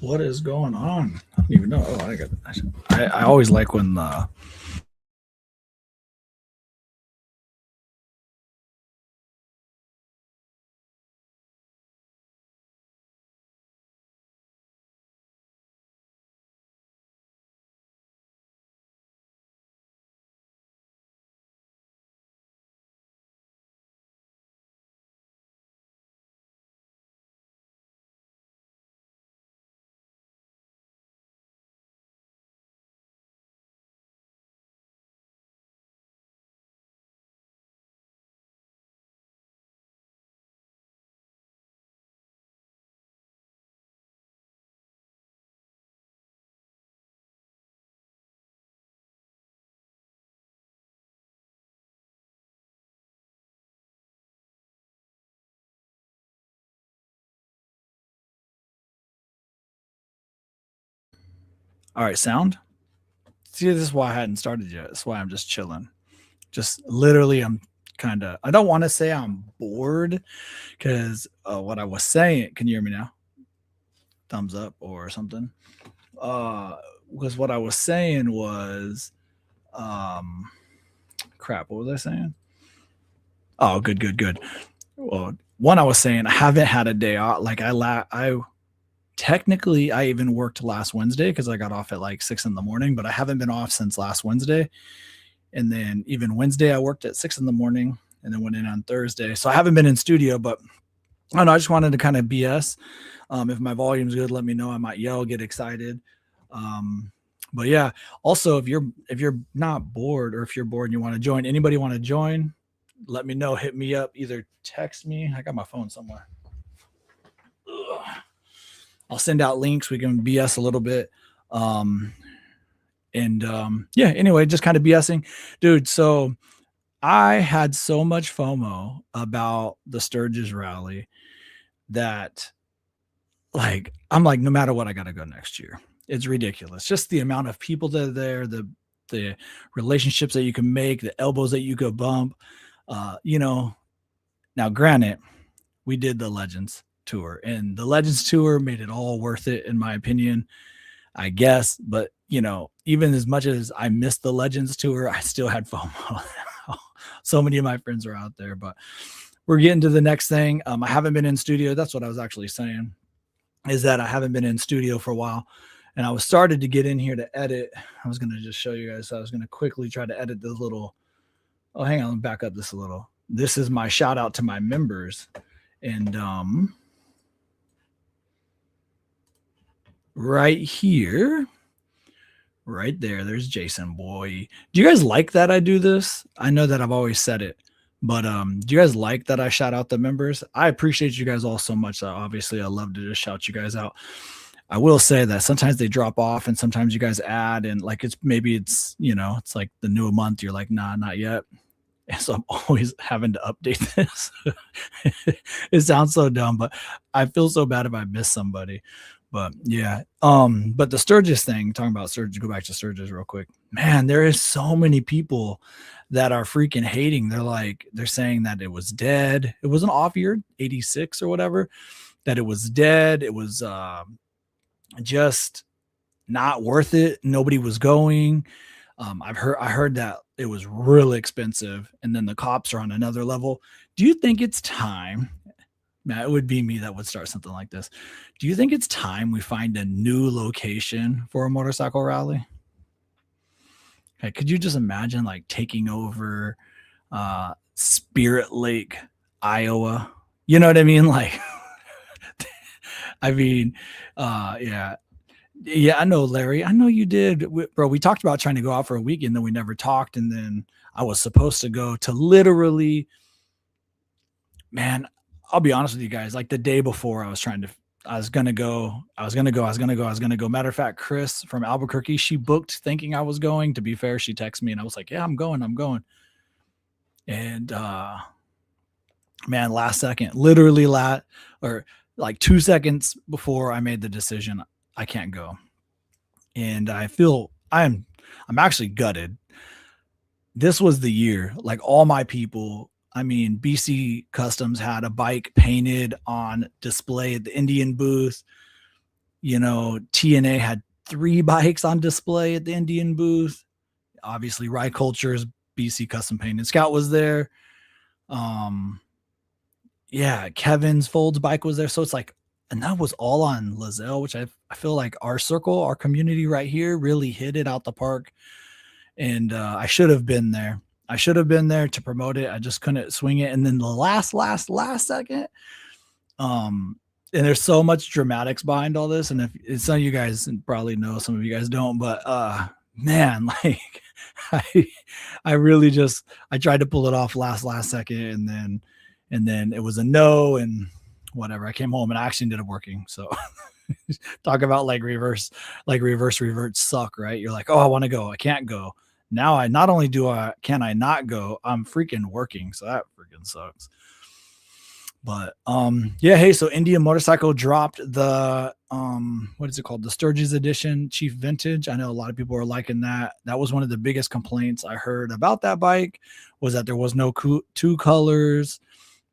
What is going on? I don't even know. Oh, I got. I always like when the. All right, sound. See, this is why I hadn't started yet. That's why I'm just chilling. Just literally, I'm kind of. I don't want to say I'm bored because what I was saying. Can you hear me now? Thumbs up or something. Because what I was saying was, um, crap. What was I saying? Oh, good, good, good. Well, one I was saying I haven't had a day off. Like I technically I even worked last Wednesday because I got off at like 6 in the morning, but I haven't been off since last Wednesday. And then even Wednesday I worked at 6 in the morning and then went in on Thursday. So I haven't been in studio, but I don't know. I just wanted to kind of BS. If my volume's good, let me know. I might yell, get excited. But yeah. Also, if you're not bored or if you're bored and you want to join, anybody want to join? Let me know. Hit me up. Either text me. I got my phone somewhere. Ugh. I'll send out links. We can BS a little bit. Um, yeah, anyway, just kind of BSing. Dude, so I had so much FOMO about the Sturgis rally that like I'm like, no matter what, I gotta go next year. It's ridiculous. Just the amount of people that are there, the relationships that you can make, the elbows that you could bump. You know, now granted, we did the Legends tour, and the Legends tour made it all worth it, in my opinion, I guess. But you know, even as much as I missed the Legends tour, I still had FOMO. So many of my friends are out there, but we're getting to the next thing. I haven't been in studio. That's what I was actually saying, is that I haven't been in studio for a while. And I was started to get in here to edit. I was gonna just show you guys. So I was gonna quickly try to edit this little. Oh, hang on, let me back up this a little. This is my shout out to my members. And right here, right there's Jason boy. Do you guys like that I do this? I know that I've always said it, but do you guys like that I shout out the members? I appreciate you guys all so much. Obviously, I love to just shout you guys out. I will say that sometimes they drop off and sometimes you guys add, and like it's you know, it's like the new month, you're like, nah, not yet. And so I'm always having to update this. It sounds so dumb, but I feel so bad if I miss somebody. But yeah. But the Sturgis thing, talking about Sturgis, go back to Sturgis real quick. Man, there is so many people that are freaking hating. They're saying that it was dead. It was an off year, 86 or whatever, that it was dead. It was just not worth it. Nobody was going. I heard that it was really expensive, and then the cops are on another level. Do you think it's time? Man, it would be me that would start something like this. Do you think it's time we find a new location for a motorcycle rally? Okay, could you just imagine like taking over Spirit Lake, Iowa? You know what I mean? Like, I mean, yeah, yeah, I know, Larry. I know you did, bro. We talked about trying to go out for a weekend, then we never talked. And then I was supposed to go to literally, man. I'll be honest with you guys. Like the day before, I was gonna go. Matter of fact, Chris from Albuquerque, she booked thinking I was going. To be fair, she texted me and I was like, "Yeah, I'm going. I'm going." And man, last second, literally or like 2 seconds before I made the decision, I can't go. And I'm actually gutted. This was the year, like all my people. I mean, BC Customs had a bike painted on display at the Indian booth. You know, TNA had 3 bikes on display at the Indian booth. Obviously, Ride Culture's BC Custom Painted Scout was there. Yeah, Kevin's Folds bike was there. So it's like, and that was all on Lozelle, which I feel like our circle, our community right here really hit it out the park. And I should have been there. I should have been there to promote it. I just couldn't swing it. And then the last second, and there's so much dramatics behind all this. And if some of you guys probably know, some of you guys don't, but man, like I really just, I tried to pull it off last second, and then it was a no, and whatever. I came home and I actually ended up working. So talk about like reverse revert suck, right? You're like, oh, I want to go. I can't go. Now I not only can I not go, I'm freaking working. So that freaking sucks. But yeah, hey, so Indian Motorcycle dropped the what is it called? The Sturgis Edition Chief Vintage. I know a lot of people are liking that. That was one of the biggest complaints I heard about that bike, was that there was no 2 colors.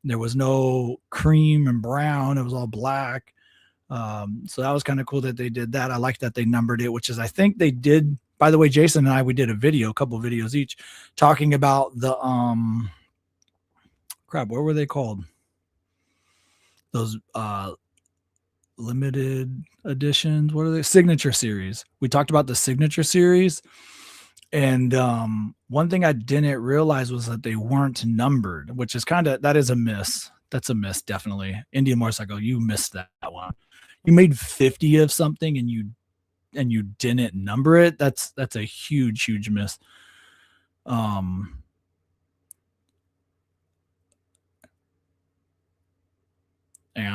There was no cream and brown. It was all black. So that was kind of cool that they did that. I like that they numbered it, which is, I think they did. By the way, Jason and I, we did a couple videos each, talking about the crap, what were they called? Those limited editions. What are they? Signature series. We talked about the Signature series. And one thing I didn't realize was that they weren't numbered, which is that is a miss. That's a miss, definitely. Indian Motorcycle, you missed that one. You made 50 of something and you didn't number it. That's a huge miss. I'm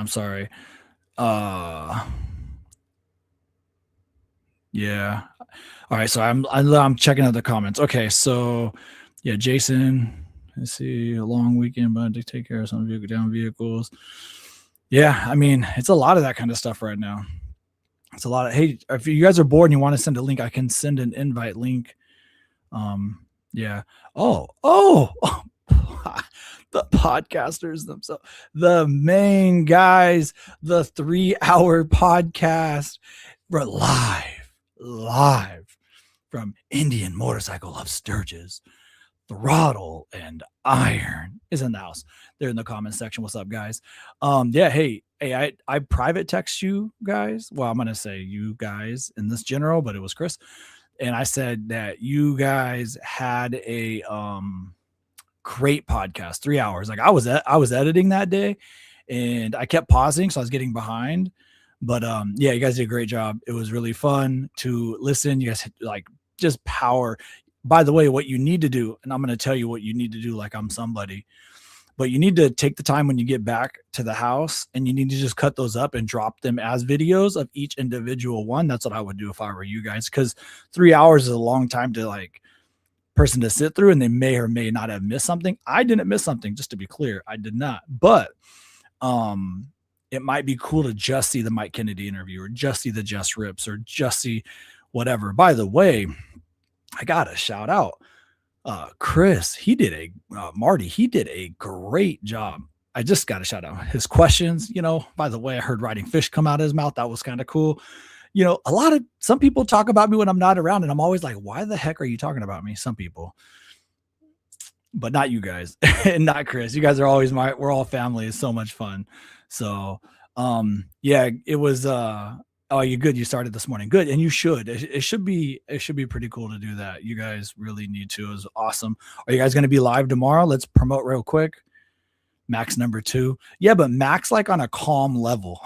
sorry. Yeah. All right. So I'm checking out the comments. Okay. So yeah, Jason, let's see, a long weekend, but to take care of some down vehicles. Yeah. I mean, it's a lot of that kind of stuff right now. It's a lot of, hey, if you guys are bored and you want to send a link, I can send an invite link. Yeah. Oh, the podcasters themselves, the main guys, the 3-hour podcast. We're live from Indian Motorcycle of Sturgis. Throttle and Iron is in the house. They're in the comment section. What's up, guys? Yeah, hey, I private text you guys. Well, I'm gonna say you guys in this general, but it was Chris, and I said that you guys had a great podcast, 3 hours. Like I was editing that day, and I kept pausing, so I was getting behind. But yeah, you guys did a great job. It was really fun to listen. You guys like just power. By the way, what you need to do, and I'm going to tell you what you need to do like I'm somebody, but you need to take the time when you get back to the house, and you need to just cut those up and drop them as videos of each individual one. That's what I would do if I were you guys, because 3 hours is a long time to like person to sit through, and they may or may not have missed something. I didn't miss something, just to be clear. I did not. But it might be cool to just see the Mike Kennedy interview, or just see the Jess Rips, or just see whatever. By the way, I got to shout out Chris. Marty, he did a great job. I just got to shout out his questions. You know, by the way, I heard Riding Fish come out of his mouth. That was kind of cool. You know, some people talk about me when I'm not around, and I'm always like, why the heck are you talking about me? Some people, but not you guys and not Chris. You guys are always we're all family. It's so much fun. So, yeah, it was, oh, you good. You started this morning. Good. And you should, it should be pretty cool to do that. You guys really need to. It was awesome. Are you guys going to be live tomorrow? Let's promote real quick. Max number 2. Yeah, but Max like on a calm level.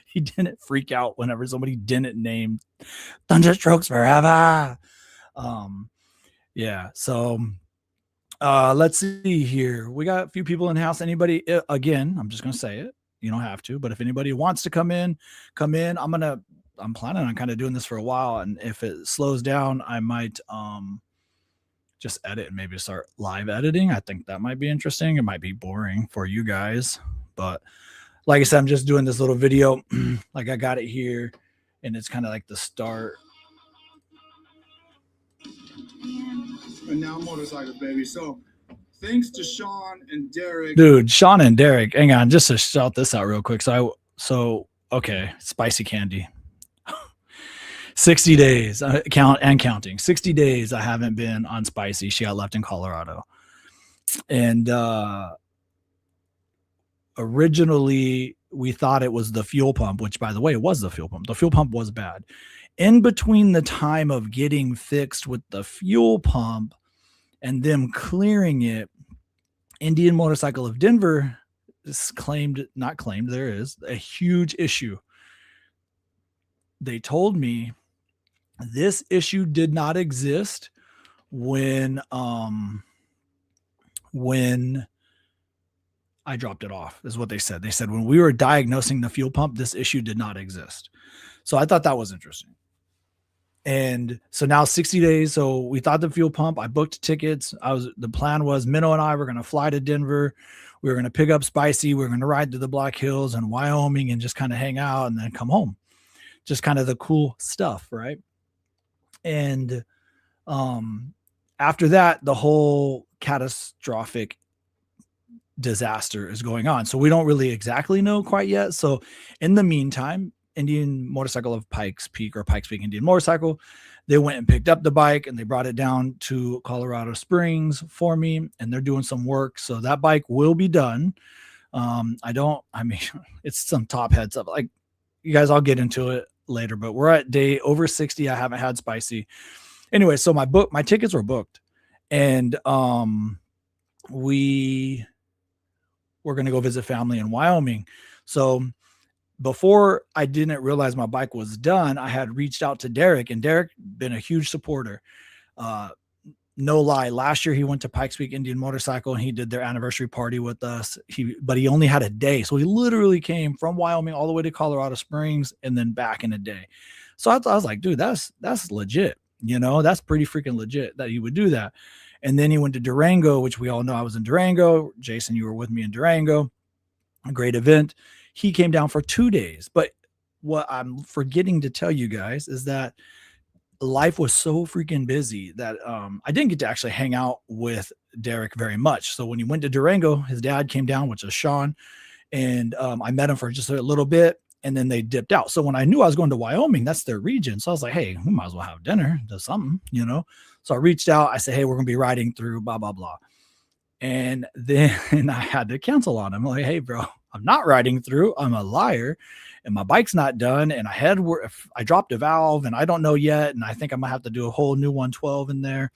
He didn't freak out whenever somebody didn't name Thunderstrokes Forever. Yeah. So, let's see here. We got a few people in the house. Anybody, again, I'm just going to say it. You don't have to, but if anybody wants to come in. I'm planning on kind of doing this for a while. And if it slows down, I might, just edit and maybe start live editing. I think that might be interesting. It might be boring for you guys, but like I said, I'm just doing this little video. Like I got it here, and it's kind of like the start. And now motorcycles, baby. So thanks to Sean and Derek. Dude, Sean and Derek. Hang on, just to shout this out real quick. So okay, spicy candy. 60 days, counting. 60 days I haven't been on spicy. She got left in Colorado. And originally we thought it was the fuel pump, which, by the way, it was the fuel pump. The fuel pump was bad. In between the time of getting fixed with the fuel pump and them clearing it, Indian Motorcycle of Denver there is a huge issue. They told me this issue did not exist when I dropped it off, is what they said. They said when we were diagnosing the fuel pump, this issue did not exist. So I thought that was interesting. And so now 60 days. So we thought the fuel pump, I booked tickets. The plan was Minnow and I were going to fly to Denver. We were going to pick up Spicy. We were going to ride to the Black Hills and Wyoming and just kind of hang out and then come home. Just kind of the cool stuff. Right. And after that, the whole catastrophic disaster is going on. So we don't really exactly know quite yet. So in the meantime, Indian Motorcycle of Pikes Peak, or Pikes Peak Indian Motorcycle, they went and picked up the bike and they brought it down to Colorado Springs for me, and they're doing some work. So that bike will be done. It's some top head stuff. Like, you guys, I'll get into it later, but we're at day over 60. I haven't had spicy. Anyway, so my tickets were booked, and we were going to go visit family in Wyoming. So before I didn't realize my bike was done, I had reached out to Derek, and Derek been a huge supporter. No lie. Last year he went to Pikes Peak Indian Motorcycle and he did their anniversary party with us. But he only had a day. So he literally came from Wyoming all the way to Colorado Springs and then back in a day. So I was like, dude, that's legit. You know, that's pretty freaking legit that he would do that. And then he went to Durango, which we all know I was in Durango. Jason, you were with me in Durango. A great event. He came down for 2 days. But what I'm forgetting to tell you guys is that life was so freaking busy that I didn't get to actually hang out with Derek very much. So when he went to Durango, his dad came down, which is Sean, and I met him for just a little bit, and then they dipped out. So when I knew I was going to Wyoming, that's their region. So I was like, hey, we might as well have dinner, do something, you know? So I reached out. I said, hey, we're going to be riding through blah, blah, blah. And then I had to cancel on him. I'm like, hey, bro, I'm not riding through. I'm a liar. And my bike's not done. And I dropped a valve and I don't know yet. And I think I'm going to have to do a whole new 112 in there,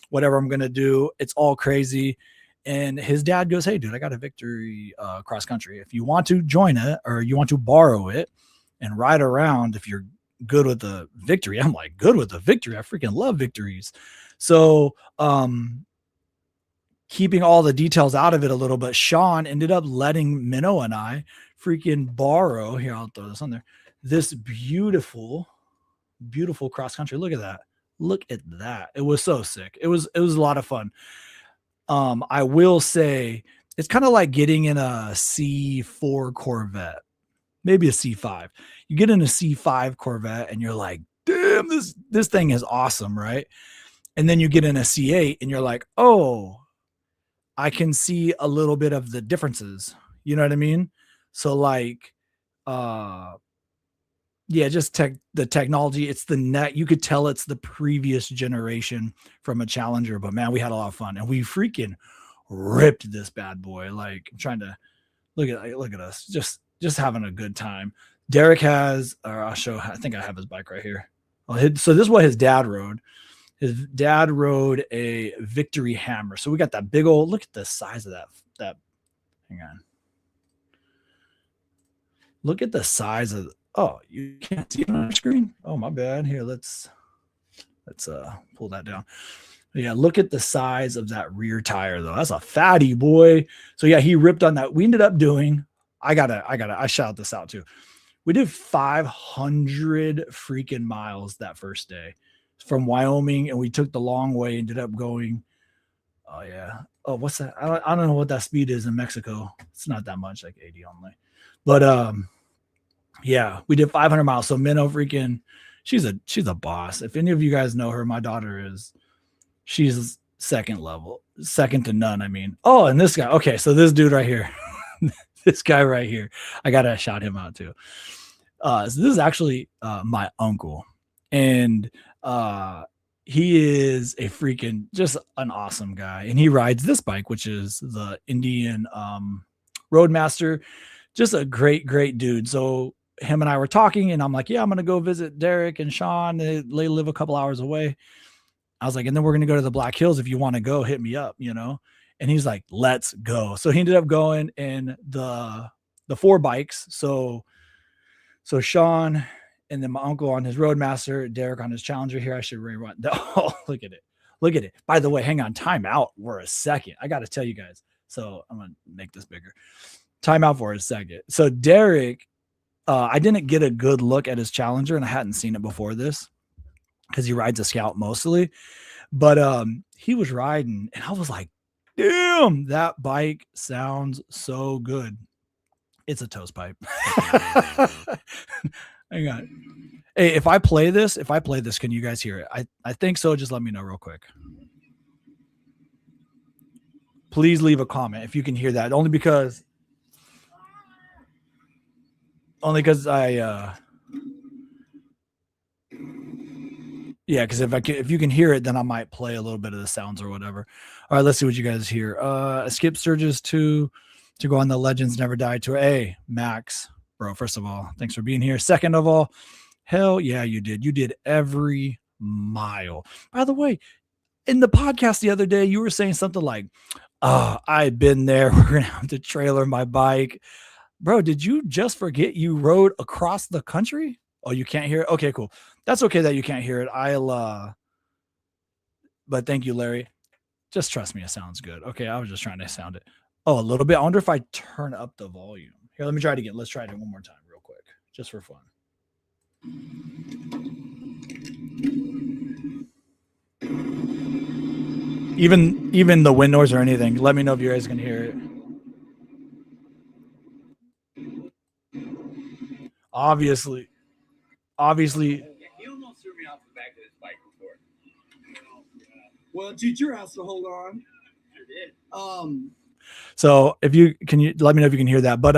whatever I'm going to do. It's all crazy. And his dad goes, hey, dude, I got a Victory cross country. If you want to join it or you want to borrow it and ride around, if you're good with the Victory. I'm like, good with the Victory. I freaking love Victories. So, keeping all the details out of it a little bit, Sean ended up letting Minnow and I freaking borrow, here, I'll throw this on there, this beautiful, beautiful cross country. Look at that. Look at that. It was so sick. It was a lot of fun. I will say it's kind of like getting in a C4 Corvette, maybe a C5. You get in a C5 Corvette and you're like, damn, this thing is awesome, right? And then you get in a C8 and you're like, oh, I can see a little bit of the differences. You know what I mean? So like, yeah, just the technology. It's the net. You could tell it's the previous generation from a Challenger, but man, we had a lot of fun and we freaking ripped this bad boy. Like, I'm trying to look at us, just having a good time. Derek has, or I'll show, I think I have his bike right here. So this is what his dad rode. His dad rode a Victory Hammer. So we got that big old, look at the size of that. Hang on. Look at the size of, oh, you can't see it on the screen? Oh, my bad. Here, let's pull that down. Yeah, look at the size of that rear tire though. That's a fatty boy. So yeah, he ripped on that. We ended up doing, I shout this out too. We did 500 freaking miles that first day from Wyoming, and we took the long way, ended up going, oh yeah. Oh, what's that? I don't know what that speed is in Mexico. It's not that much, like 80 only. But yeah, we did 500 miles. So Minnow freaking, she's a boss. If any of you guys know her, my daughter she's second to none. I mean, oh, and this guy. Okay, so this dude right here, this guy right here, I gotta shout him out too. So this is actually my uncle, and he is a freaking just an awesome guy, and he rides this bike, which is the Indian Roadmaster. Just a great dude. So him and I were talking, and I'm like, yeah, I'm gonna go visit Derek and Sean. They live a couple hours away. I was like, and then we're gonna go to the Black Hills. If you want to go, hit me up, you know. And he's like, let's go. So he ended up going in the 4 bikes. So Sean and then my uncle on his Roadmaster, Derek on his Challenger. Here, I should rerun. Oh, look at it. By the way, hang on, time out for a second. I got to tell you guys. So I'm gonna make this bigger. Time out for a second. So Derek, I didn't get a good look at his Challenger, and I hadn't seen it before this because he rides a Scout mostly. But he was riding, and I was like, damn, that bike sounds so good. It's a toast pipe. Hang on. Hey, if I play this, can you guys hear it? I think so. Just let me know real quick. Please leave a comment if you can hear that. Only because I yeah, because if you can hear it, then I might play a little bit of the sounds or whatever. All right, let's see what you guys hear. Skip Sturgis to go on the Legends Never Die tour. Hey, Max, bro, first of all, thanks for being here. Second of all, hell yeah, you did. You did every mile. By the way, in the podcast the other day, you were saying something like, I've been there. We're going to have to trailer my bike. Bro, did you just forget you rode across the country? Oh, you can't hear it? Okay, cool. That's okay that you can't hear it. But thank you, Larry. Just trust me, it sounds good. Okay, I was just trying to sound it. Oh, a little bit. I wonder if I turn up the volume. Here, let me try it again. Let's try it one more time real quick, just for fun. Even the wind noise or anything. Let me know if you guys can hear it. Obviously. He almost threw me off the back of his bike before. Well, teacher has to hold on. Sure did. So if you let me know if you can hear that. But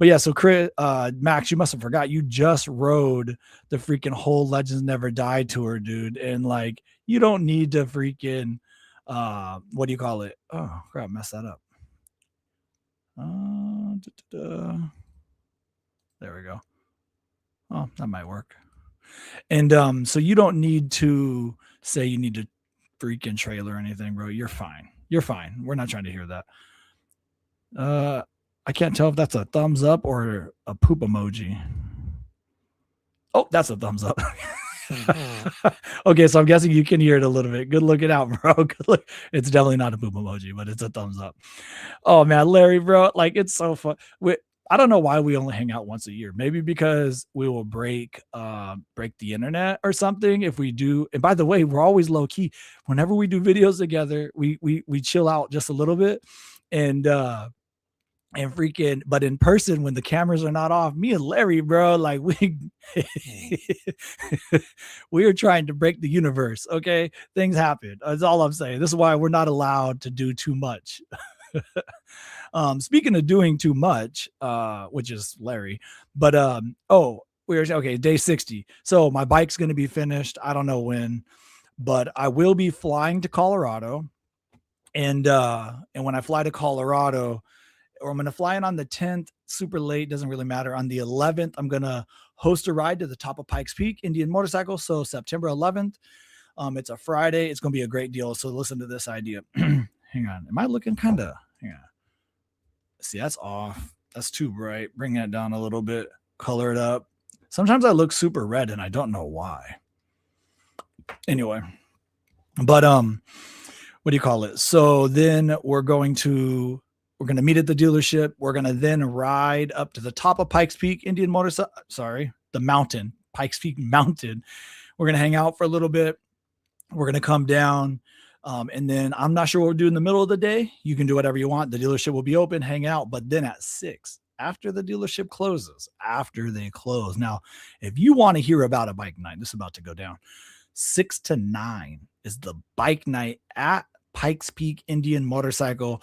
yeah, so Chris, Max, you must have forgot you just rode the freaking whole Legends Never Die tour, dude. And like, you don't need to freaking what do you call it? Oh crap, mess that up. There we go. Oh, that might work. And so you don't need to say you need to freaking trailer or anything, bro. You're fine. We're not trying to hear that. I can't tell if that's a thumbs up or a poop emoji. Oh, that's a thumbs up. Okay, so I'm guessing you can hear it a little bit. Good looking out, bro. Good look. It's definitely not a poop emoji, but it's a thumbs up. Oh man, Larry, bro, like it's so fun. I don't know why we only hang out once a year. Maybe because we will break the internet or something if we do. And by the way, we're always low key. Whenever we do videos together, we chill out just a little bit, and freaking. But in person, when the cameras are not off, me and Larry, bro, like we are trying to break the universe. Okay, things happen. That's all I'm saying. This is why we're not allowed to do too much. Speaking of doing too much, which is Larry, but okay, day 60. So my bike's going to be finished. I don't know when, but I will be flying to Colorado. And when I fly to Colorado, or I'm going to fly in on the 10th, super late, doesn't really matter. On the 11th, I'm going to host a ride to the top of Pikes Peak Indian Motorcycle. So September 11th, it's a Friday. It's going to be a great deal. So listen to this idea. Hang on. Am I looking kind of, hang on. See, that's off. That's too bright. Bring that down a little bit. Color it up. Sometimes I look super red and I don't know why. Anyway, but what do you call it? So then we're going to meet at the dealership. We're going to then ride up to the top of Pikes Peak Indian Motorcycle. Sorry, the mountain, Pikes Peak Mountain. We're going to hang out for a little bit. We're going to come down. And then I'm not sure what we'll do in the middle of the day. You can do whatever you want. The dealership will be open, hang out. But then at 6, after the dealership closes, after they close. Now, if you want to hear about a bike night, this is about to go down. 6 to 9 is the bike night at Pikes Peak Indian Motorcycle.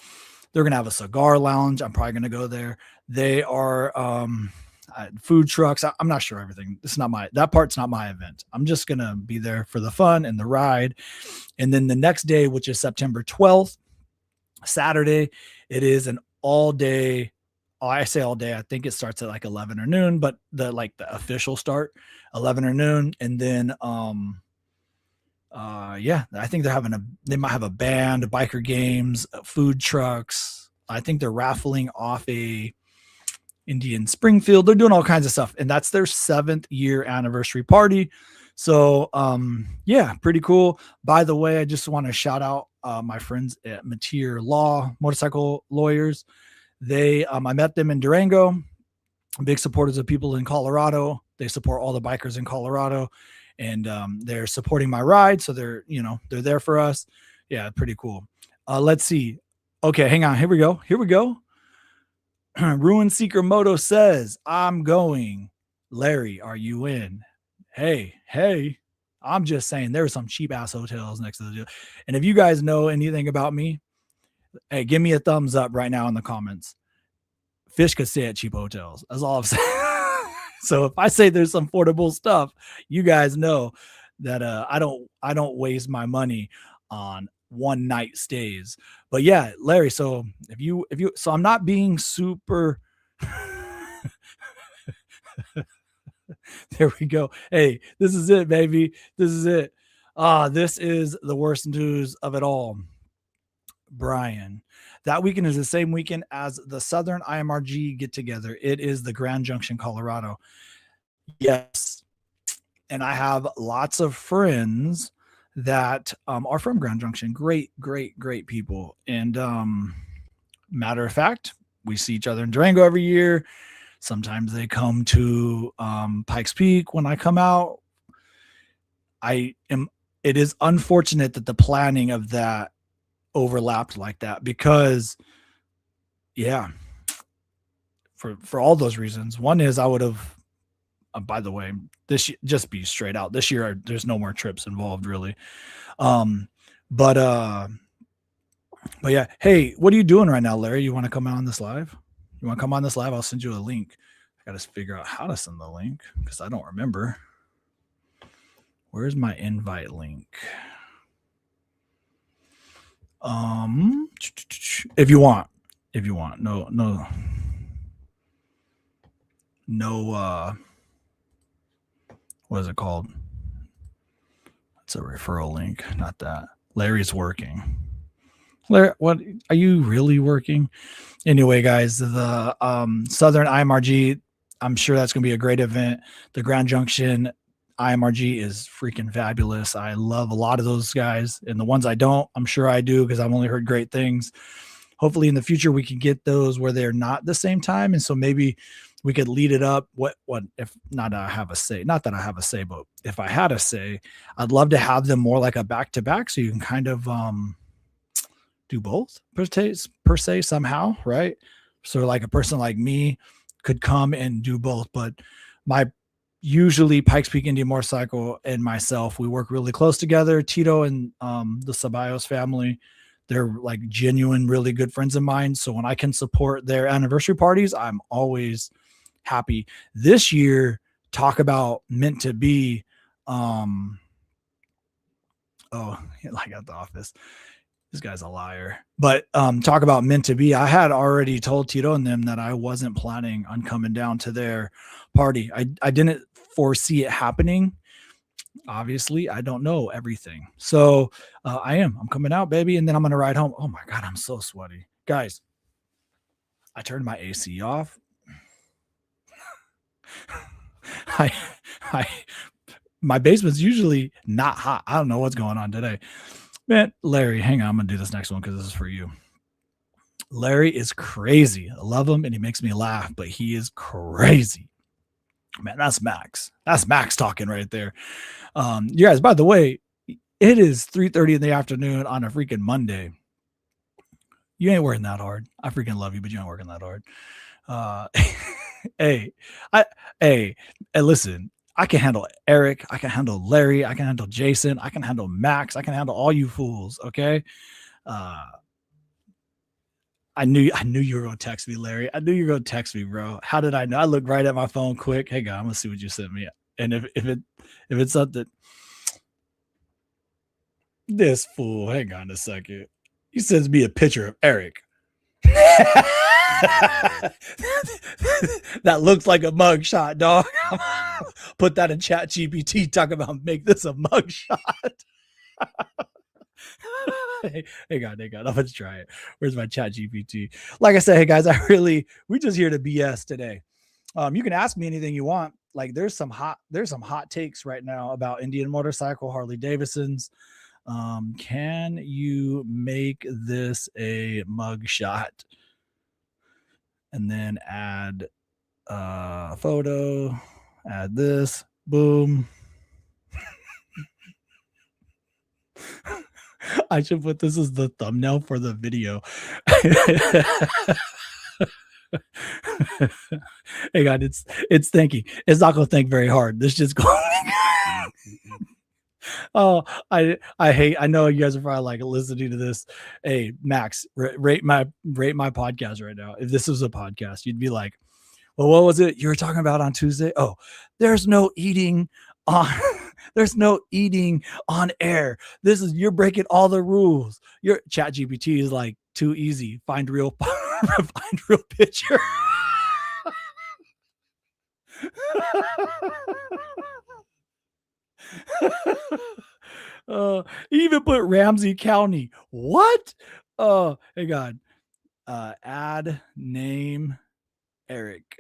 They're going to have a cigar lounge. I'm probably going to go there. They are, food trucks. I'm not sure everything. That part's not my event. I'm just going to be there for the fun and the ride. And then the next day, which is September 12th, Saturday, it is an all day. Oh, I say all day. I think it starts at like 11 or noon, but the official start 11 or noon. And then, yeah, I think they might have a band, biker games, food trucks. I think they're raffling off a Indian Springfield. They're doing all kinds of stuff. And that's their 7th year anniversary party. So, yeah, pretty cool. By the way, I just want to shout out my friends at Mateer Law, motorcycle lawyers. I met them in Durango, big supporters of people in Colorado. They support all the bikers in Colorado, and they're supporting my ride. So they're there for us. Yeah, pretty cool. Let's see. Okay, hang on. Here we go. Ruin Seeker Moto says, I'm going. Larry, are you in? Hey, I'm just saying there are some cheap ass hotels next to the deal. And if you guys know anything about me, hey, give me a thumbs up right now in the comments. Fish could stay at cheap hotels. That's all I'm saying. So if I say there's some affordable stuff, you guys know that I don't waste my money on one night stays. But yeah, Larry, so so I'm not being super there we go. Hey, this is it, baby. This is it. This is the worst news of it all. Brian, that weekend is the same weekend as the Southern IMRG get together. It is the Grand Junction, Colorado. Yes. And I have lots of friends that are from Grand Junction. Great people. And matter of fact, we see each other in Durango every year. Sometimes they come to Pikes Peak when I come out. It is unfortunate that the planning of that overlapped like that, because yeah, for all those reasons. One is I would have, by the way, just be straight out, this year there's no more trips involved really. But yeah, hey, what are you doing right now, Larry? You want to come out on this live? You want to come on this live? I'll send you a link. I got to figure out how to send the link because I don't remember. Where's my invite link? If you want, no, what is it called? It's a referral link, not that. Larry's working. Larry, what are you really working? Anyway, guys, the Southern IMRG, I'm sure that's going to be a great event. The Grand Junction IMRG is freaking fabulous. I love a lot of those guys, and the ones I don't, I'm sure I do because I've only heard great things. Hopefully in the future we can get those where they're not the same time, and so maybe we could lead it up. What if not? I have a say. Not that I have a say, but if I had a say, I'd love to have them more like a back-to-back, so you can kind of do both per se somehow, right? So like a person like me could come and do both, but usually Pikes Peak Indian Motorcycle and myself, we work really close together. Tito and the Ceballos family, they're like genuine, really good friends of mine. So when I can support their anniversary parties, I'm always happy. This year, talk about meant to be. Oh, like at the office. This guy's a liar. But talk about meant to be. I had already told Tito and them that I wasn't planning on coming down to their party. I didn't foresee it happening. Obviously, I don't know everything. So I'm coming out, baby, and then I'm going to ride home. Oh my God, I'm so sweaty. Guys, I turned my AC off. My basement's usually not hot. I don't know what's going on today. Man, Larry, hang on. I'm going to do this next one because this is for you. Larry is crazy. I love him, and he makes me laugh, but he is crazy. Man, that's Max. That's Max talking right there. You guys, by the way, it is 3:30 in the afternoon on a freaking Monday. You ain't working that hard. I freaking love you, but you ain't working that hard. Hey, listen, I can handle Eric. I can handle Larry. I can handle Jason. I can handle Max. I can handle all you fools. Okay. I knew you were gonna text me, Larry. I knew you were gonna text me, bro. How did I know? I looked right at my phone quick. Hey, God, I'm gonna see what you sent me. And if it's something, this fool. Hang on a second. He sends me a picture of Eric. That looks like a mugshot, dog. Put that in Chat GPT. Talk about make this a mugshot. Hey, God, I'm gonna try it. Where's my Chat GPT? Like I said, hey guys, we just here to BS today. You can ask me anything you want. Like there's some hot takes right now about Indian motorcycle, Harley Davidsons. Can you make this a mugshot? And then add a photo, add this, boom. I should put this as the thumbnail for the video. Hey God, it's thinking. It's not gonna think very hard. This just going. Oh, I know you guys are probably like listening to this. Hey, Max, rate my podcast right now. If this was a podcast, you'd be like, well, what was it you were talking about on Tuesday? Oh, there's no eating on there's no eating on air. You're breaking all the rules. Your Chat GPT is like too easy. Find real picture. Even put Ramsey County. What? Hey God. Add name Eric.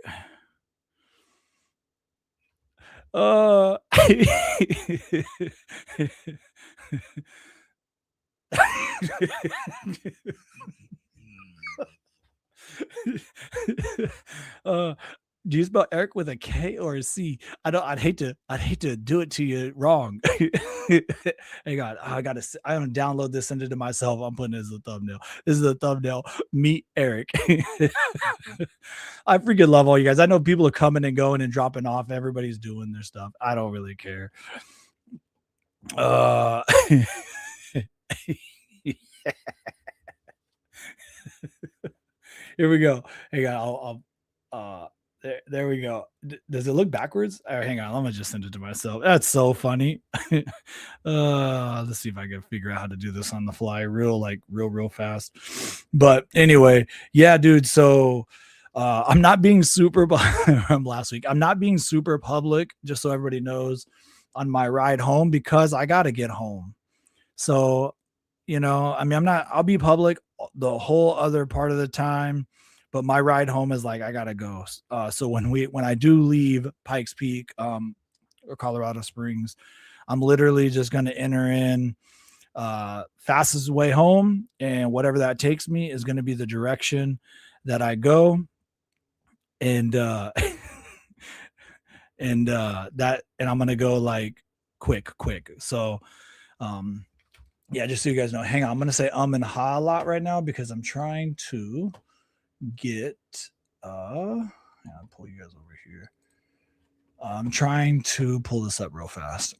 Do you spell Eric with a K or a C? I'd hate to do it to you wrong. Hey God, I'm gonna download this, send it to myself. I'm putting it as a thumbnail. This is the thumbnail. Meet Eric. I freaking love all you guys. I know people are coming and going and dropping off. Everybody's doing their stuff. I don't really care. Here we go. Hey God, I'll there we go. Does it look backwards? Hang on, let me just send it to myself. That's so funny. Let's see if I can figure out how to do this on the fly, real fast. But anyway, yeah, dude. So I'm not being super from last week. I'm not being super public, just so everybody knows, on my ride home because I gotta get home. So, I mean, I'll be public the whole other part of the time. But my ride home is like I gotta go. So when I do leave Pikes Peak or Colorado Springs, I'm literally just gonna enter in fastest way home, and whatever that takes me is gonna be the direction that I go. And and I'm gonna go like quick. So yeah, just so you guys know. Hang on, I'm gonna say and ha a lot right now because I'm trying to get I'll pull you guys over here. I'm trying to pull this up real fast.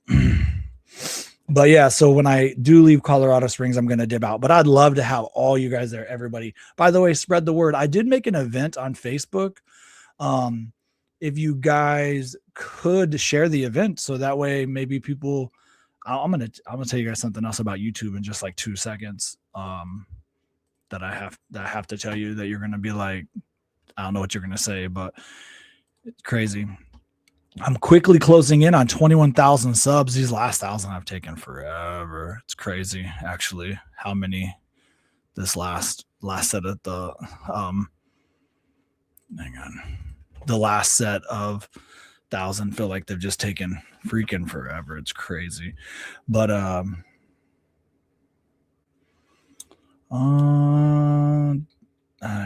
But yeah, so when I do leave Colorado Springs, I'm gonna dip out. But I'd love to have all you guys there, everybody. By the way, spread the word. I did make an event on Facebook. If you guys could share the event, so that way maybe people I'm gonna tell you guys something else about YouTube in just like 2 seconds. That I have to tell you that you're gonna be like, I don't know what you're gonna say, but it's crazy. I'm quickly closing in on 21,000 subs. These last 1,000 have taken forever. It's crazy, actually, how many this last set of the the last set of 1,000 feel like they've just taken freaking forever. It's crazy, but I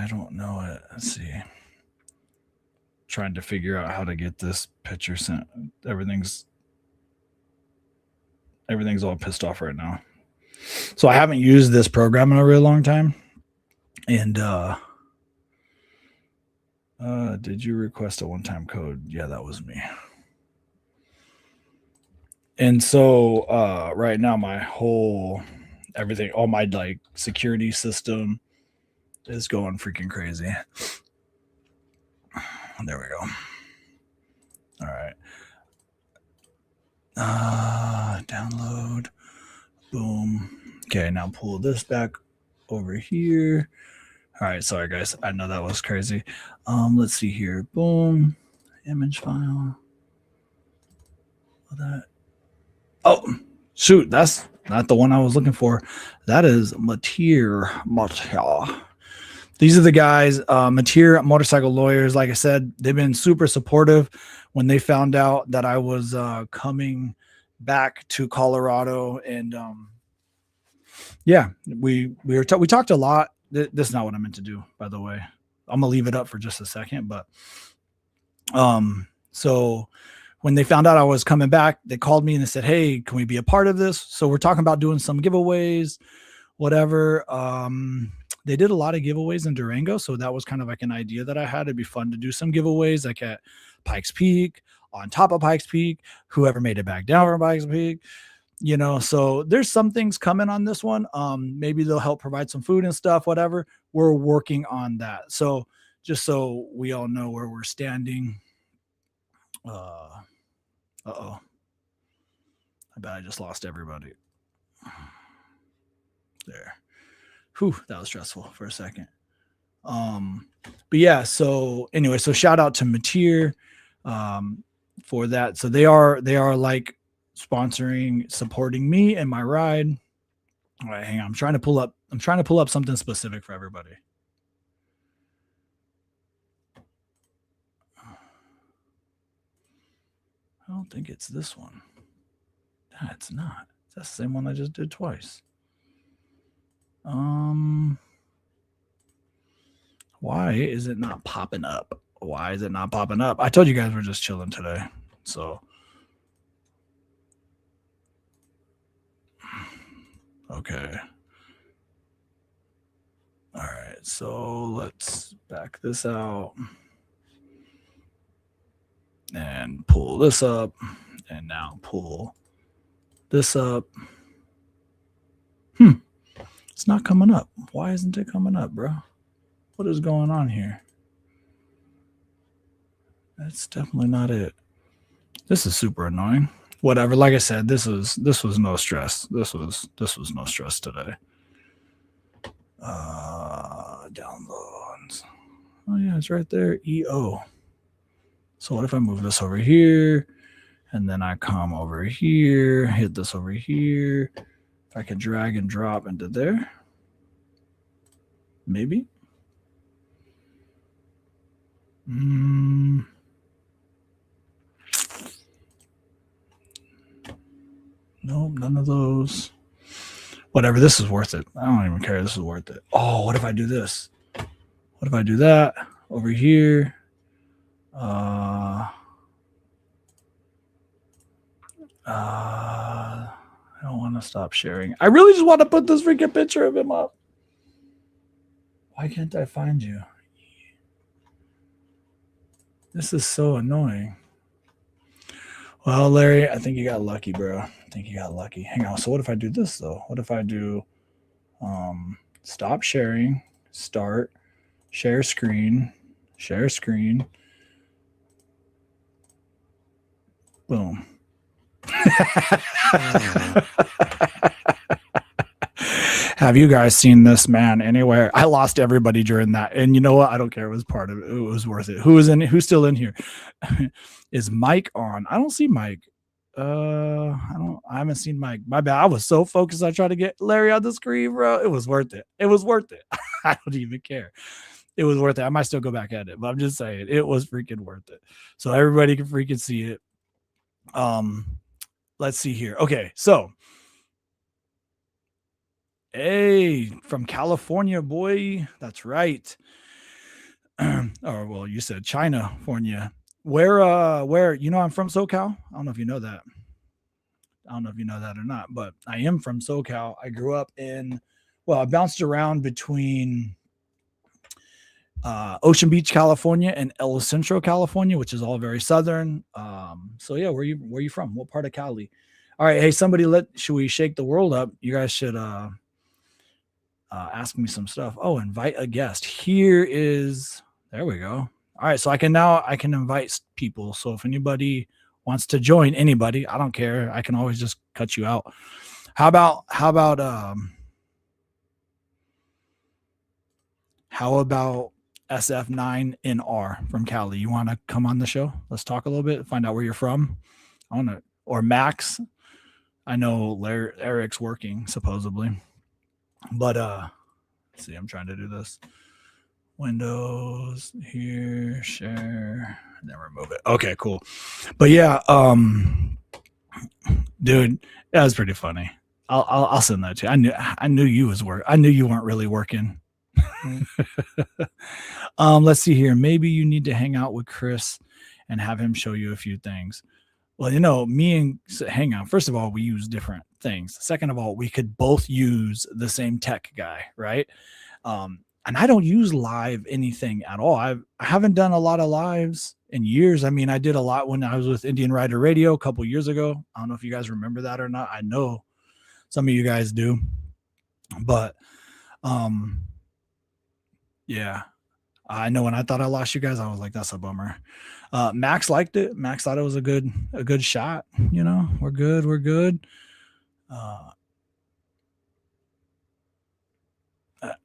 don't know it. Let's see. Trying to figure out how to get this picture sent. Everything's all pissed off right now. So I haven't used this program in a really long time. And did you request a one-time code? Yeah, that was me. And so right now all my like security system is going freaking crazy. There we go. All right. Download. Boom. Okay, now pull this back over here. All right, sorry guys. I know that was crazy. Let's see here. Boom. Image file. That. Oh, shoot. That's not the one I was looking for. That is Mateer. These are the guys, Mateer Motorcycle Lawyers. Like I said, they've been super supportive when they found out that I was coming back to Colorado. And yeah, we talked a lot. This is not what I meant to do, by the way. I'm gonna leave it up for just a second. But so when they found out I was coming back, they called me and they said, "Hey, can we be a part of this?" So we're talking about doing some giveaways, whatever. They did a lot of giveaways in Durango, so that was kind of like an idea that I had. It'd be fun to do some giveaways, like at Pikes Peak, on top of Pikes Peak, whoever made it back down from Pikes Peak, you know. So there's some things coming on this one. Maybe they'll help provide some food and stuff, whatever. We're working on that. So just so we all know where we're standing. I bet I just lost everybody. There. Whew, that was stressful for a second. But yeah, so anyway, so shout out to Mateer for that. So they are like sponsoring, supporting me and my ride. All right, hang on. I'm trying to pull up something specific for everybody. I don't think it's this one. No, it's not. That's the same one I just did twice. Why is it not popping up? Why is it not popping up? I told you guys we're just chilling today. So, okay. All right. So let's back this out and pull this up, and now pull this up. It's not coming up. Why isn't it coming up, bro? What is going on here? That's definitely not it. This is super annoying. Whatever. Like I said, this was no stress. This was no stress today. Downloads. Oh yeah, it's right there. EO. So what if I move this over here, and then I come over here, hit this over here. If I could drag and drop into there, maybe. No, none of those. Whatever, this is worth it. I don't even care. This is worth it. Oh, what if I do this? What if I do that over here? I don't want to stop sharing. I really just want to put this freaking picture of him up. Why can't I find you? This is so annoying. Well, Larry, I think you got lucky, bro. I think you got lucky. Hang on. So what if I do this, though? What if I do stop sharing, start, share screen, boom. Have you guys seen this man anywhere? I lost everybody during that, and you know what? I don't care. It was part of it. It was worth it. Who's still in here? Is Mike on? I don't see Mike. I haven't seen Mike. My bad. I was so focused on trying to get Larry on the screen, bro. It was worth it. It was worth it. I don't even care. It was worth it. I might still go back at it, but I'm just saying it was freaking worth it. So everybody can freaking see it. Let's see here. Okay, so hey, from California, boy. That's right. Or well, you said China-fornia. Where I'm from SoCal. I don't know if you know that. I don't know if you know that or not, but I am from SoCal. I grew up I bounced around between Ocean Beach, California, and El Centro, California, which is all very southern. So yeah, where you from? What part of Cali? All right, hey, somebody should we shake the world up? You guys should ask me some stuff. Oh, invite a guest. Here is, there we go. All right, so I can invite people. So if anybody wants to join, anybody, I don't care. I can always just cut you out. How about SF9NR from Cali? You want to come on the show? Let's talk a little bit, find out where you're from. I want to, or Max. I know Eric's working supposedly, but let's see, I'm trying to do this. Windows here, share, and then remove it. Okay, cool. But yeah, dude, that was pretty funny. I'll send that to you. I knew you was work. I knew you weren't really working. Let's see here. Maybe you need to hang out with Chris and have him show you a few things. Well, you know, me and hang on. First of all, we use different things. Second of all, we could both use the same tech guy, right? And I don't use live anything at all. I haven't done a lot of lives in years. I mean, I did a lot when I was with Indian Rider Radio a couple years ago. I don't know if you guys remember that or not. I know some of you guys do, but yeah, I know when I thought I lost you guys, I was like, that's a bummer. Max liked it. Max thought it was a good shot. You know, we're good. I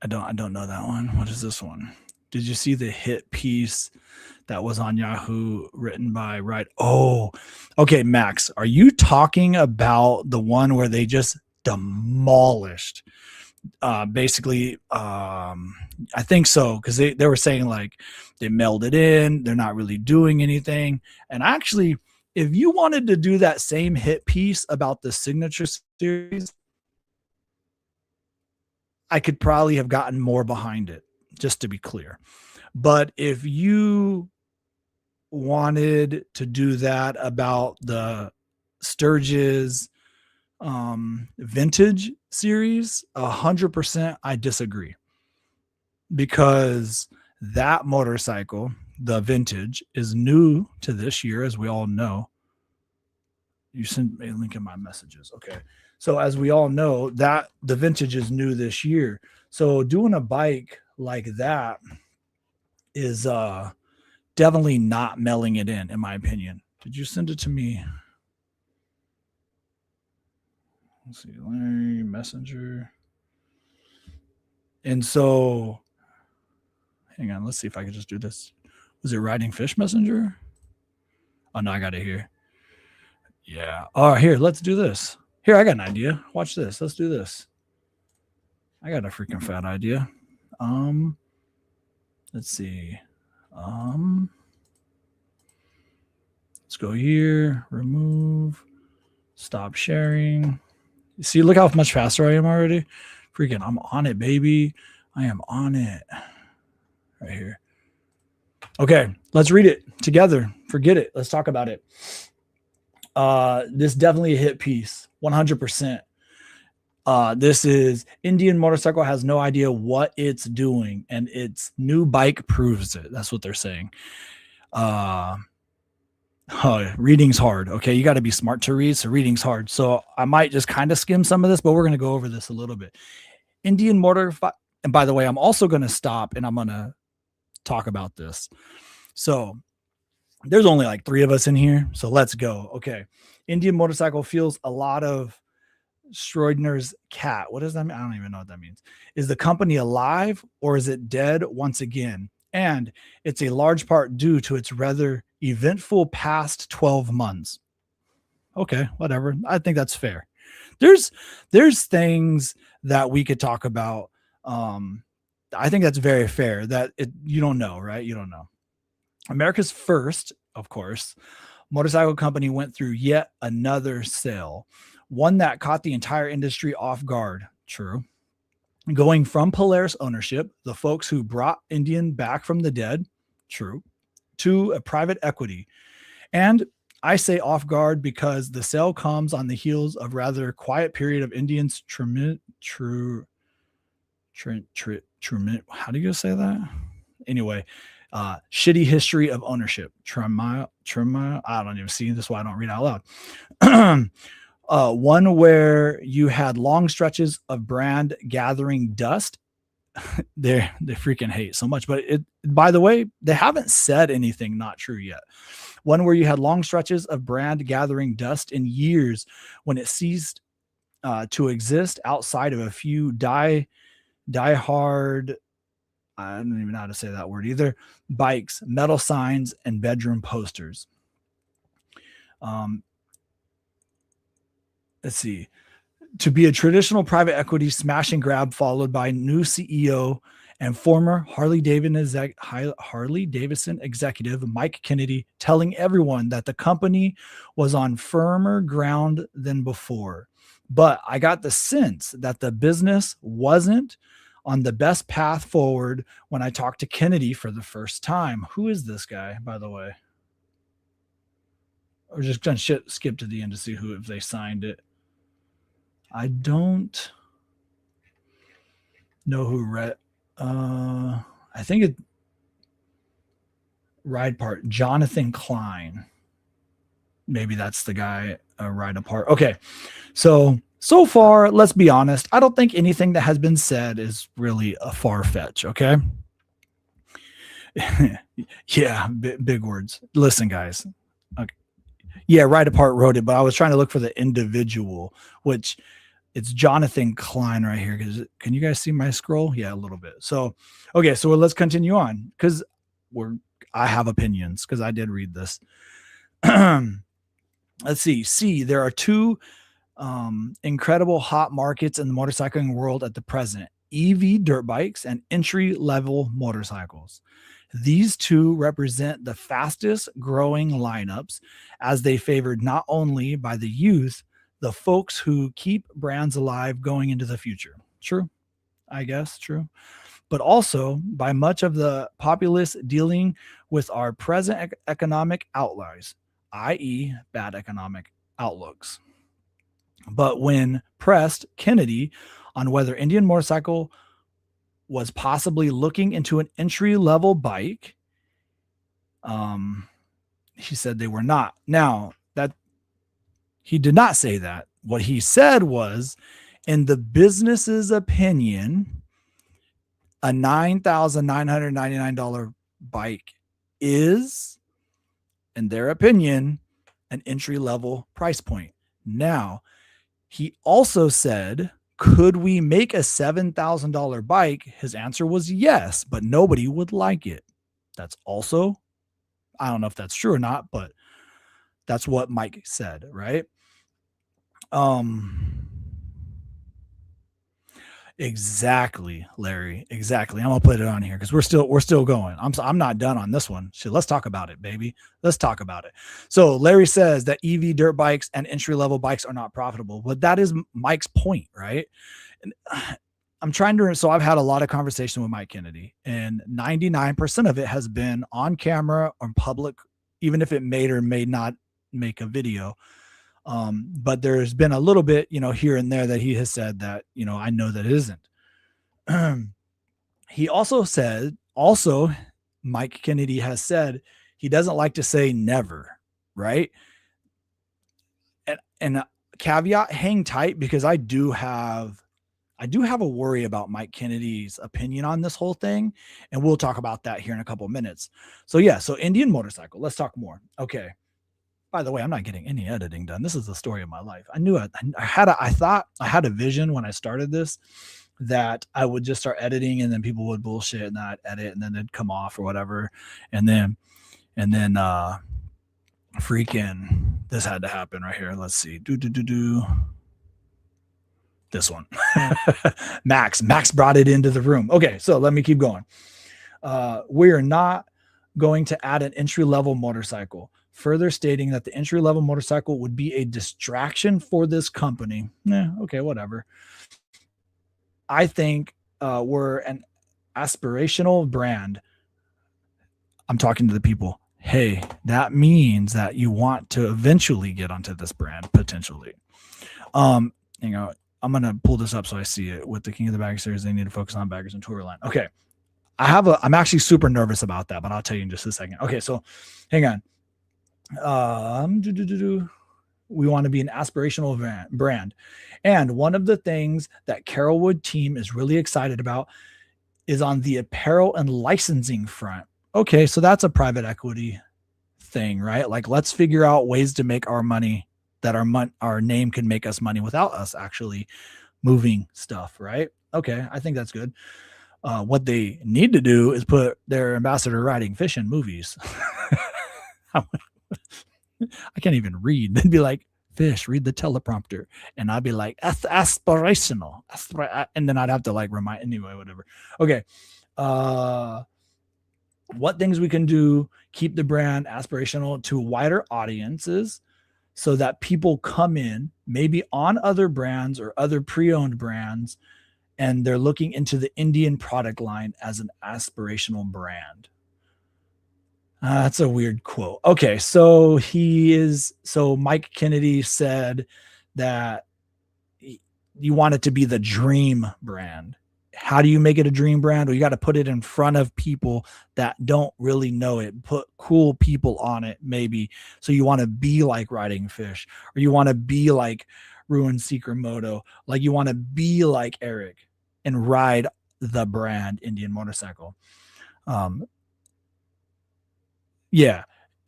don't know that one. What is this one? Did you see the hit piece that was on Yahoo written by Right? Oh, okay, Max. Are you talking about the one where they just demolished? Basically, I think so, because they were saying like they melded in, they're not really doing anything. And actually, if you wanted to do that same hit piece about the Signature Series, I could probably have gotten more behind it, just to be clear. But if you wanted to do that about the Sturgis vintage series, 100% I disagree, because that motorcycle, the vintage, is new to this year, as we all know. You sent a link in my messages. Okay. So as we all know, that the vintage is new this year. So doing a bike like that is definitely not mailing it in my opinion. Did you send it to me? Let's see, Larry Messenger. And so, hang on, let's see if I can just do this. Was it Riding Fish Messenger? Oh no, I got it here. Yeah. Oh, here, let's do this. Here, I got an idea. Watch this. Let's do this. I got a freaking fat idea. Let's see. Let's go here. Remove. Stop sharing. You see, look how much faster I am already. Freaking, I'm on it, baby. I am on it. Right here. Okay, let's read it together. Forget it. Let's talk about it. This definitely a hit piece. 100%. This is Indian Motorcycle has no idea what it's doing, and its new bike proves it. That's what they're saying. Reading's hard. Okay, you got to be smart to read, so reading's hard. So I might just kind of skim some of this, but we're going to go over this a little bit. Indian Motorcycle, and by the way, I'm also going to stop and I'm going to talk about this. So there's only like 3 of us in here, so let's go. Okay, Indian Motorcycle feels a lot of Schrodinger's cat. What does that mean? I don't even know what that means. Is the company alive or is it dead once again? And it's a large part due to its rather eventful past 12 months. Okay, whatever. I think that's fair. There's things that we could talk about. I think that's very fair that you don't know, right? You don't know. America's first, of course, motorcycle company went through yet another sale, one that caught the entire industry off guard. True. Going from Polaris ownership, the folks who brought Indian back from the dead, true, to a private equity. And I say off guard because the sale comes on the heels of rather quiet period of Indian's how do you say that? Anyway, shitty history of ownership. I don't even see this, why I don't read out loud. One where you had long stretches of brand gathering dust. They freaking hate so much, but it, by the way, they haven't said anything not true yet. One where you had long stretches of brand gathering dust in years when it ceased to exist outside of a few die-hard, I don't even know how to say that word either, bikes, metal signs, and bedroom posters. Let's see. To be a traditional private equity smash and grab, followed by new CEO and former Harley Davidson executive Mike Kennedy telling everyone that the company was on firmer ground than before. But I got the sense that the business wasn't on the best path forward when I talked to Kennedy for the first time. Who is this guy, by the way? Or just gonna skip to the end to see who, if they signed it. I don't know who read. I think it Ride Apart, Jonathan Klein. Maybe that's the guy. Ride Apart. Okay, so far, let's be honest. I don't think anything that has been said is really a far fetch. Okay. Yeah, big words. Listen, guys. Okay. Yeah, Ride Apart wrote it, but I was trying to look for the individual, which it's Jonathan Klein right here. Can you guys see my scroll? Yeah, a little bit. So, okay, so let's continue on because I have opinions because I did read this. Let's see. There are two incredible hot markets in the motorcycling world at the present: EV dirt bikes and entry-level motorcycles. These two represent the fastest growing lineups as they favored not only by the youth, the folks who keep brands alive going into the future. True, I guess, true. But also by much of the populace dealing with our present economic outliers, i.e. bad economic outlooks. But when pressed Kennedy on whether Indian Motorcycle was possibly looking into an entry-level bike, he said they were not. Now, that he did not say that. What he said was, in the business's opinion, a $9,999 bike is, in their opinion, an entry-level price point. Now, he also said, could we make a $7,000 bike? His answer was yes, but nobody would like it. That's also, I don't know if that's true or not, but that's what Mike said, right? Exactly, Larry. Exactly. I'm gonna put it on here because we're still going. I'm not done on this one. Shit, let's talk about it, baby. Let's talk about it. So Larry says that EV dirt bikes and entry-level bikes are not profitable, but that is Mike's point, right? And I'm trying to. So I've had a lot of conversation with Mike Kennedy, and 99% of it has been on camera or public, even if it may or may not make a video. But there's been a little bit, here and there that he has said that, I know that it isn't. He also said, Mike Kennedy has said he doesn't like to say never, right? And caveat, hang tight, because I do have a worry about Mike Kennedy's opinion on this whole thing. And we'll talk about that here in a couple of minutes. So yeah, so Indian Motorcycle, let's talk more. Okay. By the way, I'm not getting any editing done. This is the story of my life. I knew I thought I had a vision when I started this that I would just start editing and then people would bullshit and I'd edit and then it'd come off or whatever. And then freaking this had to happen right here. Let's see. This one. Max brought it into the room. Okay, so let me keep going. We are not going to add an entry-level motorcycle, further stating that the entry-level motorcycle would be a distraction for this company. Okay, whatever. I think we're an aspirational brand. I'm talking to the people. Hey, that means that you want to eventually get onto this brand, potentially. I'm going to pull this up so I see it. With the King of the Bag series, they need to focus on baggers and tour line. Okay. I'm actually super nervous about that, but I'll tell you in just a second. Okay, so hang on. We want to be an aspirational brand. And one of the things that Carolwood team is really excited about is on the apparel and licensing front. Okay, so that's a private equity thing, right? Like, let's figure out ways to make our money, that our name can make us money without us actually moving stuff, right? Okay, I think that's good. What they need to do is put their ambassador riding fish in movies. I can't even read. They'd be like, fish, read the teleprompter. And I'd be like, aspirational. And then I'd have to like remind, anyway, whatever. Okay. What things we can do, keep the brand aspirational to wider audiences so that people come in maybe on other brands or other pre-owned brands, and they're looking into the Indian product line as an aspirational brand. That's a weird quote. Okay, so Mike Kennedy said that you want it to be the dream brand. How do you make it a dream brand? Well, you got to put it in front of people that don't really know it. Put cool people on it, maybe. So you want to be like Riding Fish, or you want to be like Ruin Secremoto, like you want to be like Eric and ride the brand Indian Motorcycle. Yeah.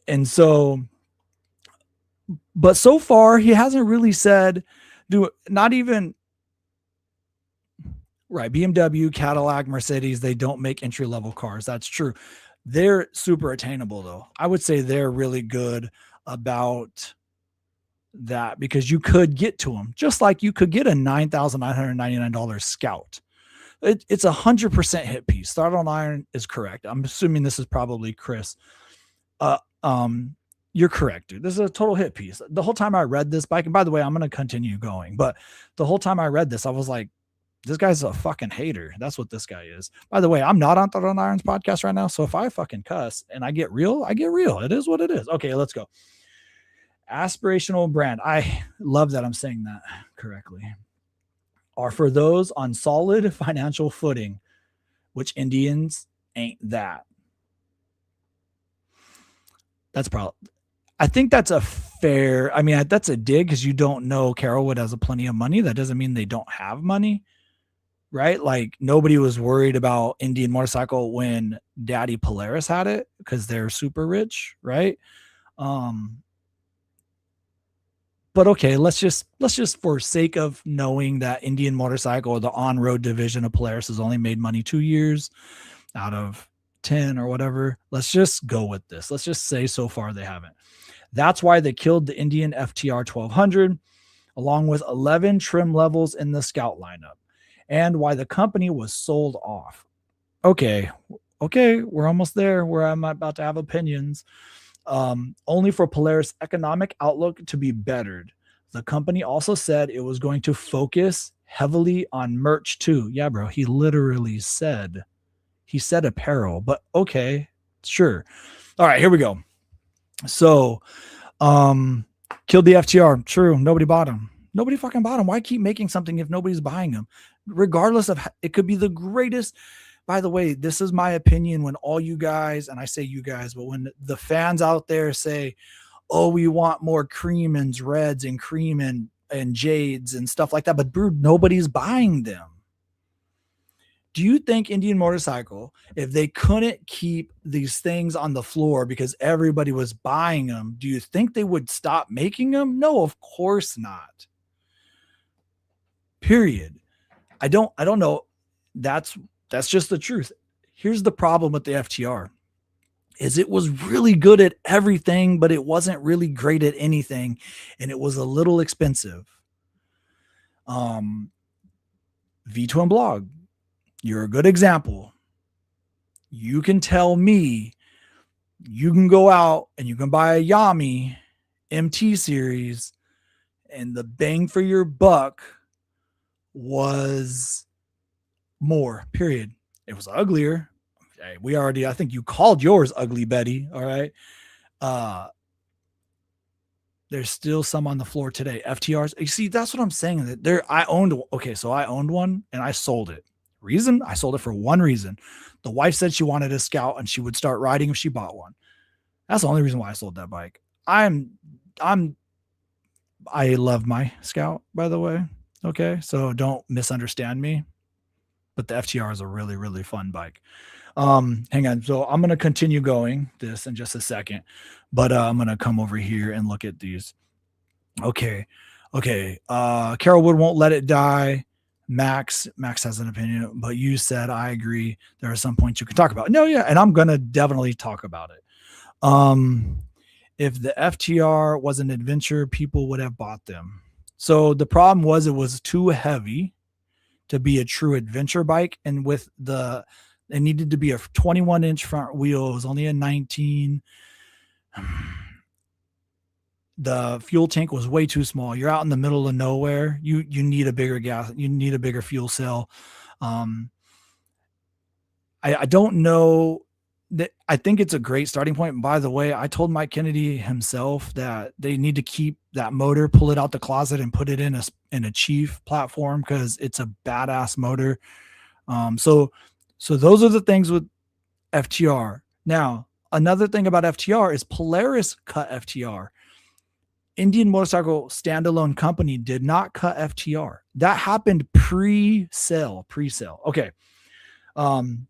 And so, but so far he hasn't really said, not even right. BMW, Cadillac, Mercedes, they don't make entry-level cars. That's true. They're super attainable though. I would say they're really good about that, because you could get to them just like you could get a $9,999 Scout. It's 100% hit piece. Throttle and iron is correct. I'm assuming this is probably Chris. You're correct, dude. This is a total hit piece. The whole time I read this bike, and by the way, I'm going to continue going, but the whole time I read this, I was like, this guy's a fucking hater. That's what this guy is. By the way, I'm not on Throttle and Iron's podcast right now. So if I fucking cuss and I get real, I get real. It is what it is. Okay, let's go. Aspirational brand. I love that I'm saying that correctly. Are for those on solid financial footing, which Indians ain't that. That's probably, I think that's a fair, I mean, that's a dig, because you don't know Carolwood has a plenty of money. That doesn't mean they don't have money, right? Like, nobody was worried about Indian Motorcycle when Daddy Polaris had it, because they're super rich, right? But okay, let's just for sake of knowing that Indian Motorcycle, or the on-road division of Polaris, has only made money 2 years out of 10 or whatever. Let's just go with this. Let's just say so far they haven't. That's why they killed the Indian FTR 1200, along with 11 trim levels in the Scout lineup, and why the company was sold off. Okay, we're almost there where I'm about to have opinions. Only for Polaris' economic outlook to be bettered. The company also said it was going to focus heavily on merch too. Yeah, bro, he literally said, apparel, but okay, sure. All right, here we go. So, killed the FTR. True. Nobody bought them. Nobody fucking bought them. Why keep making something if nobody's buying them? Regardless of, it could be the greatest. By the way, this is my opinion. When all you guys, and I say you guys, but when the fans out there say, oh, we want more cream and reds and cream and jades and stuff like that, but bro, nobody's buying them. Do you think Indian Motorcycle, if they couldn't keep these things on the floor because everybody was buying them, do you think they would stop making them? No, of course not. Period. I don't know. That's just the truth. Here's the problem with the FTR is it was really good at everything, but it wasn't really great at anything. And it was a little expensive. V-Twin Blog. You're a good example. You can tell me you can go out and you can buy a Yami MT series and the bang for your buck was more, period. It was uglier. I think you called yours Ugly Betty. All right. There's still some on the floor today. FTRs. You see, that's what I'm saying. That I owned one and I sold it. Reason? I sold it for one reason. The wife said she wanted a Scout and she would start riding if she bought one. That's the only reason why I sold that bike. I'm I love my Scout, by the way. Okay, so don't misunderstand me. But the FTR is a really, really fun bike. Hang on. So I'm gonna continue going this in just a second, but I'm gonna come over here and look at these. Okay. Okay. Carol Wood won't let it die. Max has an opinion, but you said I agree. There are some points you can talk about. No, yeah, and I'm gonna definitely talk about it. If the FTR was an adventure, people would have bought them. So the problem was it was too heavy to be a true adventure bike, and with it needed to be a 21-inch front wheel. It was only a 19. The fuel tank was way too small. You're out in the middle of nowhere. You need a bigger gas. You need a bigger fuel cell. I don't know that. I think it's a great starting point. And by the way, I told Mike Kennedy himself that they need to keep that motor, pull it out the closet, and put it in a Chief platform because it's a badass motor. So those are the things with FTR. Now, another thing about FTR is Polaris cut FTR. Indian Motorcycle Standalone Company did not cut FTR. That happened pre-sale. Okay.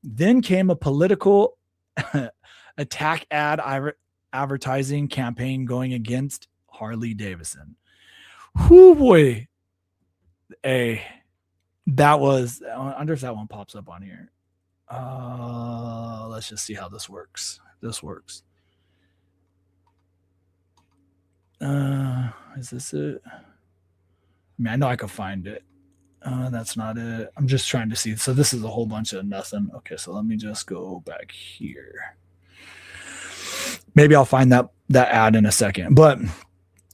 Then came a political attack ad advertising campaign going against Harley Davidson. Whoo boy. That was, I wonder if that one pops up on here. Let's just see how this works. Is this it? I mean, I know I could find it. That's not it. I'm just trying to see. So this is a whole bunch of nothing. Okay, so let me just go back here. Maybe I'll find that ad in a second. But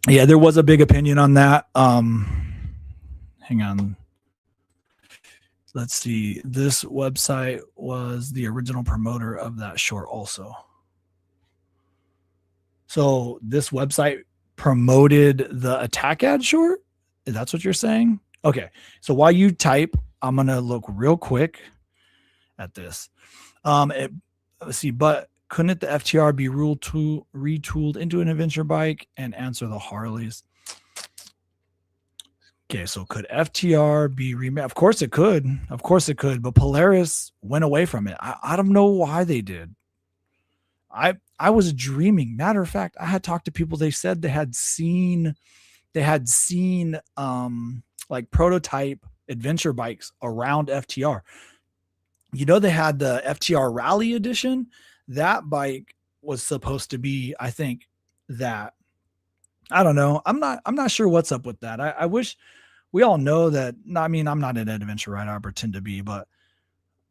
yeah, there was a big opinion on that. Hang on. Let's see. This website was the original promoter of that short also. So this website promoted the attack ad short? That's what you're saying? Okay. So while you type, I'm going to look real quick at this. Let's see, but couldn't the FTR be retooled into an adventure bike? And answer the Harleys. Okay, so could FTR be remade? Of course it could. But Polaris went away from it. I don't know why they did. I was dreaming. Matter of fact, I had talked to people. They said they had seen like prototype adventure bikes around FTR. You know, they had the FTR Rally Edition. That bike was supposed to be, I think, that. I don't know. I'm not sure what's up with that. I wish we all know that. I mean, I'm not an adventure rider. I pretend to be, but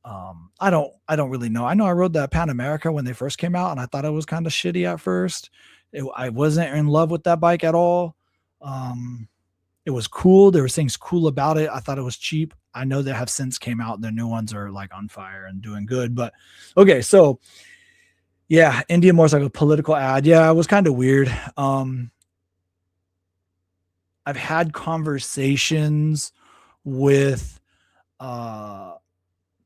I don't really know. I know I rode that Pan America when they first came out, and I thought it was kind of shitty at first. I wasn't in love with that bike at all. It was cool. There were things cool about it. I thought it was cheap. I know they have since came out. The new ones are like on fire and doing good. But okay, so yeah, Indian Motorcycle political ad. Yeah, it was kind of weird. I've had conversations with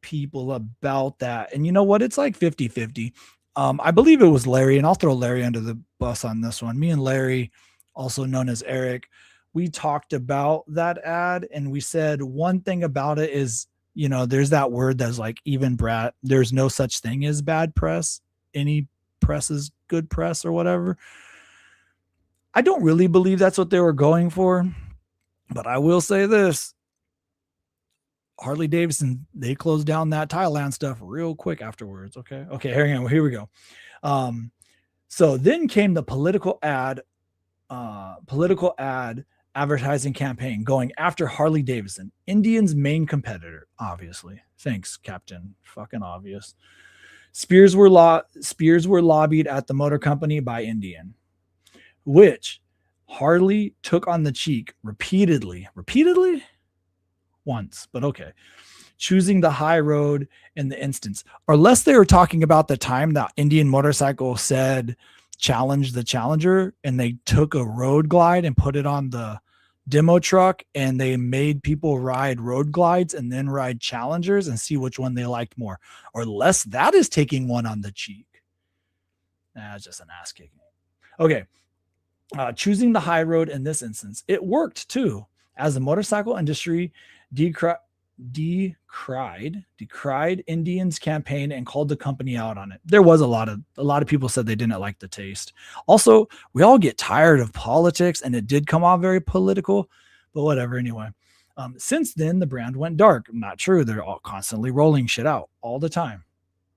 people about that, and you know what, it's like 50-50. I believe it was Larry, and I'll throw Larry under the bus on this one. Me and Larry, also known as Eric, we talked about that ad, and we said one thing about it is, you know, there's that word that's like even Brad, there's no such thing as bad press. Any press is good press or whatever. I don't really believe that's what they were going for, but I will say this. Harley Davidson, they closed down that Thailand stuff real quick afterwards. Okay. Here we go. So then came the political ad advertising campaign going after Harley Davidson, Indian's main competitor. Obviously, thanks, Captain. Fucking obvious. Spears were lobbied at the motor company by Indian, which Harley took on the cheek repeatedly once, but okay, choosing the high road in the instance, or unless they were talking about the time that Indian Motorcycle said challenge the Challenger, and they took a road glide and put it on the demo truck, and they made people ride road glides and then ride Challengers and see which one they liked more, or unless that is taking one on the cheek. That's just an ass kicking. Okay. choosing the high road in this instance. It worked too, as the motorcycle industry decried Indian's campaign and called the company out on it. There was a lot of people said they didn't like the taste. Also, we all get tired of politics, and it did come off very political, but whatever. Anyway, since then the brand went dark. Not true. They're all constantly rolling shit out all the time.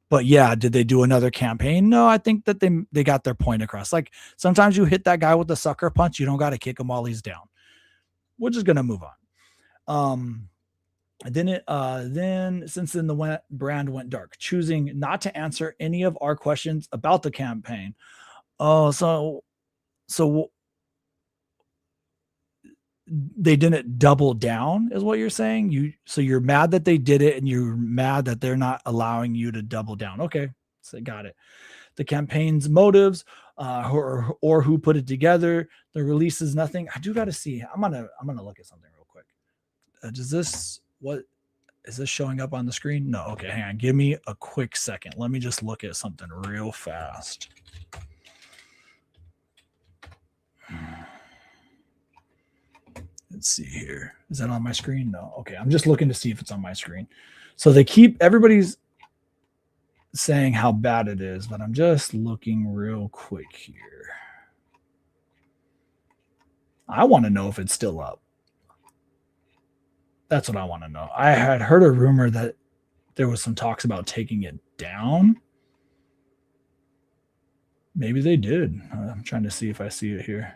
But yeah, did they do another campaign? No, I think that they got their point across. Like sometimes you hit that guy with the sucker punch, you don't got to kick him while he's down. We're just gonna move on. Then since then the brand went dark, choosing not to answer any of our questions about the campaign. Oh, so they didn't double down, is what you're saying? So you're mad that they did it, and you're mad that they're not allowing you to double down. Okay, so got it. The campaign's motives, or who put it together. The release is nothing. I do got to see. I'm gonna look at something real quick. Is this showing up on the screen? No. Okay, hang on. Give me a quick second. Let me just look at something real fast. Let's see here. Is that on my screen? No. Okay, I'm just looking to see if it's on my screen. So everybody's saying how bad it is, but I'm just looking real quick here. I want to know if it's still up. That's what I want to know. I had heard a rumor that there was some talks about taking it down. Maybe they did. I'm trying to see if I see it here.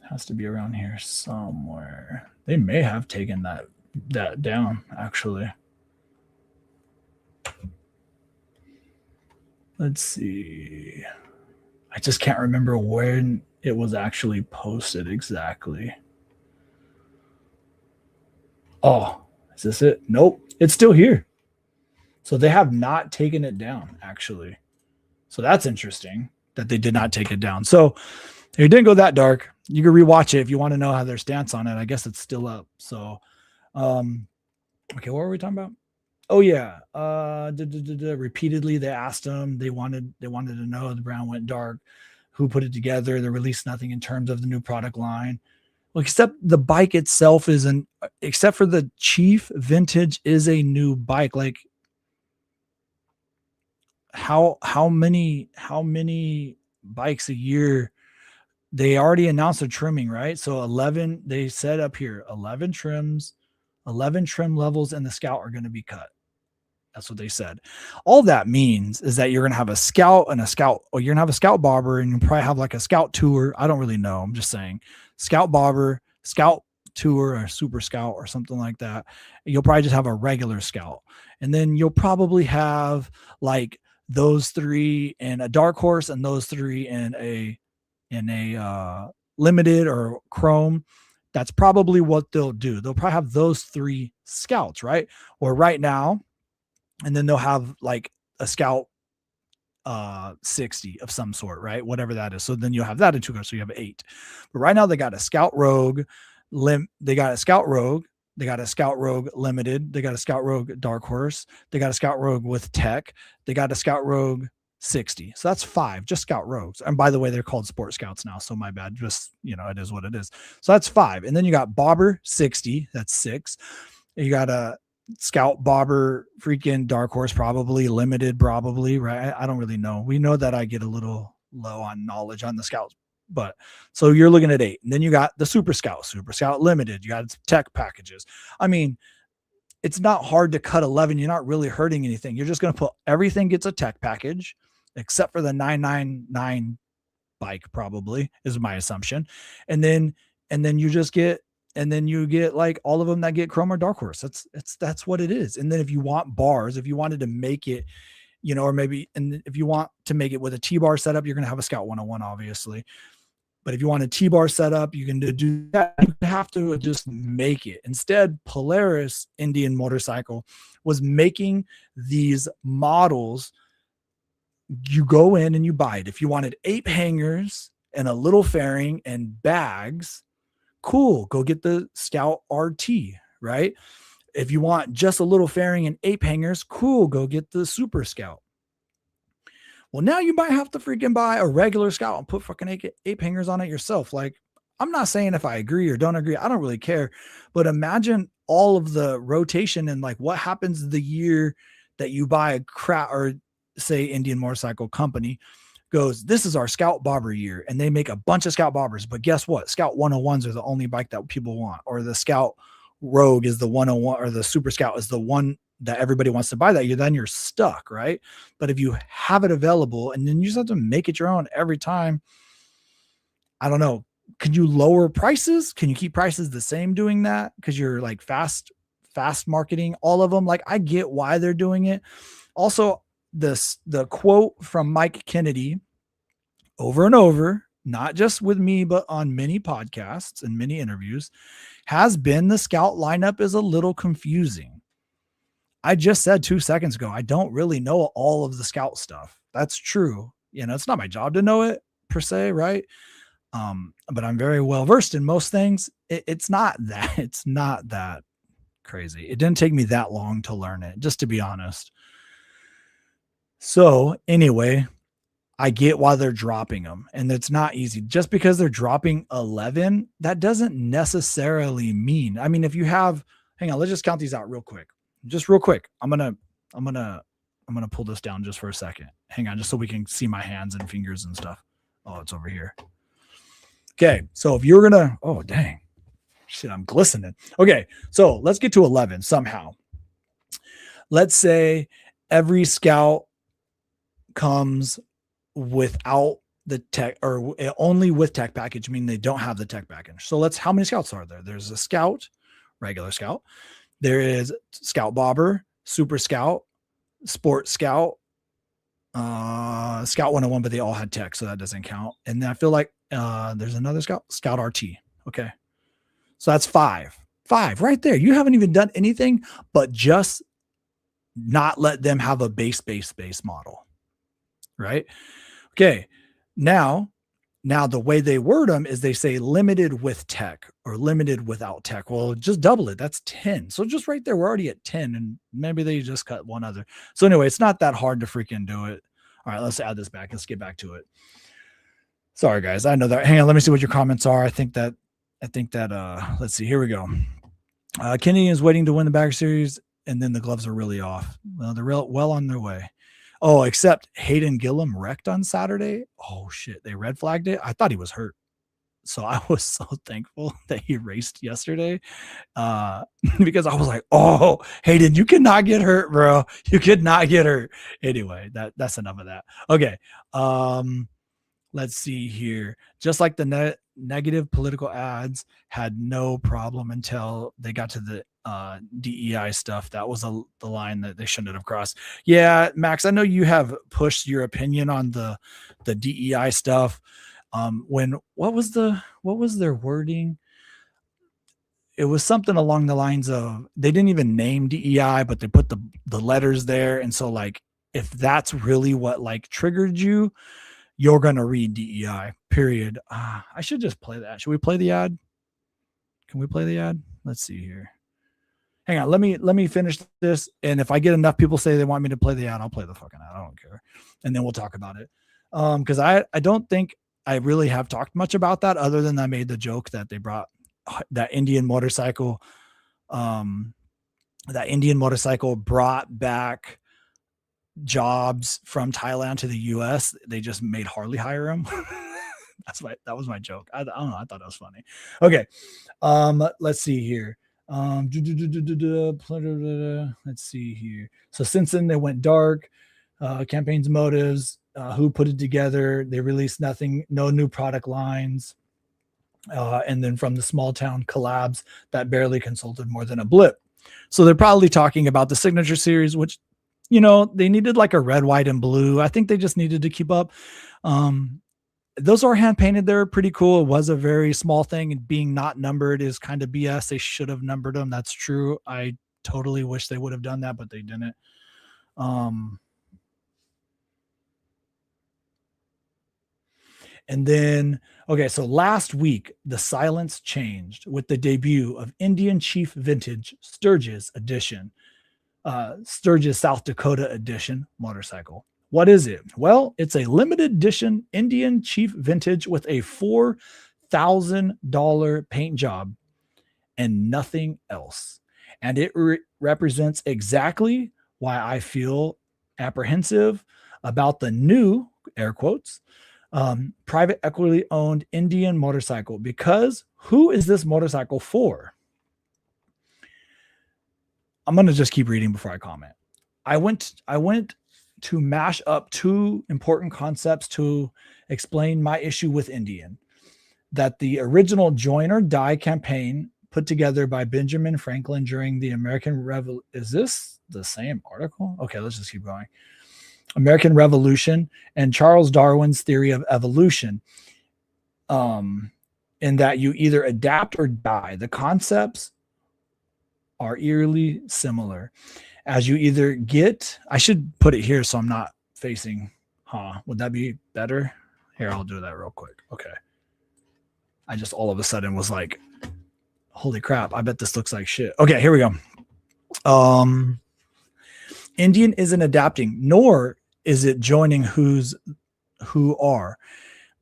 Has to be around here somewhere. They may have taken that down, actually. Let's see. I just can't remember when it was actually posted exactly. Oh, is this it? Nope. It's still here. So they have not taken it down, actually. So that's interesting that they did not take it down. So it didn't go that dark. You can rewatch it if you want to know how their stance on it. I guess it's still up. So, okay, what were we talking about? Oh yeah. Repeatedly they asked them. They wanted to know. The brand went dark. Who put it together? They released nothing in terms of the new product line. Well, except the bike itself isn't. Except for the Chief Vintage is a new bike. Like how many bikes a year? They already announced a trimming, right? So 11. They said up here 11 trims. 11 trim levels in the Scout are going to be cut. That's what they said. All that means is that you're going to have a Scout and a Scout, or you're going to have a Scout Bobber, and you probably have like a Scout Tour. I don't really know. I'm just saying Scout Bobber, Scout Tour, or Super Scout, or something like that. You'll probably just have a regular Scout. And then you'll probably have like those three in a Dark Horse and those three in a limited or chrome. That's probably what they'll do. They'll probably have those three Scouts, right? Or right now, and then they'll have like a Scout 60 of some sort, right? Whatever that is. So then you'll have that in 2 cars. So you have 8. But right now they got a Scout Rogue, they got a Scout Rogue, they got a Scout Rogue Limited, they got a Scout Rogue Dark Horse, they got a Scout Rogue with tech, they got a Scout Rogue 60. So that's 5, just Scout Rogues. And by the way, they're called Sport Scouts now, so my bad. Just, it is what it is. So that's 5. And then you got Bobber 60, that's 6. You got a Scout Bobber freaking Dark Horse, probably limited, probably, right? I don't really know. We know that I get a little low on knowledge on the Scouts, but so you're looking at 8. And then you got the Super Scout Limited. You got tech packages. I mean, it's not hard to cut 11. You're not really hurting anything. You're just going to put everything gets a tech package, except for the 999 bike, probably is my assumption. And then you just get, and then you get like all of them that get Chrome or Dark Horse. That's what it is. And then if you want bars, if you wanted to make it, or maybe, and if you want to make it with a T-bar setup, you're going to have a Scout 101, obviously. But if you want a T-bar setup, you can do that. You have to just make it. Instead, Polaris Indian Motorcycle was making these models. You go in and you buy it. If you wanted 8 hangers and a little fairing and bags, cool, go get the Scout RT, right? If you want just a little fairing and 8 hangers, cool, go get the Super Scout. Well, now you might have to freaking buy a regular Scout and put fucking ape hangers on it yourself. Like, I'm not saying if I agree or don't agree, I don't really care. But imagine all of the rotation and like what happens the year that you buy a crap, or say Indian Motorcycle Company goes, this is our Scout Bobber year, and they make a bunch of Scout Bobbers. But guess what? Scout 101s are the only bike that people want, or the Scout Rogue is the 101, or the Super Scout is the one that everybody wants to buy that year. Then you're stuck, right? But if you have it available and then you just have to make it your own every time, I don't know. Can you lower prices? Can you keep prices the same doing that? Because you're like fast marketing all of them. Like, I get why they're doing it. Also, the quote from Mike Kennedy over and over, not just with me, but on many podcasts and many interviews, has been the Scout lineup is a little confusing. I just said 2 seconds ago, I don't really know all of the Scout stuff. That's true. You know, it's not my job to know it per se, right? But I'm very well versed in most things. It's not that crazy. It didn't take me that long to learn it, just to be honest. So anyway, I get why they're dropping them, and it's not easy. Just because they're dropping 11, that doesn't necessarily mean, I mean, if you have, hang on, let's just count these out real quick. Just real quick. I'm going to pull this down just for a second. Hang on, just so we can see my hands and fingers and stuff. Oh, it's over here. Okay. So if you're going to, oh, dang. Shit, I'm glistening. Okay. So let's get to 11 somehow. Let's say every Scout comes without the tech, or only with tech package, meaning they don't have the tech package. So how many Scouts are there? There's a Scout, regular Scout. There is Scout Bobber, Super Scout, Sport Scout, Scout 101, but they all had tech, so that doesn't count. And then I feel like there's another Scout RT. Okay. So that's five right there. You haven't even done anything but just not let them have a base model. Right. Okay. Now the way they word them is they say limited with tech or limited without tech. Well, just double it. That's 10. So just right there, we're already at 10, and maybe they just cut one other. So anyway, it's not that hard to freaking do it. All right, let's add this back. Let's get back to it. Sorry guys. I know that. Hang on. Let me see what your comments are. I think that let's see, here we go. Kenny is waiting to win the Bagger Series, and then the gloves are really off. Well, they're well on their way. Oh, except Hayden Gillum wrecked on Saturday. Oh shit, they red flagged it. I thought he was hurt, so I was so thankful that he raced yesterday, because I was like, oh, Hayden, you cannot get hurt, bro. You could not get hurt. Anyway, that's enough of that. Okay, let's see here. Just like the negative political ads had no problem until they got to the DEI stuff. That was the line that they shouldn't have crossed. Yeah, Max, I know you have pushed your opinion on the DEI stuff. What was their wording? It was something along the lines of, they didn't even name DEI, but they put the letters there. And so like, if that's really what like triggered you, you're going to read DEI, period. I should just play that. Should we play the ad? Can we play the ad? Let's see here. Hang on. Let me finish this. And if I get enough people say they want me to play the ad, I'll play the fucking ad. I don't care. And then we'll talk about it. Cause I don't think I really have talked much about that, other than I made the joke that they brought that Indian motorcycle brought back jobs from Thailand to the US. They just made Harley hire him. That was my joke. I don't know. I thought that was funny. Okay. Let's see here. Let's see here. So since then they went dark, campaigns, motives, who put it together. They released nothing, no new product lines. And then from the small town collabs that barely consulted more than a blip. So they're probably talking about the Signature Series, which, you know, they needed like a red, white, and blue. I think they just needed to keep up. Those are hand painted. They're pretty cool. It was a very small thing, and being not numbered is kind of BS. They should have numbered them. That's true. I totally wish they would have done that, but they didn't. And then, okay, so last week, the silence changed with the debut of Indian Chief Vintage Sturgis Edition, Sturgis South Dakota Edition motorcycle. What is it? Well, it's a limited edition Indian Chief Vintage with a $4,000 paint job and nothing else. And it represents exactly why I feel apprehensive about the new, air quotes, private equity owned Indian motorcycle. Because who is this motorcycle for? I'm going to just keep reading before I comment. I went to mash up two important concepts to explain my issue with Indian. That the original Join or Die campaign put together by Benjamin Franklin during the American Revolution. Is this the same article? Okay, let's just keep going. American Revolution and Charles Darwin's theory of evolution. In that you either adapt or die. The concepts are eerily similar. As you either get, I should put it here so I'm not facing, would that be better? Here, I'll do that real quick. Okay. I just all of a sudden was like, holy crap, I bet this looks like shit. Okay, here we go. Indian isn't adapting, nor is it joining who are.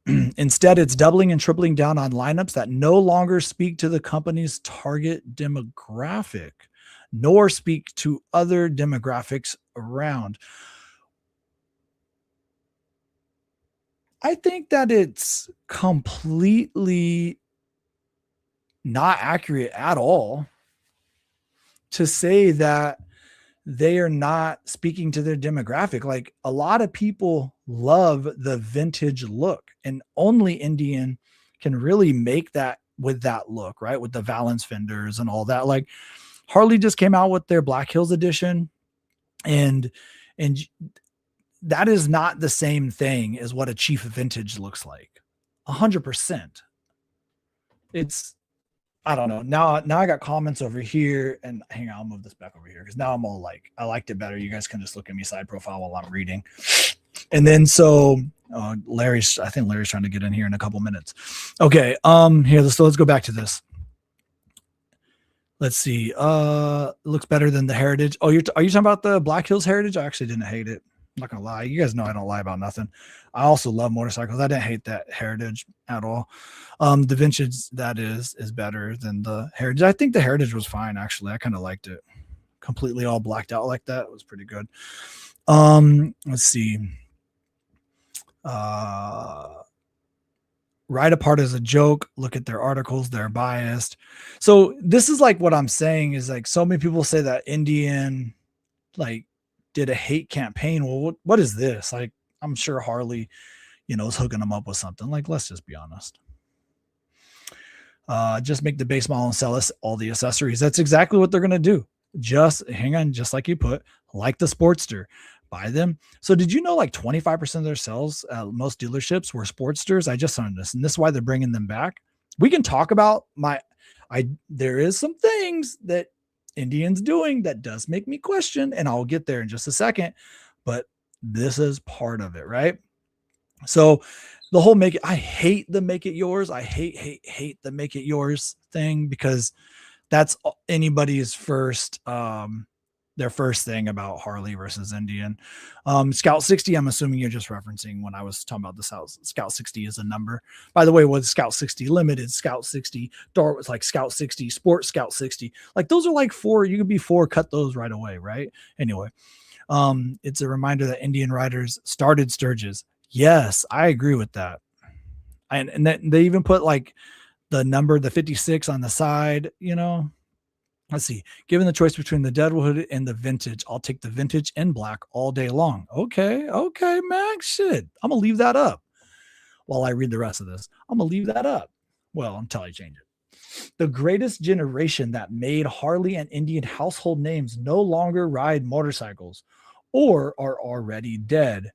Instead, it's doubling and tripling down on lineups that no longer speak to the company's target demographic, nor speak to other demographics around. I think that it's completely not accurate at all to say that they are not speaking to their demographic. Like, a lot of people love the vintage look, and only Indian can really make that with that look, right? With the Valance fenders and all that. Like, Harley just came out with their Black Hills edition, and that is not the same thing as what a Chief Vintage looks like. 100%. It's, I don't know. Now I got comments over here, and hang on, I'll move this back over here because now I'm all like, I liked it better. You guys can just look at me side profile while I'm reading. And then so I think Larry's trying to get in here in a couple minutes. Okay. Here, let's go back to this. Let's see. Looks better than the Heritage. Oh, are you talking about the Black Hills Heritage? I actually didn't hate it. I'm not gonna lie. You guys know I don't lie about nothing. I also love motorcycles. I didn't hate that Heritage at all. The Vintage that is better than the Heritage. I think the Heritage was fine, actually. I kind of liked it. Completely all blacked out like that. It was pretty good. Let's see. Ride Apart as a joke. Look at their articles. They're biased. So this is like what I'm saying is like so many people say that Indian like did a hate campaign. Well, what is this? Like, I'm sure Harley, is hooking them up with something. Like, let's just be honest. Just make the base model and sell us all the accessories. That's exactly what they're going to do. Just hang on, just like you put, like the Sportster. Buy them. So did you know like 25% of their sales at most dealerships were Sportsters? I just learned this, and this is why they're bringing them back. We can talk about there is some things that Indian's doing that does make me question, and I'll get there in just a second, but this is part of it, right? So the whole I hate the make it yours. I hate the make it yours thing, because that's anybody's first, their first thing about Harley versus Indian. Scout 60, I'm assuming you're just referencing when I was talking about the Scout 60 is a number. By the way, with Scout 60 Limited, Scout 60, Dart was like Scout 60, Sport Scout 60. Like, those are like four, you could be four, cut those right away, right? Anyway, it's a reminder that Indian riders started Sturgis. Yes, I agree with that. And they even put like the number, the 56 on the side, Let's see. Given the choice between the Deadwood and the Vintage, I'll take the Vintage in black all day long. Okay, Max. Shit. I'm going to leave that up while I read the rest of this. I'm going to leave that up. Well, until I change it. The greatest generation that made Harley and Indian household names no longer ride motorcycles or are already dead.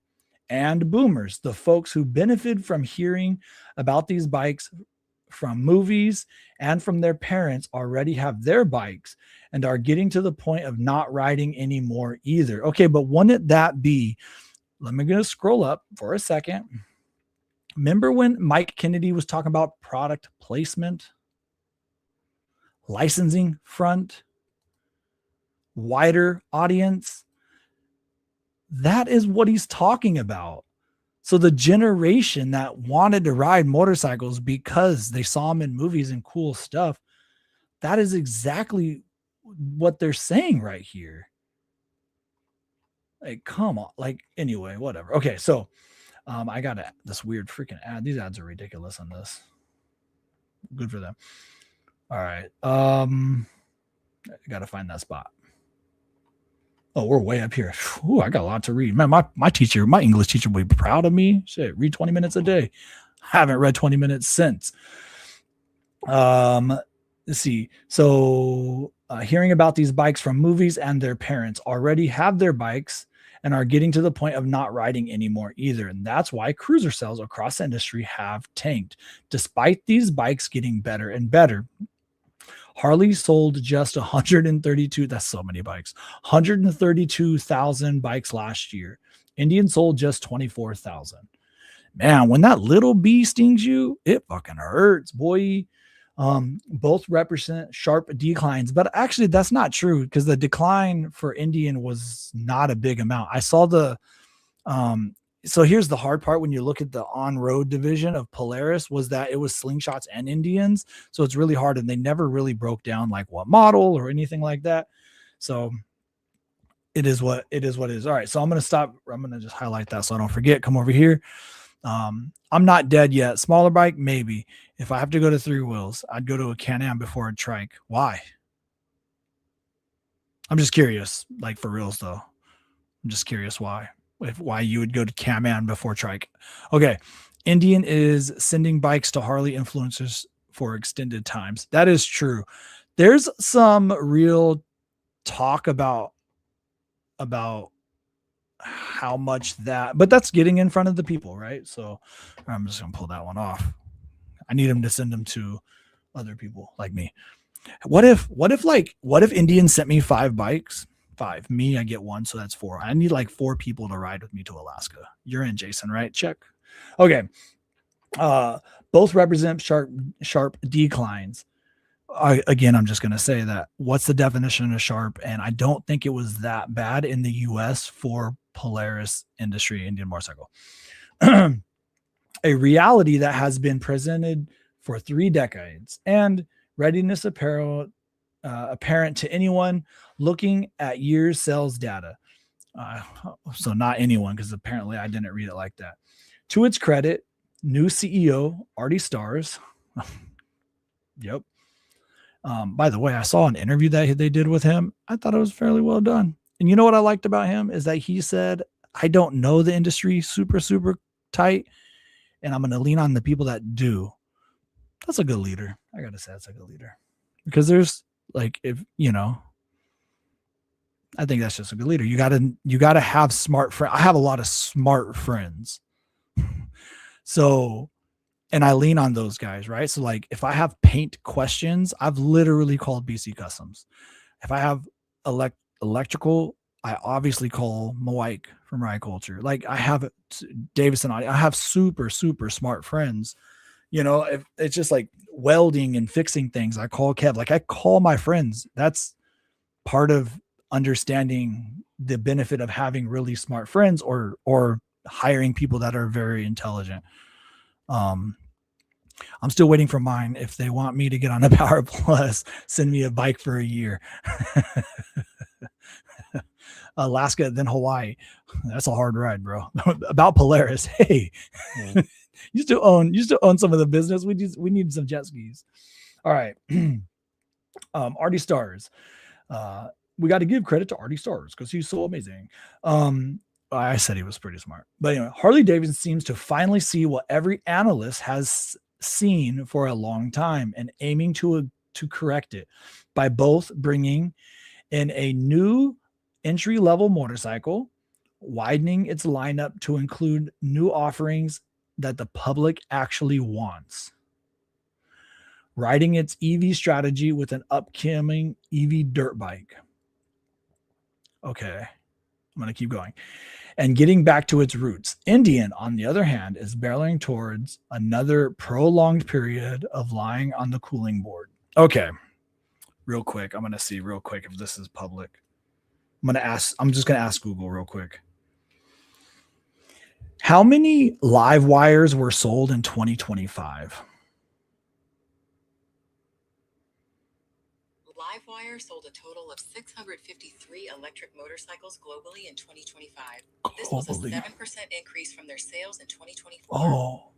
And boomers, the folks who benefit from hearing about these bikes from movies and from their parents, already have their bikes and are getting to the point of not riding anymore either. Okay, but wouldn't that be, let me go scroll up for a second. Remember when Mike Kennedy was talking about product placement, licensing front, wider audience? That is what he's talking about. So the generation that wanted to ride motorcycles because they saw them in movies and cool stuff, that is exactly what they're saying right here. Like, come on. Like, anyway, whatever. Okay, so I got this weird freaking ad. These ads are ridiculous on this. Good for them. All right. I gotta find that spot. Oh, we're way up here. Ooh, I got a lot to read. Man, my teacher, my English teacher would be proud of me. Shit, read 20 minutes a day. I haven't read 20 minutes since. Let's see. So hearing about these bikes from movies, and their parents already have their bikes and are getting to the point of not riding anymore either. And that's why cruiser sales across the industry have tanked, despite these bikes getting better and better. Harley sold just 132. That's so many bikes. 132,000 bikes last year. Indian sold just 24,000. Man, when that little bee stings you, it fucking hurts, boy. Both represent sharp declines, but actually that's not true, because the decline for Indian was not a big amount. I saw the so here's the hard part when you look at the on-road division of Polaris, was that it was Slingshots and Indians. So it's really hard, and they never really broke down like what model or anything like that. So it is what it is. All right. So I'm going to stop. I'm going to just highlight that so I don't forget. Come over here. I'm not dead yet. Smaller bike, maybe. If I have to go to 3 wheels, I'd go to a Can-Am before a trike. Why? I'm just curious, like for reals though. I'm just curious why you would go to Can-Am before trike. Okay. Indian is sending bikes to Harley influencers for extended times. That is true. There's some real talk about how much that, but that's getting in front of the people, right? So I'm just gonna pull that one off. I need him to send them to other people like me. What if Indian sent me 5 bikes? 5. Me, I get 1, so that's 4. I need like 4 people to ride with me to Alaska. You're in, Jason, right? Check. Okay. Both represent sharp declines. Again, I'm just going to say that what's the definition of sharp? And I don't think it was that bad in the US for Polaris industry, Indian motorcycle. A reality that has been presented for 3 decades, and readiness apparent to anyone looking at year's sales data. So not anyone, because apparently I didn't read it like that. To its credit, new CEO, Artie Stars. Yep. By the way, I saw an interview that they did with him. I thought it was fairly well done. And you know what I liked about him is that he said, I don't know the industry super, super tight, and I'm going to lean on the people that do. That's a good leader. I got to say that's a good leader, because there's like, if you know, I think that's just a good leader. You got to have smart friends. I have a lot of smart friends. So, and I lean on those guys, right? So like if I have paint questions, I've literally called BC Customs. If I have electrical, I obviously call Mike from Ride Culture. Like I have Davison. I have super, super smart friends. You know, if it's just like welding and fixing things, I call Kev. Like I call my friends. That's part of understanding the benefit of having really smart friends, or hiring people that are very intelligent. I'm still waiting for mine. If they want me to get on a Power Plus, send me a bike for a year. Alaska, then Hawaii. That's a hard ride, bro. About Polaris. Hey, you still own some of the business. We need some jet skis. All right. Artie Stars. We got to give credit to Artie Stars because he's so amazing. I said he was pretty smart. But anyway, Harley Davidson seems to finally see what every analyst has seen for a long time and aiming to correct it by both bringing in a new entry-level motorcycle, widening its lineup to include new offerings that the public actually wants, riding its EV strategy with an upcoming EV dirt bike. Okay, I'm going to keep going. And getting back to its roots. Indian, on the other hand, is barreling towards another prolonged period of lying on the cooling board. Okay, real quick. I'm going to see real quick if this is public. I'm just going to ask Google real quick. How many live wires were sold in 2025? LiveWire sold a total of 653 electric motorcycles globally in 2025. This was a Globally. 7% increase from their sales in 2024. Oh,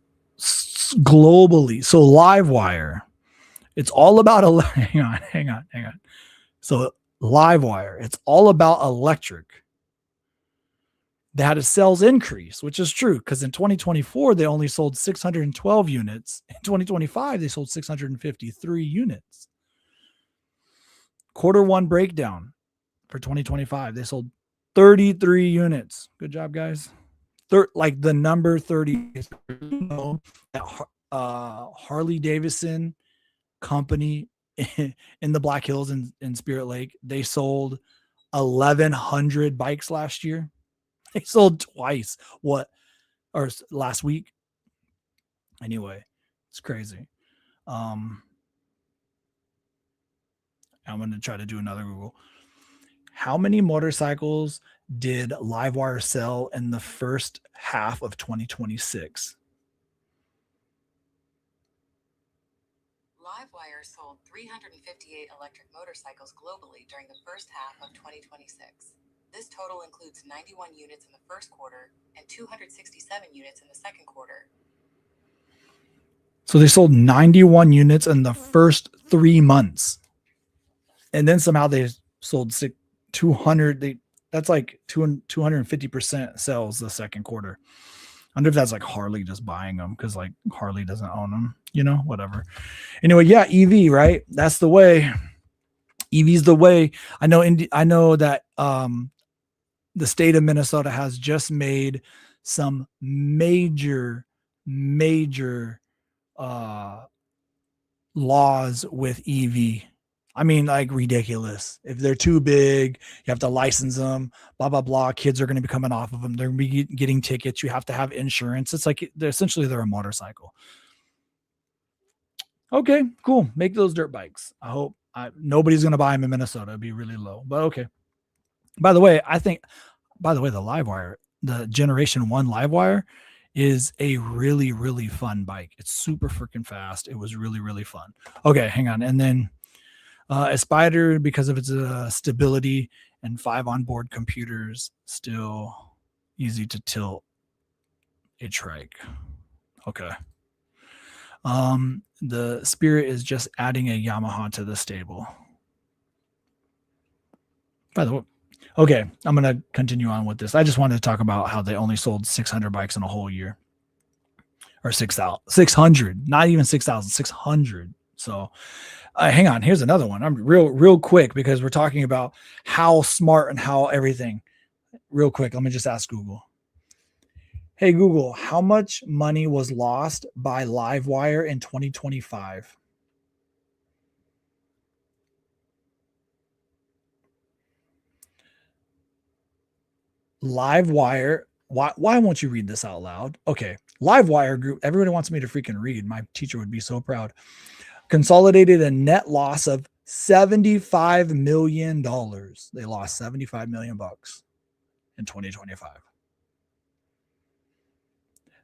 globally. So LiveWire, it's all about hang on. So LiveWire, it's all about electric. They had a sales increase, which is true because in 2024 they only sold 612 units. In 2025 they sold 653 units. Quarter one breakdown for 2025, they sold 33 units. Good job, guys. Like the number 30 is Harley Davidson company in the Black Hills in Spirit Lake. They sold 1,100 bikes last year. They sold twice or last week. Anyway, it's crazy. I'm going to try to do another Google. How many motorcycles did LiveWire sell in the first half of 2026? LiveWire sold 358 electric motorcycles globally during the first half of 2026. This total includes 91 units in the first quarter and 267 units in the second quarter. So they sold 91 units in the first 3 months. And then somehow they sold 200. That's like 250% sales the second quarter. I wonder if that's like Harley just buying them because like Harley doesn't own them, whatever. Anyway, yeah, EV, right? That's the way. EV's the way. I know that the state of Minnesota has just made some major laws with EV. I mean, like ridiculous. If they're too big, you have to license them, blah, blah, blah. Kids are going to be coming off of them. They're going to be getting tickets. You have to have insurance. It's like they're a motorcycle. Okay, cool. Make those dirt bikes. I hope nobody's going to buy them in Minnesota. It'd be really low, but okay. By the way, the LiveWire, the Generation 1 LiveWire is a really, really fun bike. It's super freaking fast. It was really, really fun. Okay, hang on. And then a Spider, because of its stability and 5 onboard computers, still easy to tilt a trike. Okay. The Spirit is just adding a Yamaha to the stable. By the way, okay, I'm going to continue on with this. I just wanted to talk about how they only sold 600 bikes in a whole year. Or 600, not even 6,000, 600. So hang on. Here's another one. I'm real quick because we're talking about how smart and how everything. Real quick, let me just ask Google. Hey, Google, how much money was lost by LiveWire in 2025? LiveWire. Why won't you read this out loud? Okay. LiveWire Group. Everybody wants me to freaking read. My teacher would be so proud. Consolidated a net loss of $75 million. They lost $75 million in 2025.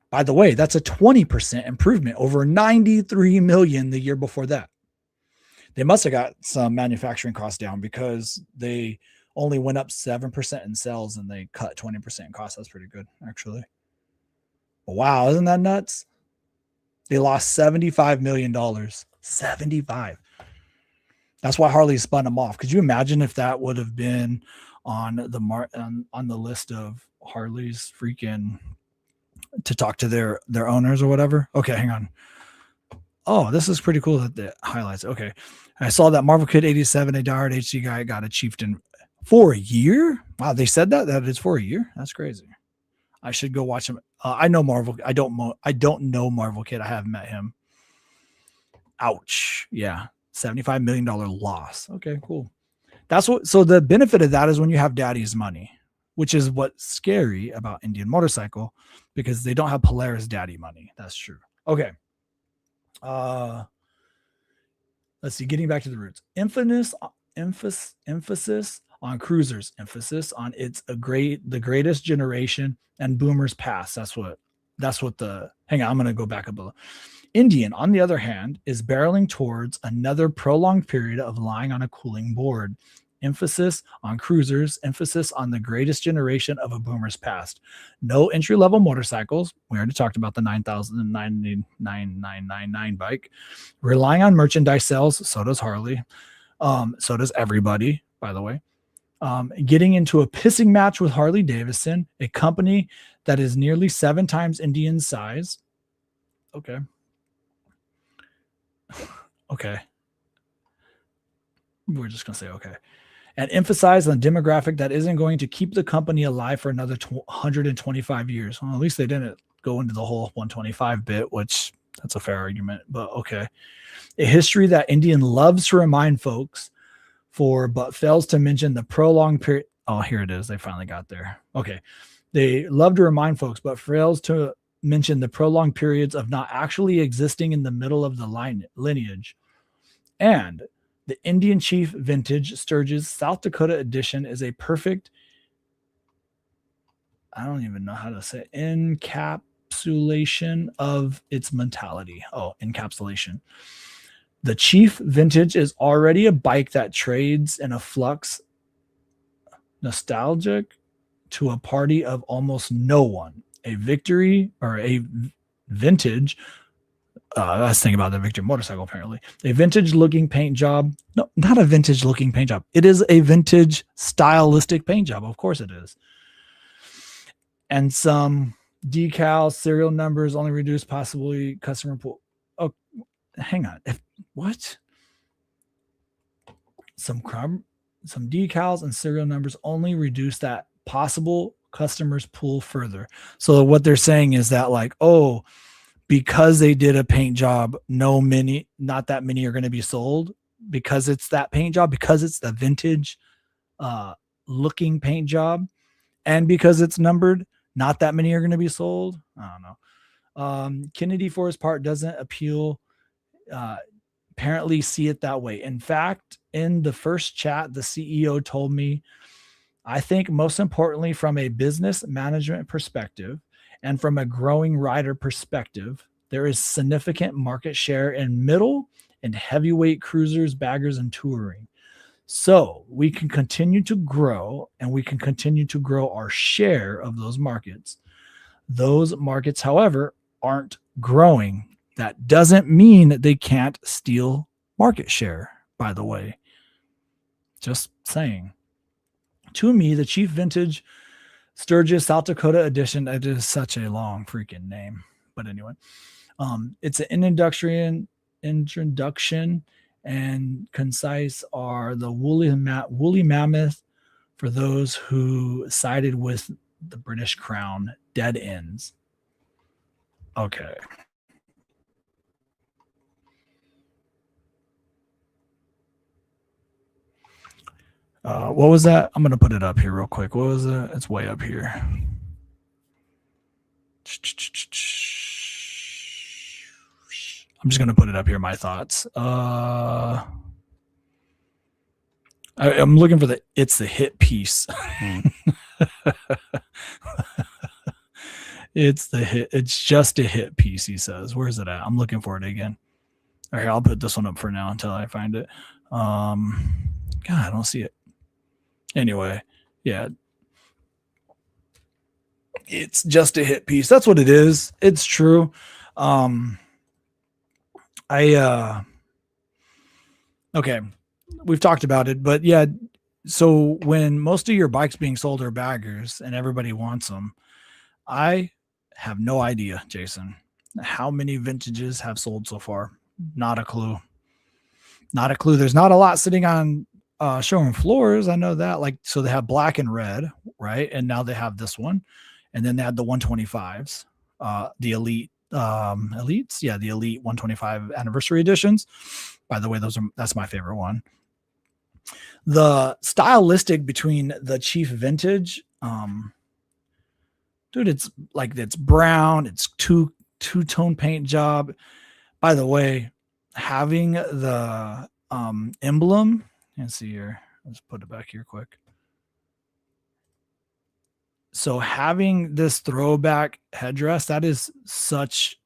By the way, that's a 20% improvement over $93 million the year before that. They must have got some manufacturing costs down because they only went up 7% in sales and they cut 20% in costs. That's pretty good, actually. Wow, isn't that nuts? They lost $75 million. 75. That's why Harley spun them off. Could you imagine if that would have been on the list of Harley's freaking to talk to their owners or whatever? Okay, hang on. Oh, this is pretty cool that the highlights. Okay. I saw that Marvel Kid 87, a diehard HC guy, got a chieftain for a year. Wow, they said that it's for a year. That's crazy. I should go watch him. I know Marvel. I don't know Marvel Kid. I haven't met him. Ouch. Yeah. $75 million loss. Okay, cool. So the benefit of that is when you have daddy's money, which is what's scary about Indian Motorcycle because they don't have Polaris daddy money. That's true. Okay. Let's see. Getting back to the roots. Emphasis on cruisers, emphasis on the greatest generation, and boomers past. That's what the, hang on, I'm going to go back a little. Indian, on the other hand, is barreling towards another prolonged period of lying on a cooling board. Emphasis on cruisers, emphasis on the greatest generation of a boomer's past. No entry-level motorcycles. We already talked about the 9,999 bike. Relying on merchandise sales. So does Harley. So does everybody, by the way. Getting into a pissing match with Harley Davidson, a company that is nearly 7 times Indian's size. Okay. Okay. We're just going to say okay. And emphasize on a demographic that isn't going to keep the company alive for another 125 years. Well, at least they didn't go into the whole 125 bit, which that's a fair argument, but okay. A history that Indian loves to remind folks but fails to mention the prolonged period. Oh, here it is. They finally got there. Okay. They love to remind folks, but fails to mention the prolonged periods of not actually existing in the middle of the lineage. And the Indian Chief Vintage Sturgis South Dakota edition is a perfect, I don't even know how to say it, encapsulation of its mentality. Oh, encapsulation. The Chief Vintage is already a bike that trades in a flux nostalgic to a party of almost no one. A victory or a vintage. I was thinking about the Victor motorcycle, apparently. A vintage looking paint job. No, not a vintage looking paint job. It is a vintage stylistic paint job. Of course it is. And some decals, serial numbers, only reduced, possibly customer pool. Oh, hang on. What? Some decals and serial numbers only reduce that possible customers pool further. So what they're saying is that, like, oh, because they did a paint job, not that many are going to be sold because it's that paint job, because it's the vintage looking paint job, and because it's numbered, not that many are going to be sold. I don't know. Kennedy, for his part, doesn't apparently see it that way. In fact, in the first chat, the CEO told me, I think most importantly, from a business management perspective, and from a growing rider perspective, there is significant market share in middle and heavyweight cruisers, baggers, and touring. So we can continue to grow, and we can continue to grow our share of those markets. Those markets, however, aren't growing. That doesn't mean that they can't steal market share, by the way. Just saying. To me, the Chief Vintage Sturgis South Dakota edition, it is such a long freaking name, but anyway, it's an introduction and concise are the woolly mammoth for those who sided with the British Crown, dead ends. Okay. What was that? I'm going to put it up here real quick. What was it? It's way up here. I'm just going to put it up here. My thoughts. I'm looking for it's the hit piece. It's just a hit piece, he says. Where's it at? I'm looking for it again. All right, I'll put this one up for now until I find it. God, I don't see it. Anyway, yeah. It's just a hit piece. That's what it is. It's true. Okay, we've talked about it, but yeah, so when most of your bikes being sold are baggers and everybody wants them, I have no idea, Jason, how many vintages have sold so far. Not a clue. There's not a lot sitting on showroom floors. I know that. Like, so they have black and red, right? And now they have this one, and then they had the 125s, the elite elites. Yeah, the elite 125 anniversary editions. By the way, that's my favorite one. The stylistic between the Chief Vintage, dude, it's brown. It's two-tone paint job. By the way, having the emblem, let's see here. Let's put it back here quick. So having this throwback headdress, that is such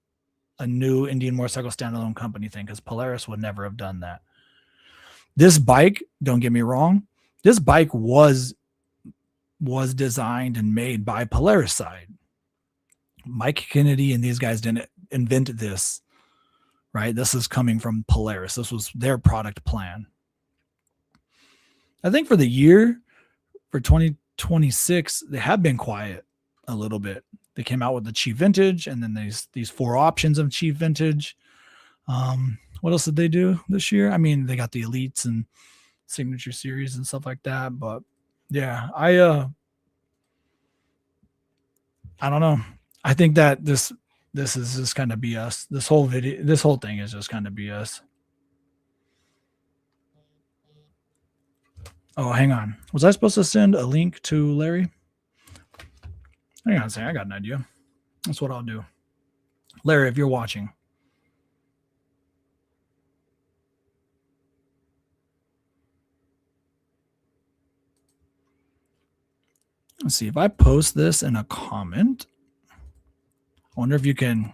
a new Indian motorcycle standalone company thing, because Polaris would never have done that. This bike, don't get me wrong, this bike was designed and made by Polaris side. Mike Kennedy and these guys didn't invent this, right? This is coming from Polaris. This was their product plan. I think for the year, for 2026, they have been quiet a little bit. They came out with the Chief Vintage, and then these 4 options of Chief Vintage. What else did they do this year? I mean, they got the Elites and Signature Series and stuff like that. But yeah, I don't know. I think that this is just kind of BS. This whole thing is just kind of BS. Oh, hang on. Was I supposed to send a link to Larry? Hang on a second. I got an idea. That's what I'll do. Larry, if you're watching. Let's see if I post this in a comment. I wonder if you can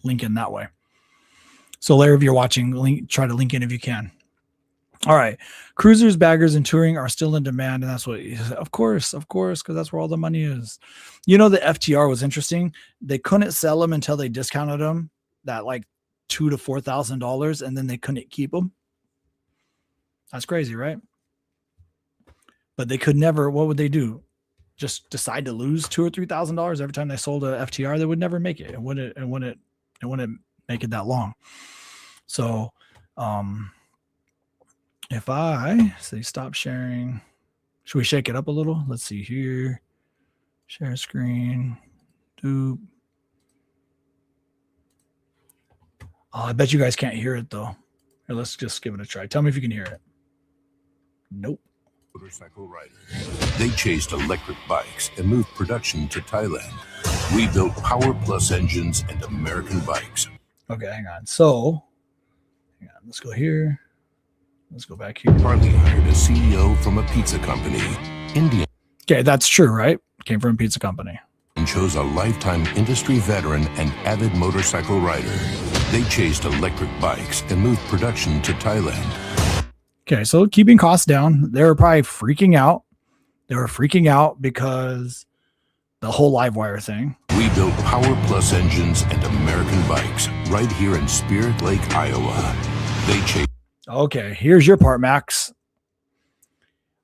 link in that way. So Larry, if you're watching, try to link in if you can. All right. Cruisers, baggers, and touring are still in demand. And that's what, of course, because that's where all the money is. You know, the FTR was interesting. They couldn't sell them until they discounted them that like $2,000 to $4,000, and then they couldn't keep them. That's crazy, right? But they could never, what would they do? Just decide to lose $2,000 or $3,000 every time they sold a FTR? They would never make it. It wouldn't make it that long. So, if I say stop sharing, should we shake it up a little? Let's see here. Share screen. Doop. Oh, I bet you guys can't hear it though. Here, let's just give it a try. Tell me if you can hear it. Nope. Motorcycle riders. They chased electric bikes and moved production to Thailand. We built Power Plus engines and American bikes. Okay, hang on. So, hang on. Let's go here. Let's go back here. Harley hired a CEO from a pizza company. Indian Okay, that's true, right? Came from a pizza company. chose a lifetime industry veteran and avid motorcycle rider. They chased electric bikes and moved production to Thailand. Okay, so keeping costs down. They were probably freaking out. They were freaking out because the whole Livewire thing. We built Power Plus engines and American bikes right here in Spirit Lake, Iowa. They chased. Okay, here's your part, Max.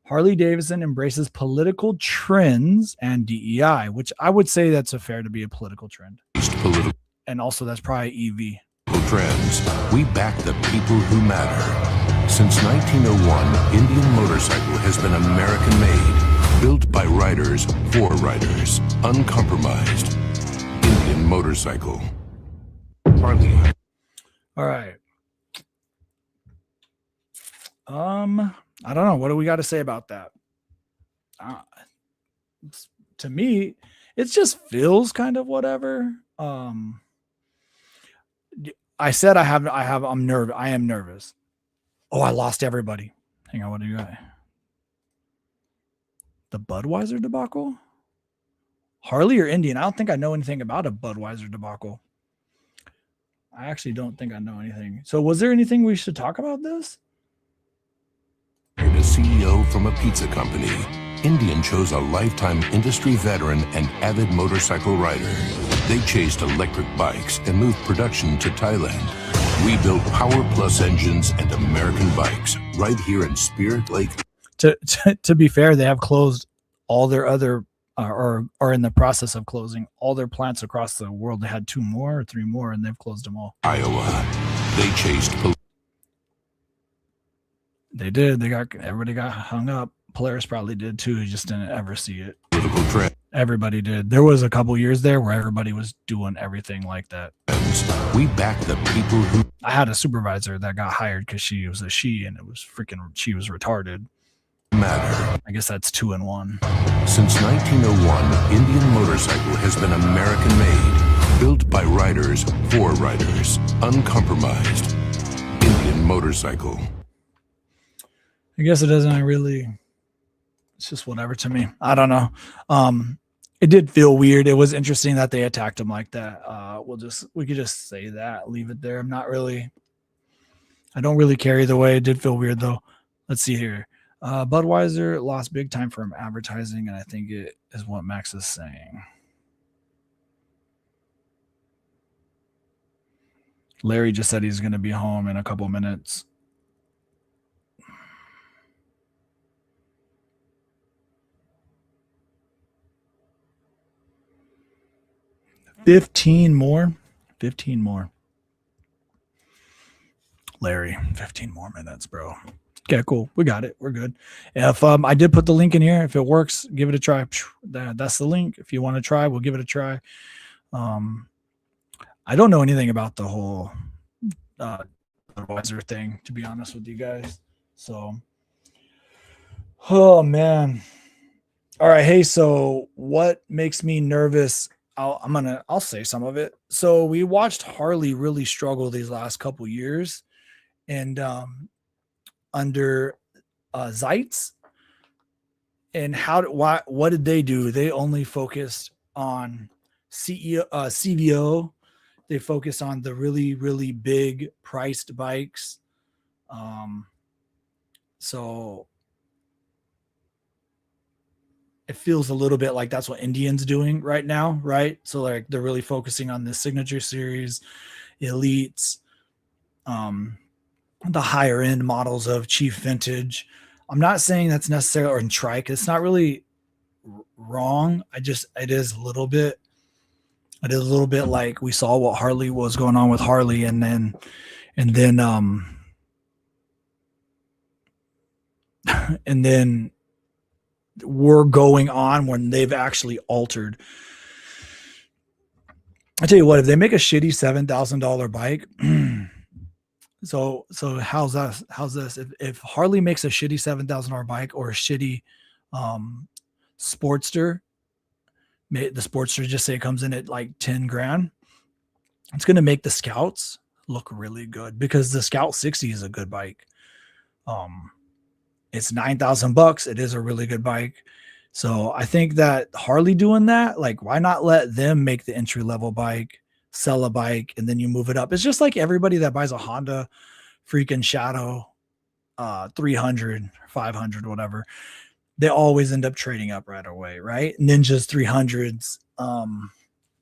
Harley Davidson embraces political trends and DEI, which I would say that's fair to be a political trend. Political And also that's probably EV. trends. We back the people who matter. Since 1901, Indian Motorcycle has been American made, built by riders for riders, uncompromised. Indian Motorcycle. Harley. All right. I don't know. What do we got to say about that? To me, it just feels kind of whatever. I said I am nervous. Oh, I lost everybody. Hang on, what do you got? The Budweiser debacle? Harley or Indian? I don't think I know anything about a Budweiser debacle. I actually don't think I know anything. So was there anything we should talk about this? The CEO from a pizza company. Indian chose a lifetime industry veteran and avid motorcycle rider. They chased electric bikes and moved production to Thailand. We built Power Plus engines and American bikes right here in Spirit Lake. To be fair, they have closed all their other or are in the process of closing all their plants across the world. They had 2 more or 3 more, and they've closed them all. Iowa. They chased. They did. Everybody got hung up. Polaris probably did too. You just didn't ever see it. Political trends. Everybody did. There was a couple years there where everybody was doing everything like that. We back the people who. I had a supervisor that got hired because she was a she, and she was retarded. Matter. I guess that's 2 in 1. Since 1901, Indian Motorcycle has been American made, built by riders for riders, uncompromised. Indian Motorcycle. I guess it doesn't really. It's just whatever to me. I don't know. it did feel weird. It was interesting that they attacked him like that. We could just say that, leave it there. I don't really care either way. It did feel weird though. Let's see here. Budweiser lost big time from advertising, and I think it is what Max is saying. Larry just said he's going to be home in a couple minutes. $15 more. Larry, 15 more minutes, bro. Okay, cool. We got it. We're good. If I did put the link in here, if it works, give it a try. That's the link. If you want to try, we'll give it a try. I don't know anything about the whole Budweiser thing, to be honest with you guys. So, oh man. All right. Hey, so what makes me nervous? I'll say some of it. So we watched Harley really struggle these last couple years, and under Zeitz. And what did they do? They only focused on CVO. They focused on the really, really big priced bikes. So it feels a little bit like that's what Indian's doing right now, right? So like they're really focusing on the Signature Series, Elites, the higher end models of Chief Vintage. I'm not saying that's necessary, or in trike. It's not really wrong. It is a little bit like we saw what Harley was going on with Harley, and then and then we're going on when they've actually altered. I tell you what, if they make a shitty $7,000 bike, so how's this? If Harley makes a shitty $7,000 bike or a shitty Sportster, the Sportster, just say it comes in at like 10 grand, it's going to make the Scouts look really good, because the Scout 60 is a good bike. It's $9,000. It is a really good bike. So I think that Harley doing that, like, why not let them make the entry level bike, sell a bike, and then you move it up? It's just like everybody that buys a Honda freaking Shadow 300, 500, whatever. They always end up trading up right away, right? Ninjas 300s,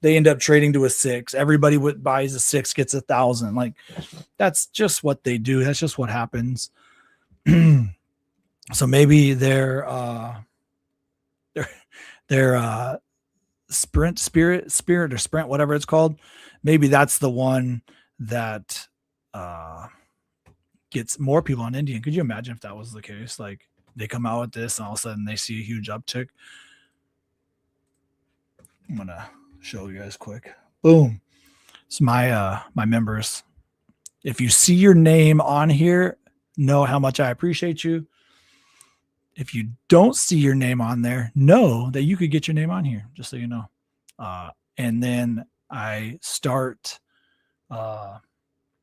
they end up trading to a 6. Everybody buys a 6 gets 1,000. Like, that's just what they do. That's just what happens. So maybe their spirit or sprint, whatever it's called, maybe that's the one that gets more people on Indian. Could you imagine if that was the case? Like, they come out with this and all of a sudden they see a huge uptick. I'm gonna show you guys quick. Boom. It's my members. If you see your name on here, know how much I appreciate you. If you don't see your name on there, know that you could get your name on here, just so you know. And then I put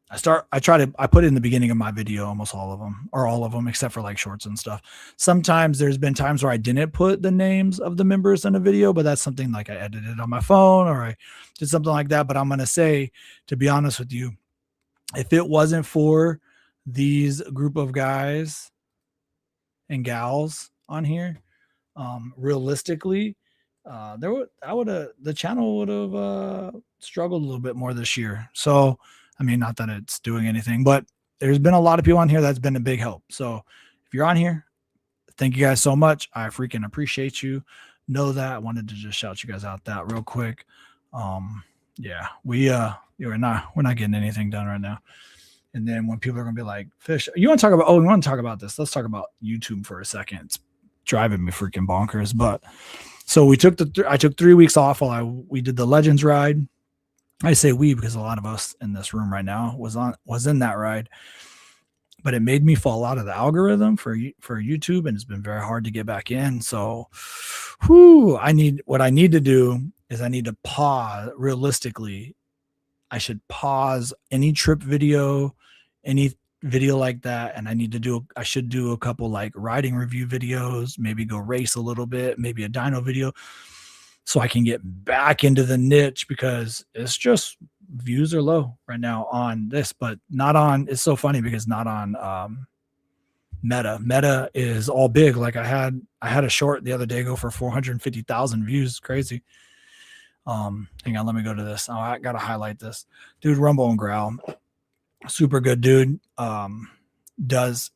it in the beginning of my video, almost all of them, or all of them, except for like shorts and stuff. Sometimes there's been times where I didn't put the names of the members in a video, but that's something like I edited on my phone or I did something like that. But I'm going to say, to be honest with you, if it wasn't for these group of guys and gals on here, realistically, the channel would have struggled a little bit more this year. So, I mean, not that it's doing anything, but there's been a lot of people on here that's been a big help. So if you're on here, thank you guys so much. I freaking appreciate you. Know that. I wanted to just shout you guys out that real quick. Yeah, we're not getting anything done right now. And then when people are gonna be like, Fish, we want to talk about this. Let's talk about YouTube for a second. It's driving me freaking bonkers. But so I took 3 weeks off while we did the Legends ride. I say we because a lot of us in this room right now was in that ride, but it made me fall out of the algorithm for YouTube, and it's been very hard to get back in. So, what I need to do is I need to pause. Realistically, I should pause any trip video, any video like that, and I should do a couple like riding review videos, maybe go race a little bit, maybe a dyno video. so I can get back into the niche, because it's just views are low right now on this, but not on, it's so funny because not on Meta is all big. Like I had a short the other day go for 450,000 views. Crazy. Hang on, let me go to this. Oh, I gotta highlight this dude. Rumble and Growl, super good dude.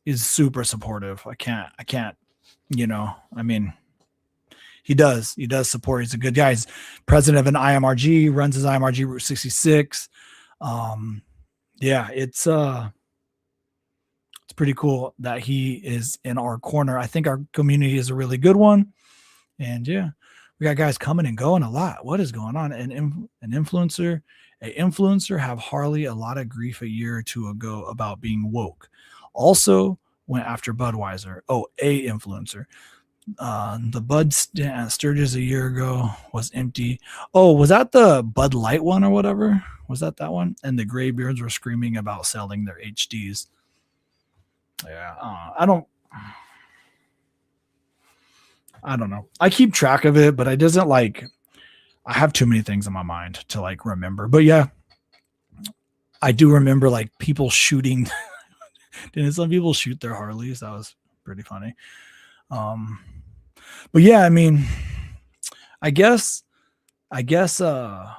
Is super supportive. I can't, I mean, he does support. He's a good guy. He's president of an IMRG, runs his IMRG Route 66. Yeah, it's pretty cool that he is in our corner. I think our community is a really good one. And yeah, we got guys coming and going a lot. What is going on? An influencer have Harley a lot of grief a year or two ago about being woke. Also went after Budweiser. Oh, a influencer. The Bud Sturgis a year ago was empty. Oh, was that the Bud Light one or whatever? Was that one? And the Graybeards were screaming about selling their HDs. Yeah, I don't know. I keep track of it, but I doesn't like. I have too many things in my mind to like remember. But yeah, I do remember like people shooting. Didn't some people shoot their Harleys? That was pretty funny. But yeah, I mean, I guess there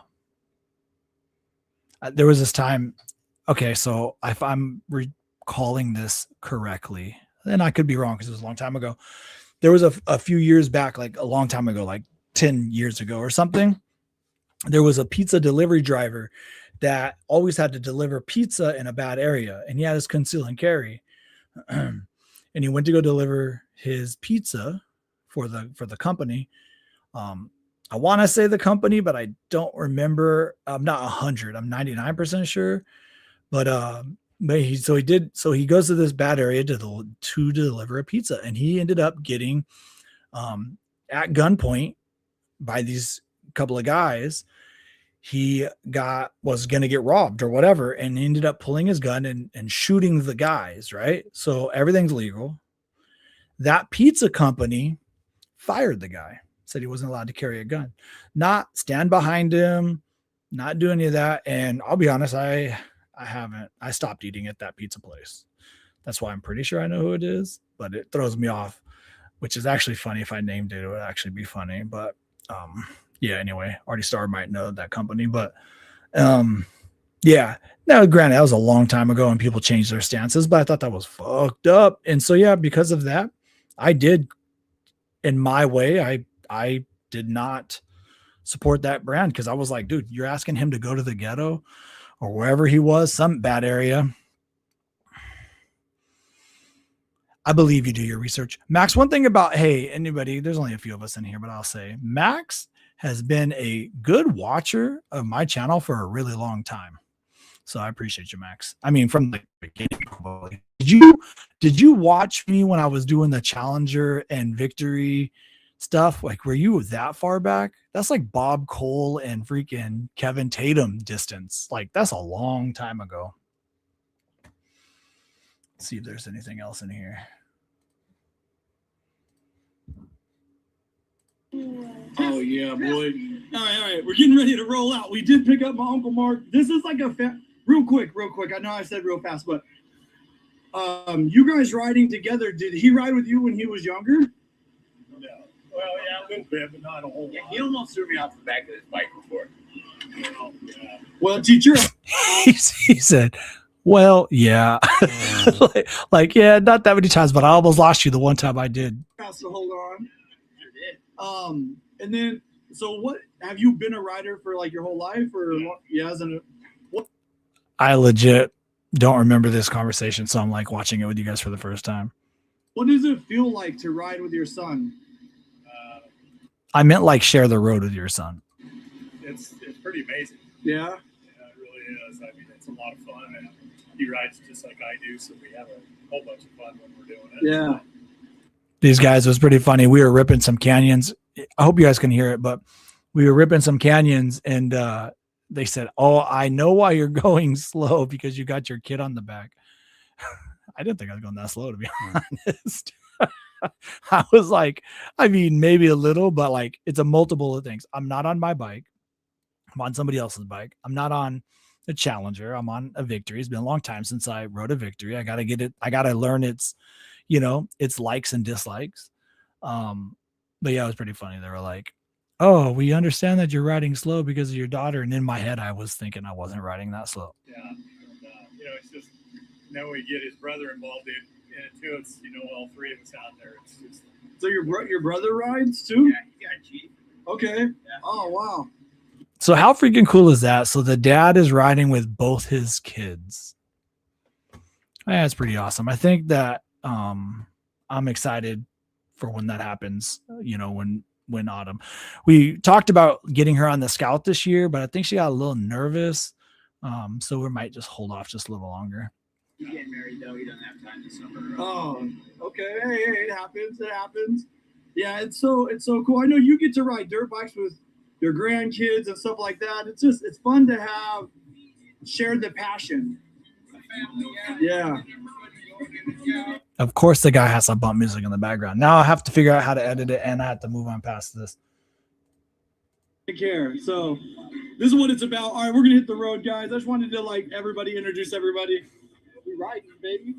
was this time. Okay, so if I'm recalling this correctly, and I could be wrong because it was a long time ago. There was a few years back, like a long time ago, like 10 years ago or something. There was a pizza delivery driver that always had to deliver pizza in a bad area, and he had his conceal and carry. And he went to go deliver his pizza for the company. I want to say the company, but I don't remember. I'm not 100. I'm 99% sure. But he goes to this bad area to deliver a pizza, and he ended up getting at gunpoint by these couple of guys. He was going to get robbed or whatever, and he ended up pulling his gun and shooting the guys, right? So everything's legal. That pizza company fired the guy, said he wasn't allowed to carry a gun, not stand behind him, not do any of that. And I'll be honest, I stopped eating at that pizza place. That's why I'm pretty sure I know who it is, but it throws me off, which is actually funny. If I named it, it would actually be funny. But yeah, anyway, Artie Star might know that company, but yeah. Now, granted, that was a long time ago and people changed their stances, but I thought that was fucked up. And so, yeah, because of that, I did, in my way, I did not support that brand, because I was like, dude, you're asking him to go to the ghetto or wherever he was, some bad area. I believe you do your research. Max, one thing about, hey, anybody, there's only a few of us in here, but I'll say Max has been a good watcher of my channel for a really long time. So I appreciate you, Max. I mean, from the beginning, probably. Did you watch me when I was doing the Challenger and Victory stuff? Like, were you that far back? That's like Bob Cole and freaking Kevin Tatum distance. Like, that's a long time ago. Let's see if there's anything else in here. Oh yeah, boy. All right. We're getting ready to roll out. We did pick up my Uncle Mark. This is like real quick. I know I said real fast, but you guys riding together, did he ride with you when he was younger? No. Well, yeah, a little bit, but not a whole lot. He almost threw me off the back of his bike before. Oh, yeah. Well, teacher. He said, well, yeah. like, yeah, not that many times, but I almost lost you the one time I did. So hold on. And then, so what, have you been a rider for like your whole life, or yeah, what? I legit don't remember this conversation, so I'm like watching it with you guys for the first time. What does it feel like to ride with your son? I meant like share the road with your son. It's pretty amazing. Yeah. Yeah, it really is. I mean, it's a lot of fun, and he rides just like I do, so we have a whole bunch of fun when we're doing it. Yeah. These guys, it was pretty funny. We were ripping some canyons. I hope you guys can hear it, but we were ripping some canyons, and they said, oh, I know why you're going slow, because you got your kid on the back. I didn't think I was going that slow, to be honest. I was like, I mean, maybe a little, but like it's a multiple of things. I'm not on my bike. I'm on somebody else's bike. I'm not on a Challenger. I'm on a Victory. It's been a long time since I rode a Victory. I got to get it. I got to learn its, its likes and dislikes. But yeah, it was pretty funny. They were like, oh, we understand that you're riding slow because of your daughter. And in my head, I was thinking I wasn't riding that slow. Yeah. And, it's just, now we get his brother involved in it too. It's, all three of us out there. It's just. So your brother rides too? Yeah, he got a Jeep. Okay. Yeah. Oh, wow. So how freaking cool is that? So the dad is riding with both his kids. Yeah, it's pretty awesome. I think that I'm excited for when that happens, when Autumn. We talked about getting her on the Scout this year, but I think she got a little nervous. So we might just hold off just a little longer. He's getting married though. He doesn't have time this summer. Oh, okay. Hey, it happens. It happens. Yeah, it's so cool. I know you get to ride dirt bikes with your grandkids and stuff like that. It's fun to have shared the passion. Yeah. Of course, the guy has some bump music in the background. Now I have to figure out how to edit it, and I have to move on past this. Take care. So this is what it's about. All right, we're gonna hit the road, guys. I just wanted to everybody introduce everybody. We riding, baby.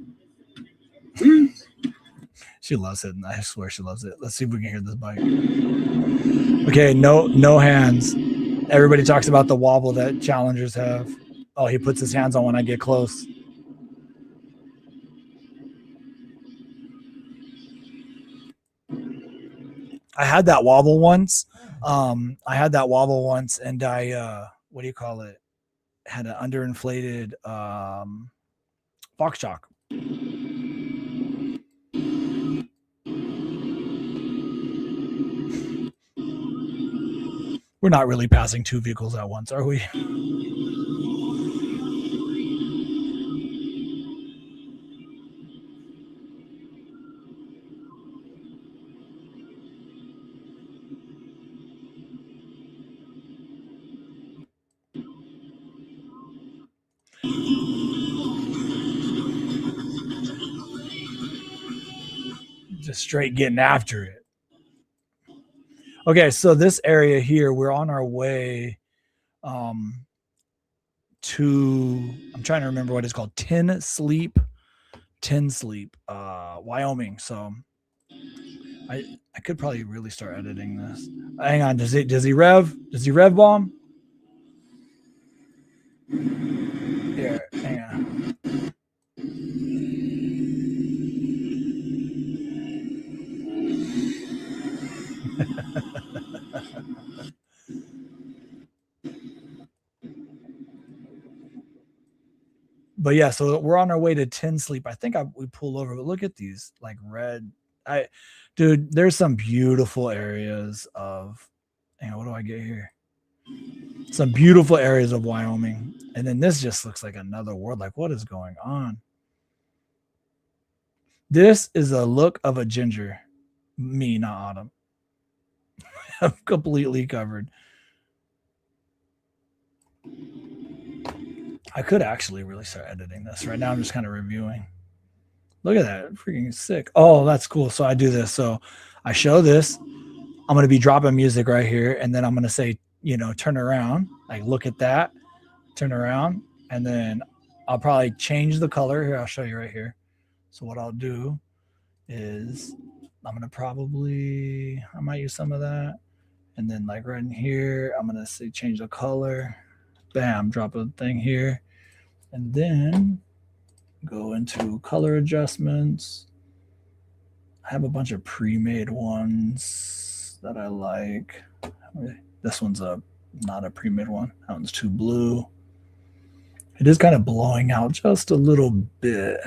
She loves it. I swear she loves it. Let's see if we can hear this bike. Okay, no hands. Everybody talks about the wobble that Challengers have. Oh, he puts his hands on when I get close. I had that wobble once. And I what do you call it? Had an underinflated Fox shock. We're not really passing two vehicles at once, are we? Just straight getting after it. Okay, so this area here, we're on our way to, I'm trying to remember what it's called, Tin Sleep, Wyoming. So I could probably really start editing this. Hang on, does he rev bomb? Here, hang on. But yeah, so we're on our way to Tin Sleep. I think we pull over, but look at these like red. Dude, there's some beautiful areas of, what do I get here? Some beautiful areas of Wyoming. And then this just looks like another world. Like, what is going on? This is a look of a ginger. Me, not Autumn. I'm completely covered. I could actually really start editing this. Right now I'm just kind of reviewing. Look at that. Freaking sick. Oh, that's cool. So I do this. So I show this. I'm going to be dropping music right here. And then I'm going to say, turn around. Like, look at that. Turn around. And then I'll probably change the color. Here, I'll show you right here. So what I'll do is I'm going to I might use some of that. And then like right in here, I'm going to say change the color. Bam, drop a thing here. And then go into color adjustments. I have a bunch of pre-made ones that I like. This one's not a pre-made one. That one's too blue. It is kind of blowing out just a little bit.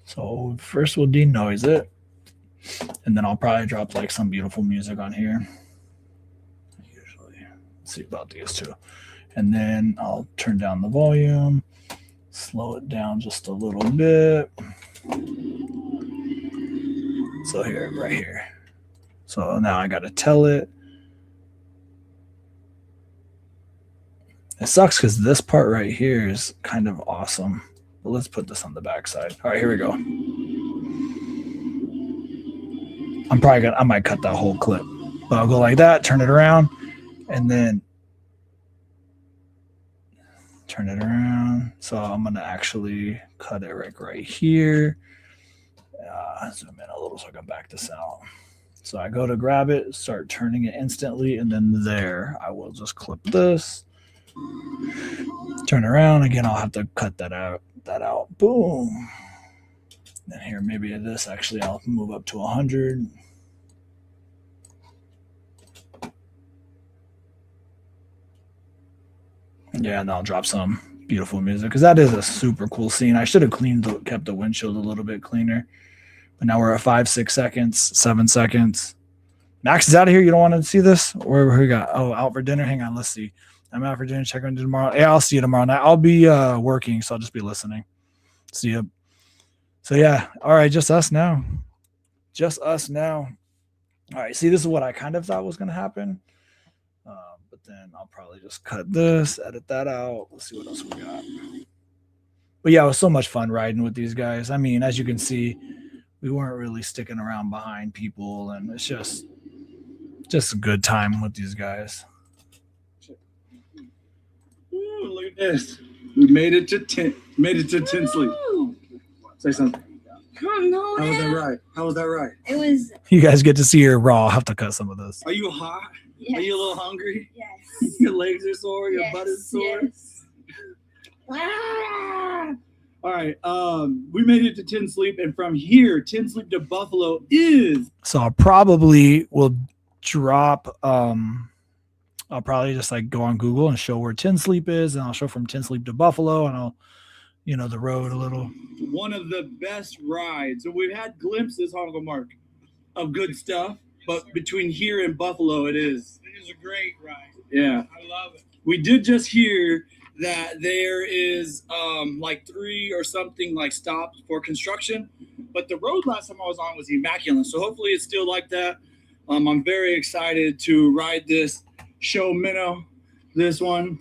So first we'll denoise it. And then I'll probably drop like some beautiful music on here. Let's see about these two. And then I'll turn down the volume, slow it down just a little bit. So here, right here. So now I got to tell it. It sucks because this part right here is kind of awesome. But let's put this on the back side. All right, here we go. I might cut that whole clip, but I'll go like that, turn it around, and then turn it around. So I'm going to actually cut it right here. Zoom in a little so I can back this out. So I go to grab it, start turning it instantly, and then there I will just clip this, turn around again. I'll have to cut that out. Boom. And here, maybe this actually, I'll move up to 100. Yeah, and I'll drop some beautiful music because that is a super cool scene. I should have kept the windshield a little bit cleaner. But now we're at 5, 6 seconds, 7 seconds. Max is out of here. You don't want to see this? Or who we got? Oh, out for dinner. Hang on. Let's see. I'm out for dinner. Check on tomorrow. Yeah, I'll see you tomorrow night. I'll be working, so I'll just be listening. See you. So, yeah. All right. Just us now. All right. See, this is what I kind of thought was going to happen. But then I'll probably just cut this, edit that out. Let's see what else we got. But, yeah, it was so much fun riding with these guys. I mean, as you can see, we weren't really sticking around behind people, and it's just a good time with these guys. Ooh, look at this. We made it to 10. Made it to 10 sleep. Say something. Oh, no, How was that ride? It was. You guys get to see her raw. I'll have to cut some of this. Are you hot? Yes. Are you a little hungry? Yes. Your legs are sore. Your Yes, butt is sore. yes. Ah! All right. We made it to 10 sleep, and from here, 10 sleep to Buffalo is. So I probably will drop. I'll probably just like go on Google and show where 10 sleep is, and I'll show from 10 sleep to Buffalo, and I'll, the road a little. One of the best rides. So we've had glimpses, Uncle Mark, of good stuff, but between here and Buffalo, it is. It is a great ride. Yeah. I love it. We did just hear that there is like 3 or something like stops for construction, but the road last time I was on was immaculate. So hopefully it's still like that. I'm very excited to ride this. Show Minnow this one.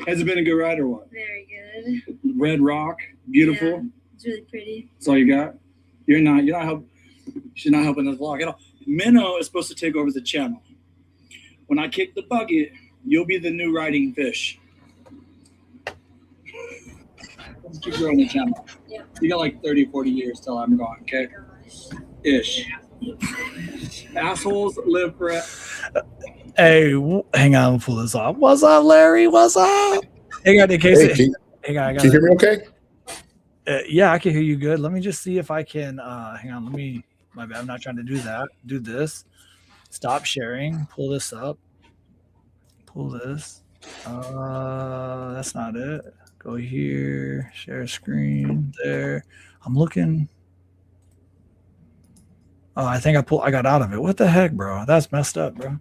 Has it been a good ride or what? Very good. Red Rock, beautiful. Yeah, it's really pretty. That's all you got. She's not helping us vlog at all. Minnow is supposed to take over the channel. When I kick the bucket, you'll be the new riding fish. Let's keep growing the channel. Yeah. You got like 30, 40 years till I'm gone, okay? Gosh. Ish. Assholes live forever. Hey, hang on, we'll pull this off. What's up, Larry? What's up? Hang on, in case. Hey, Hang on, can you hear me okay? Yeah, I can hear you good. Let me just see if I can. Hang on, my bad. I'm not trying to do that. Do this. Stop sharing. Pull this up. Pull this. That's not it. Go here. Share screen. There. I'm looking. Oh, I think I got out of it. What the heck, bro? That's messed up, bro.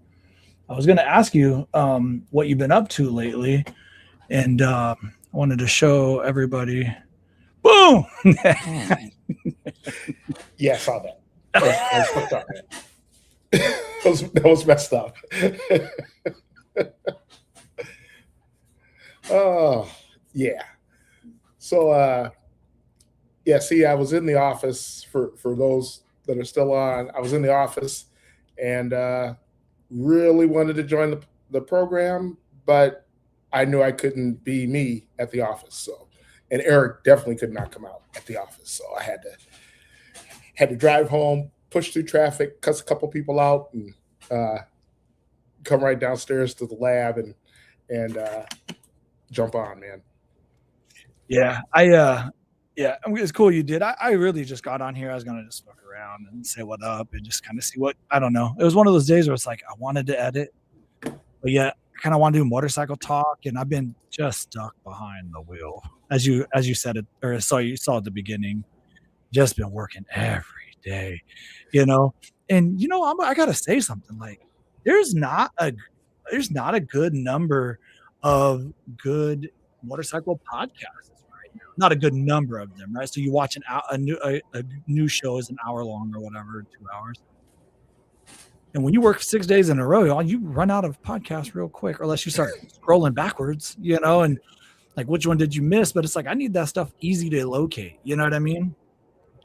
I was gonna ask you what you've been up to lately, and I wanted to show everybody. Boom! Yeah, I saw that. That was fucked up, man. that was messed up. Oh, yeah. So, yeah, see, I was in the office for those that are still on. I was in the office and really wanted to join the program, but I knew I couldn't be me at the office. So, and Eric definitely could not come out at the office. So I had to drive home, push through traffic, cuss a couple people out, and come right downstairs to the lab and jump on, man. Yeah, yeah, it's cool you did. I really just got on here. I was gonna just look around and say what up and just kind of see what, I don't know. It was one of those days where it's like I wanted to edit, but yeah, I kind of want to do motorcycle talk, and I've been just stuck behind the wheel, as you said it, or you saw at the beginning. Just been working every day, and I gotta say something. Like, there's not a good number of good motorcycle podcasts right now. Not a good number of them, right? So you watch a new show is an hour long or whatever, 2 hours. And when you work 6 days in a row, you run out of podcasts real quick, or unless you start scrolling backwards, and like, which one did you miss? But it's like, I need that stuff easy to locate. You know what I mean?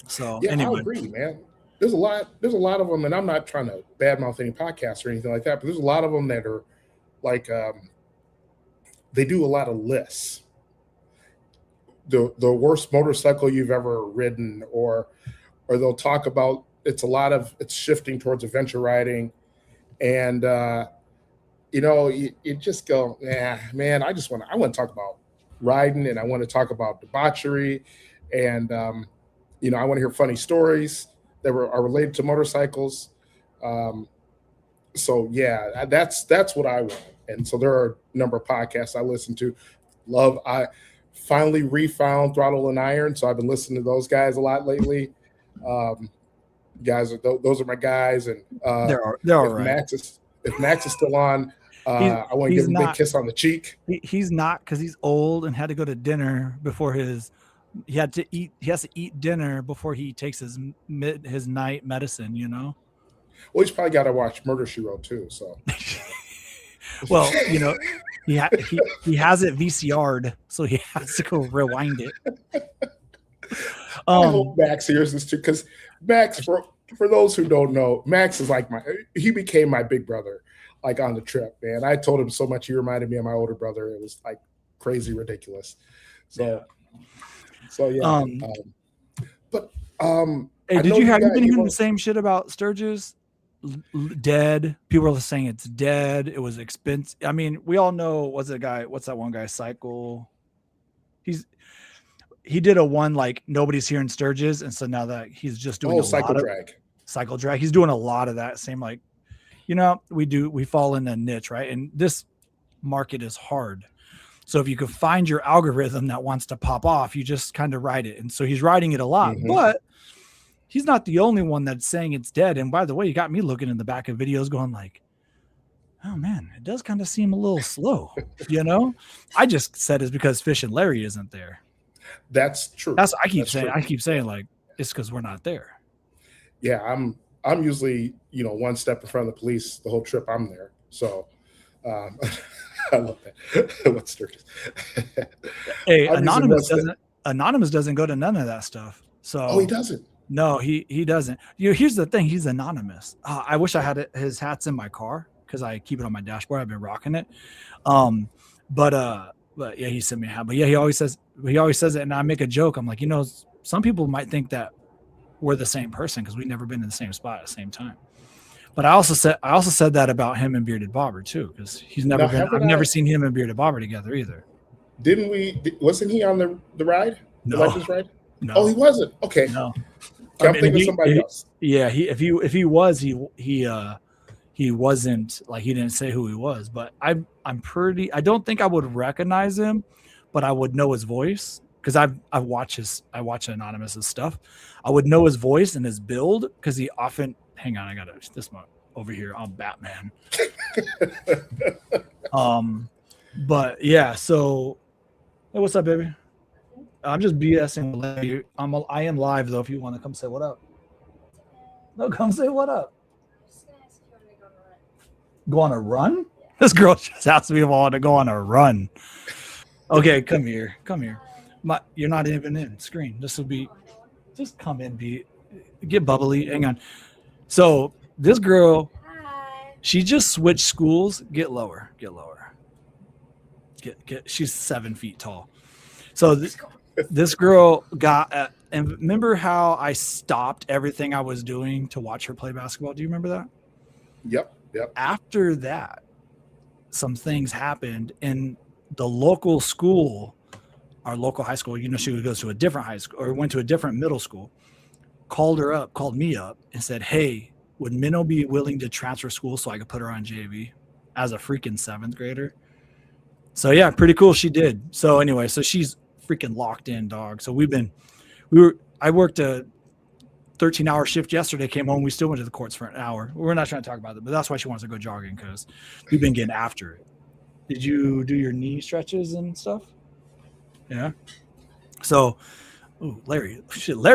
So Yeah, anyway. I agree, man. there's a lot of them, and I'm not trying to badmouth any podcasts or anything like that, but there's a lot of them that are like they do a lot of lists. The worst motorcycle you've ever ridden, or they'll talk about it's shifting towards adventure riding, and you just go, yeah, man, I want to talk about riding, and I want to talk about debauchery, and I want to hear funny stories that are related to motorcycles. So yeah, that's what I want. And so there are a number of podcasts I listen to. I finally refound Throttle and Iron, so I've been listening to those guys a lot lately. Those are my guys, and they're all right. If Max is still on, I want to give him a big kiss on the cheek. He's not, because he's old and had to go to dinner before he has to eat dinner before he takes his night medicine, Well, he's probably got to watch Murder, She Wrote too. So, well, he has it VCR'd, so he has to go rewind it. I hope Max hears this too, because Max, for those who don't know, Max is like he became my big brother, like on the trip, man. I told him so much he reminded me of my older brother. It was like crazy ridiculous. So yeah. Hey, have you been hearing the same shit about Sturgis? Dead. People are saying it's dead. It was expensive. I mean, we all know what's that one guy, Cycle? He did a one like nobody's here in Sturgis, and so now that he's just doing Cycle Drag. He's doing a lot of that same, like, we fall in a niche, right? And this market is hard. So if you could find your algorithm that wants to pop off, you just kind of ride it. And so he's riding it a lot, but he's not the only one that's saying it's dead. And by the way, you got me looking in the back of videos going like, oh man, it does kind of seem a little slow, I just said it's because Fish and Larry isn't there. That's true. I keep saying like, it's because we're not there. Yeah. I'm usually, one step in front of the police the whole trip I'm there. So, I love that. What's Sturgis? Hey, Anonymous doesn't go to none of that stuff. So he doesn't. No, he doesn't. Here's the thing: he's anonymous. I wish I had his hats in my car because I keep it on my dashboard. I've been rocking it. But yeah, he sent me a hat. But yeah, he always says it, and I make a joke. I'm like, some people might think that we're the same person because we've never been in the same spot at the same time. But I also said that about him and Bearded Bobber too, because I've never seen him and Bearded Bobber together either. Wasn't he on the ride? No. The Legends ride? No. Oh, he wasn't. Okay. No. I'm thinking of somebody else. Yeah, if he was, he wasn't, like, he didn't say who he was, but I don't think I would recognize him, but I would know his voice because I watch Anonymous's stuff. I would know his voice and his build because he often. Hang on, I got this one over here. I'm Batman. But yeah, so hey, what's up, baby? I'm just BSing with Larry. I am live though. If you want to come say what up, no, come say what up. Go on a run? This girl just asked me if I want to go on a run. Okay, come here. You're not even in screen. This will be. Just come in, get bubbly. Hang on. So this girl, she just switched schools. Get lower. She's 7 feet tall. So this girl got. And remember how I stopped everything I was doing to watch her play basketball? Do you remember that? Yep. After that, some things happened in the local school, our local high school. She goes to a different high school or went to a different middle school. Called me up and said, hey, would Minnow be willing to transfer school so I could put her on JV as a freaking 7th grader? So yeah, pretty cool. She did. So anyway, so she's freaking locked in, dog. So I worked a 13-hour shift yesterday, came home. We still went to the courts for an hour. We're not trying to talk about it, but that's why she wants to go jogging because we've been getting after it. Did you do your knee stretches and stuff? Yeah. So, oh, Larry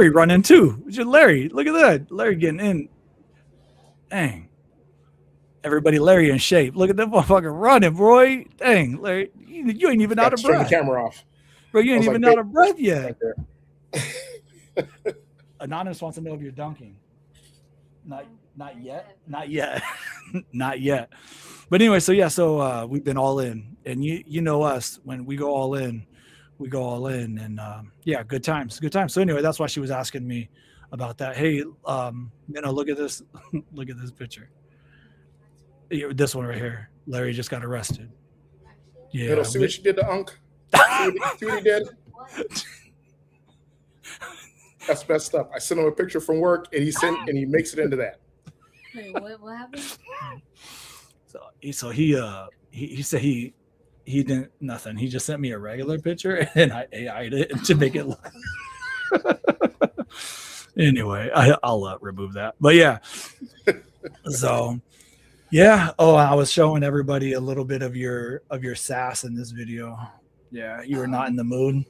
running too. Larry, look at that. Larry getting in. Dang. Everybody, Larry in shape. Look at that motherfucker running, boy. Dang, Larry, you ain't even out of breath. Turn the camera off. Bro, you ain't even out of breath yet. Right there. Anonymous wants to know if you're dunking. Not yet. Not yet. Not yet. But anyway, so we've been all in, and you know us, when we go all in, and yeah, good times. So anyway, that's why she was asking me about that. Hey, look at this, look at this picture. This one right here. Larry just got arrested. Yeah. See what you did to Unc? See what he did? That's messed up. I sent him a picture from work, and he makes it into that. Wait, what happened? So he said he didn't nothing. He just sent me a regular picture, and I AI'd it to make it look. Anyway, I'll remove that. But yeah, so yeah. Oh, I was showing everybody a little bit of your sass in this video. Yeah, you were not in the mood.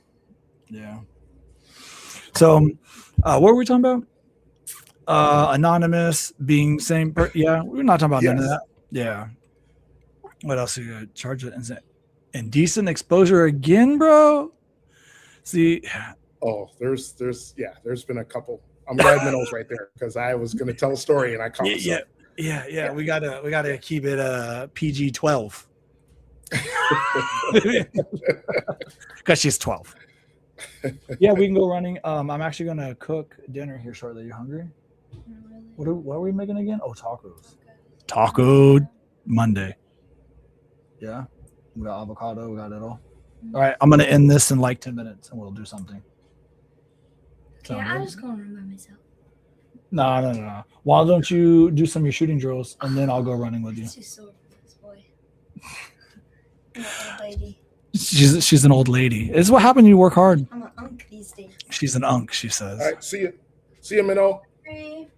Yeah. So, what were we talking about? Anonymous being same. Yeah, we're not talking about none of that. Yeah. What else? You got charge it? Indecent exposure again, bro. See. Oh, there's been a couple. I'm glad Minnow's right there, because I was going to tell a story and I caught myself. Yeah. We gotta keep it PG-12 because she's 12. Yeah, we can go running. I'm actually gonna cook dinner here shortly. You hungry? What are we making again? Oh, tacos. Taco Monday. Yeah, we got avocado. We got it all. All right, I'm gonna end this in like 10 minutes, and we'll do something. Okay, I'm just going to run by myself. No. Why don't you do some of your shooting drills, and then I'll go running with you. It's too sore for this boy. I'm an old lady. She's an old lady. It's what happened. You work hard. I'm an unk these days. She's an unk, she says. All right, see you, Minnow. Hey.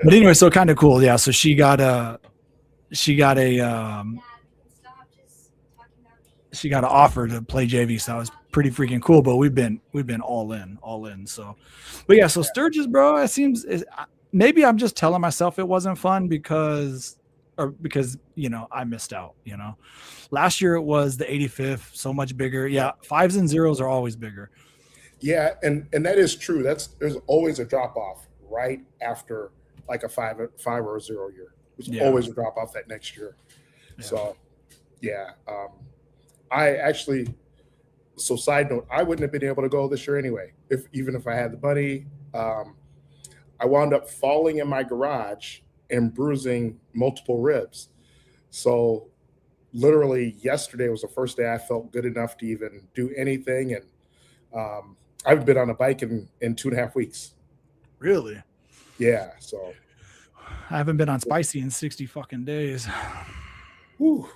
But anyway, so kind of cool. Yeah. So she got a Dad, stop just talking about me. she got an offer to play JV. So that was pretty freaking cool. But we've been all in. So, but yeah. So Sturgis, bro, it seems maybe I'm just telling myself it wasn't fun because I missed out. Last year it was the 85th, so much bigger. Yeah, 5s and 0s are always bigger. Yeah, and that is true. There's always a drop off right after like a 5 or a 0 year. There's always a drop off that next year. Yeah. So yeah, I actually. So side note, I wouldn't have been able to go this year anyway, even if I had the money. I wound up falling in my garage and bruising multiple ribs. So literally yesterday was the first day I felt good enough to even do anything. And I haven't been on a bike in 2.5 weeks. Really? Yeah. So I haven't been on spicy in 60 fucking days. Ooh.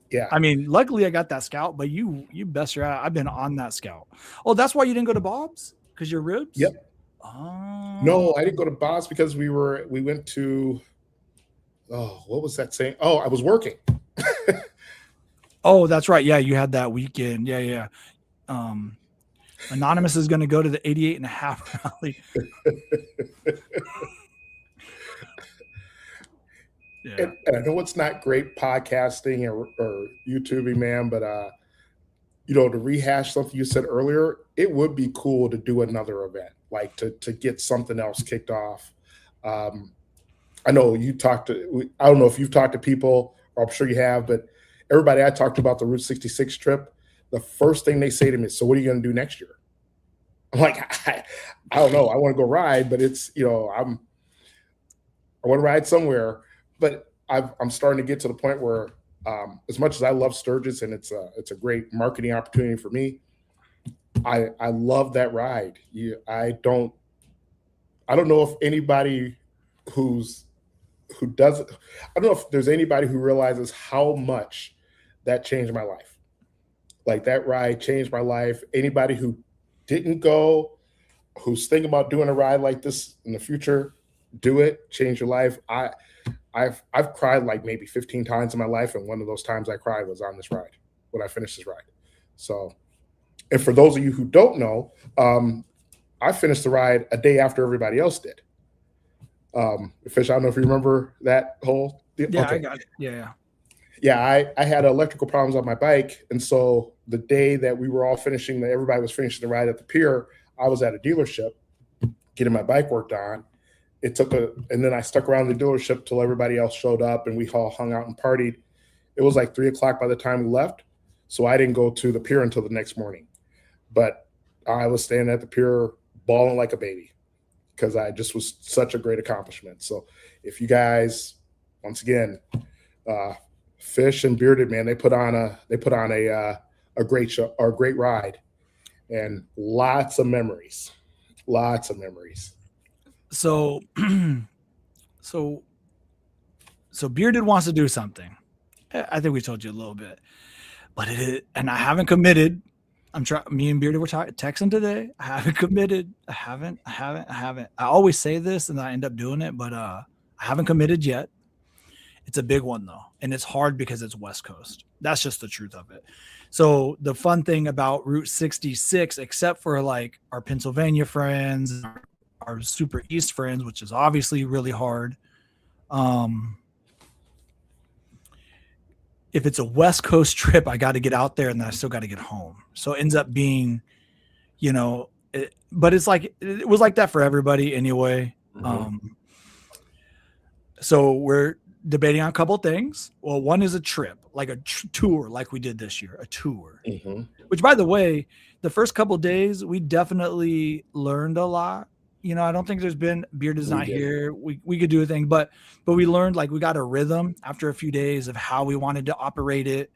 Yeah. I mean, luckily I got that Scout, but you best your ass. I've been on that Scout. Oh, that's why you didn't go to Bob's? Because your ribs? Yep. Oh. No, I didn't go to Bob's because we went to, what was that saying? Oh, I was working. Oh, that's right. Yeah, you had that weekend. Yeah. Anonymous is going to go to the 88.5 rally. Yeah. And I know it's not great podcasting or YouTubing, man, but to rehash something you said earlier, it would be cool to do another event, like to get something else kicked off. I know I don't know if you've talked to people, or I'm sure you have, but everybody I talked about the Route 66 trip, the first thing they say to me is, so what are you going to do next year? I'm like, I don't know. I want to go ride, but it's, I want to ride somewhere. But I'm starting to get to the point where, as much as I love Sturgis and it's a great marketing opportunity for me, I love that ride. I don't know if anybody who does it. I don't know if there's anybody who realizes how much that changed my life. Like that ride changed my life. Anybody who didn't go, who's thinking about doing a ride like this in the future, do it. Change your life. I've cried like maybe 15 times in my life, and one of those times I cried was on this ride when I finished this ride. So, and for those of you who don't know, I finished the ride a day after everybody else did. Fish, I don't know if you remember that whole deal. Yeah, Okay. I got it. Yeah. Yeah, I had electrical problems on my bike, and so the day that we were all everybody was finishing the ride at the pier, I was at a dealership getting my bike worked on, and then I stuck around the dealership till everybody else showed up and we all hung out and partied. It was like 3:00 by the time we left. So I didn't go to the pier until the next morning, but I was standing at the pier bawling like a baby because I just was such a great accomplishment. So if you guys, once again, Fish and Bearded, man, they put on a great show or a great ride, and lots of memories. So Bearded wants to do something. I think we told you a little bit, but and I haven't committed. I'm trying. Me and Bearded were texting today. I haven't committed. I haven't. I always say this and I end up doing it, but I haven't committed yet. It's a big one though, and it's hard because it's West Coast. That's just the truth of it. So the fun thing about Route 66, except for like our Pennsylvania friends, our Super East friends, which is obviously really hard. If it's a West Coast trip, I got to get out there and then I still got to get home. So it ends up being, but it's like, it was like that for everybody anyway. Mm-hmm. So we're debating on a couple things. Well, one is a trip, like a tour, like we did this year, a tour, which by the way, the first couple of days, we definitely learned a lot. I don't think there's been Beard is not here. We could do a thing, but we learned, like, we got a rhythm after a few days of how we wanted to operate it.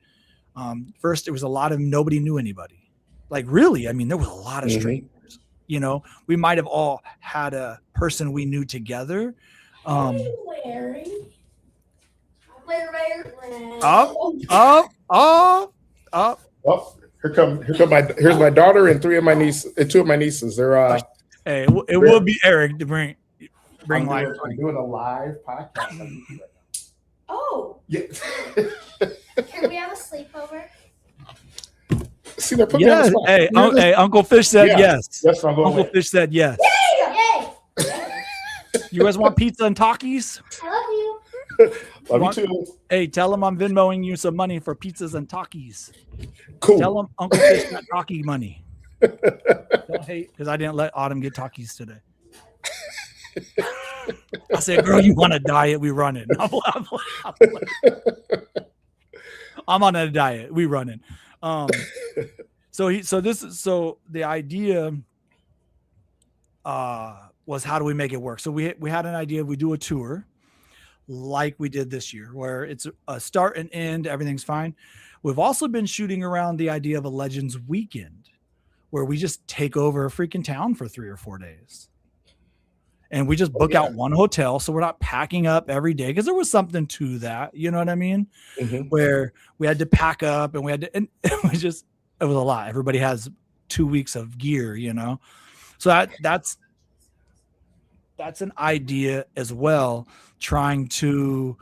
First, it was a lot of nobody knew anybody. Like, really, I mean, there was a lot of strangers. We might have all had a person we knew together. Up. Oh, here's my daughter and two of my nieces. They're hey, it will be Eric to bring live. I'm doing a live podcast on YouTube right now. Oh, Yeah. can we have a sleepover? See, they're putting me on the spot. Hey, Uncle Fish said yes. Yes, I'm going Uncle with. Fish said yes. Yay! You guys want pizza and Takis? I love you. Love you too. Hey, tell him I'm Venmoing you some money for pizzas and Takis. Cool. Tell him Uncle Fish got Taki money. Don't hate because I didn't let Autumn get Takis today. I said, girl, you want a diet? We run it. I'm on a diet. We run it. So the idea was, how do we make it work? So we had an idea. We do a tour like we did this year, where it's a start and end. Everything's fine. We've also been shooting around the idea of a Legends weekend, where we just take over a freaking town for 3 or 4 days. And we just book out one hotel. So we're not packing up every day, because there was something to that. You know what I mean? Mm-hmm. Where we had to pack up and and it was a lot. Everybody has 2 weeks of gear, So that's an idea as well, trying to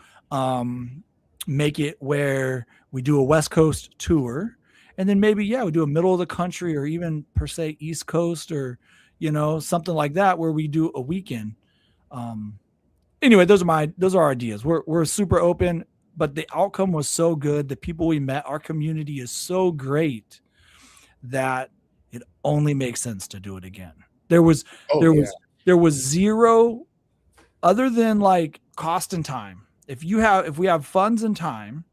make it where we do a West Coast tour, and then maybe, we do a middle of the country, or even per se East Coast, or, something like that, where we do a weekend. Anyway, those are our ideas. We're super open, but the outcome was so good. The people we met, our community is so great that it only makes sense to do it again. There was zero, other than like cost and time. If we have funds and time,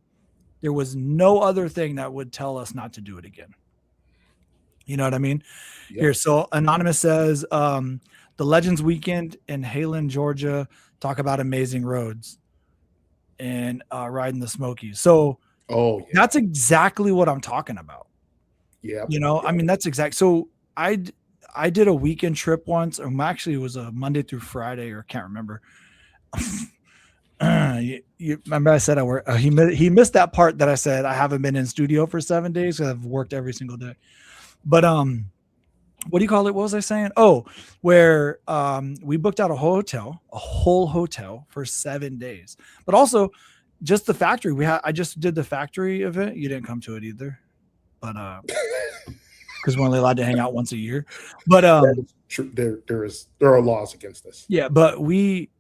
there was no other thing that would tell us not to do it again. You know what I mean? Yep. Here, so Anonymous says, the Legends weekend in Halen, Georgia, talk about amazing roads and riding the Smokies. So that's exactly what I'm talking about. Yeah. I mean, that's exact. So I did a weekend trip once, or actually it was a Monday through Friday, or can't remember. You remember I said I work. He missed that part that I said I haven't been in studio for 7 days because I've worked every single day. But what do you call it? What was I saying? Oh, where we booked out a whole hotel for 7 days. But also just the factory. I just did the factory event. You didn't come to it either, but because we're only allowed to hang out once a year. But there are laws against this. Yeah, but we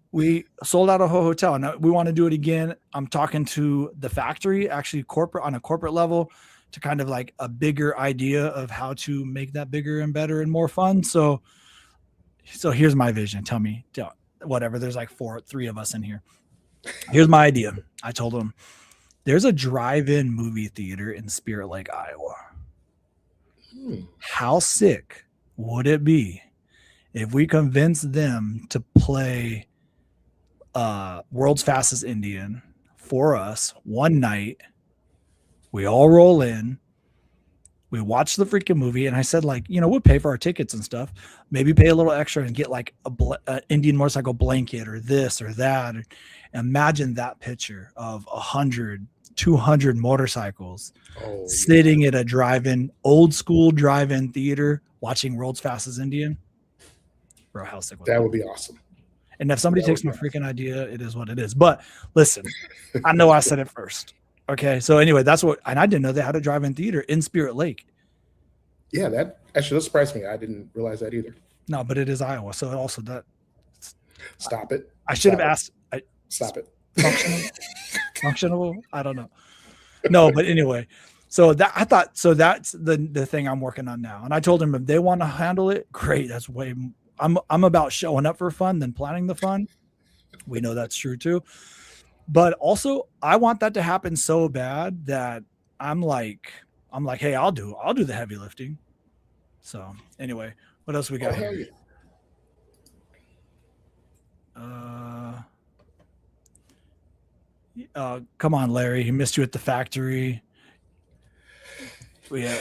sold out a whole hotel, and we want to do it again. I'm talking to the factory, actually on a corporate level, to kind of like a bigger idea of how to make that bigger and better and more fun. So here's my vision. Tell me, whatever. There's like three of us in here. Here's my idea. I told them there's a drive-in movie theater in Spirit Lake, Iowa. How sick would it be if we convince them to play World's Fastest Indian for us one night? We all roll in. We watch the freaking movie, and I said, like, you know, we'll pay for our tickets and stuff. Maybe pay a little extra and get like a Indian motorcycle blanket or this or that. Imagine that picture of 100, 200 motorcycles sitting at a drive-in, old school drive-in theater, watching World's Fastest Indian. Bro, how sick That would be awesome. And if somebody takes my freaking idea, it is what it is. But listen, I know I said it first. Okay, so anyway, that's what, and I didn't know they had a drive-in theater in Spirit Lake. Yeah, that actually surprised me. I didn't realize that either. No, but it is Iowa, so also that. Stop it. I should have Stop it. asked. Stop it. Functional? I don't know. No, but anyway, so that I thought, so that's the thing I'm working on now. And I told them if they want to handle it, great. That's way. I'm about showing up for fun than planning the fun. We know that's true too. But also, I want that to happen so bad that I'm like, hey, I'll do the heavy lifting. So anyway, what else we got here? Come on, Larry. He missed you at the factory. Yeah.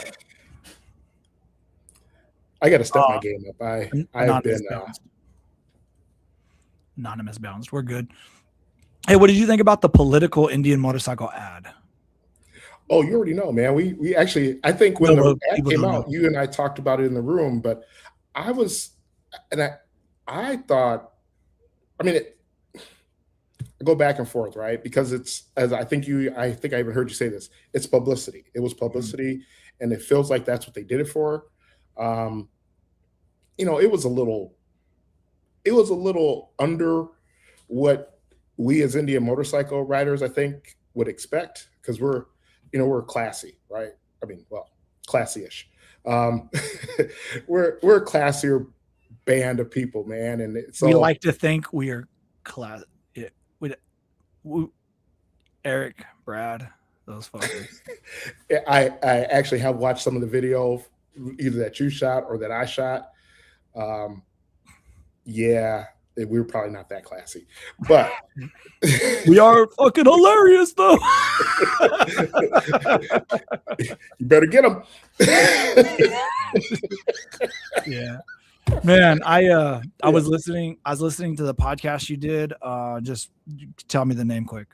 I got to step my game up. I've been anonymous bounced. We're good. Hey, what did you think about the political Indian motorcycle ad? Oh, you already know, man. We actually, I think when the ad came out, you and I talked about it in the room, but I thought, I mean, I go back and forth, right? Because it's, as I think I even heard you say this, it's publicity. It was publicity, and it feels like that's what they did it for. You know, it was a little under what we as Indian motorcycle riders, I think, would expect, because we're classy, right? I mean, well, classy-ish. We're a classier band of people, man, and so we like to think we are class. Eric, Brad, those fuckers. I actually have watched some of the video, either that you shot or that I shot. Yeah, we were probably not that classy, but we are fucking hilarious, though. You better get them. Yeah, man. I was listening to the podcast you did. Just tell me the name quick.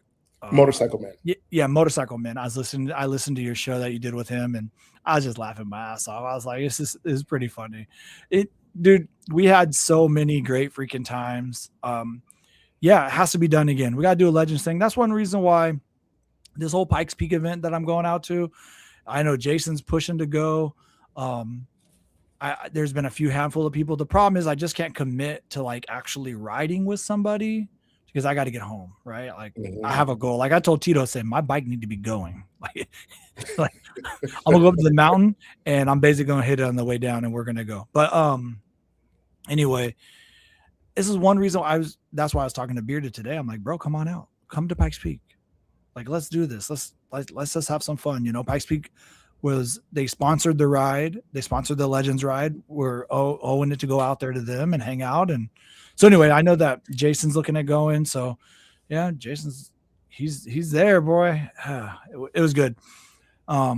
Motorcycle Man. Yeah, Motorcycle Man. I listened to your show that you did with him, and I was just laughing my ass off. I was like, this is pretty funny. Dude, we had so many great freaking times. Yeah, it has to be done again. We got to do a Legends thing. That's one reason why this whole Pikes Peak event that I'm going out to, I know Jason's pushing to go. There's been a few handful of people. The problem is I just can't commit to like actually riding with somebody because I got to get home, right? Like I have a goal. Like I told Tito, I said, my bike need to be going. Like I'm gonna go up to the mountain and I'm basically gonna hit it on the way down and we're gonna go. But anyway, this is one reason that's why I was talking to Bearded today. I'm like, bro, come on out. Come to Pikes Peak. Like, let's do this. Let's just have some fun. You know, Pikes Peak they sponsored the ride. They sponsored the Legends ride. We're owing it to go out there to them and hang out. And so anyway, I know that Jason's looking at going. So yeah, Jason's he's there, boy. It was good. I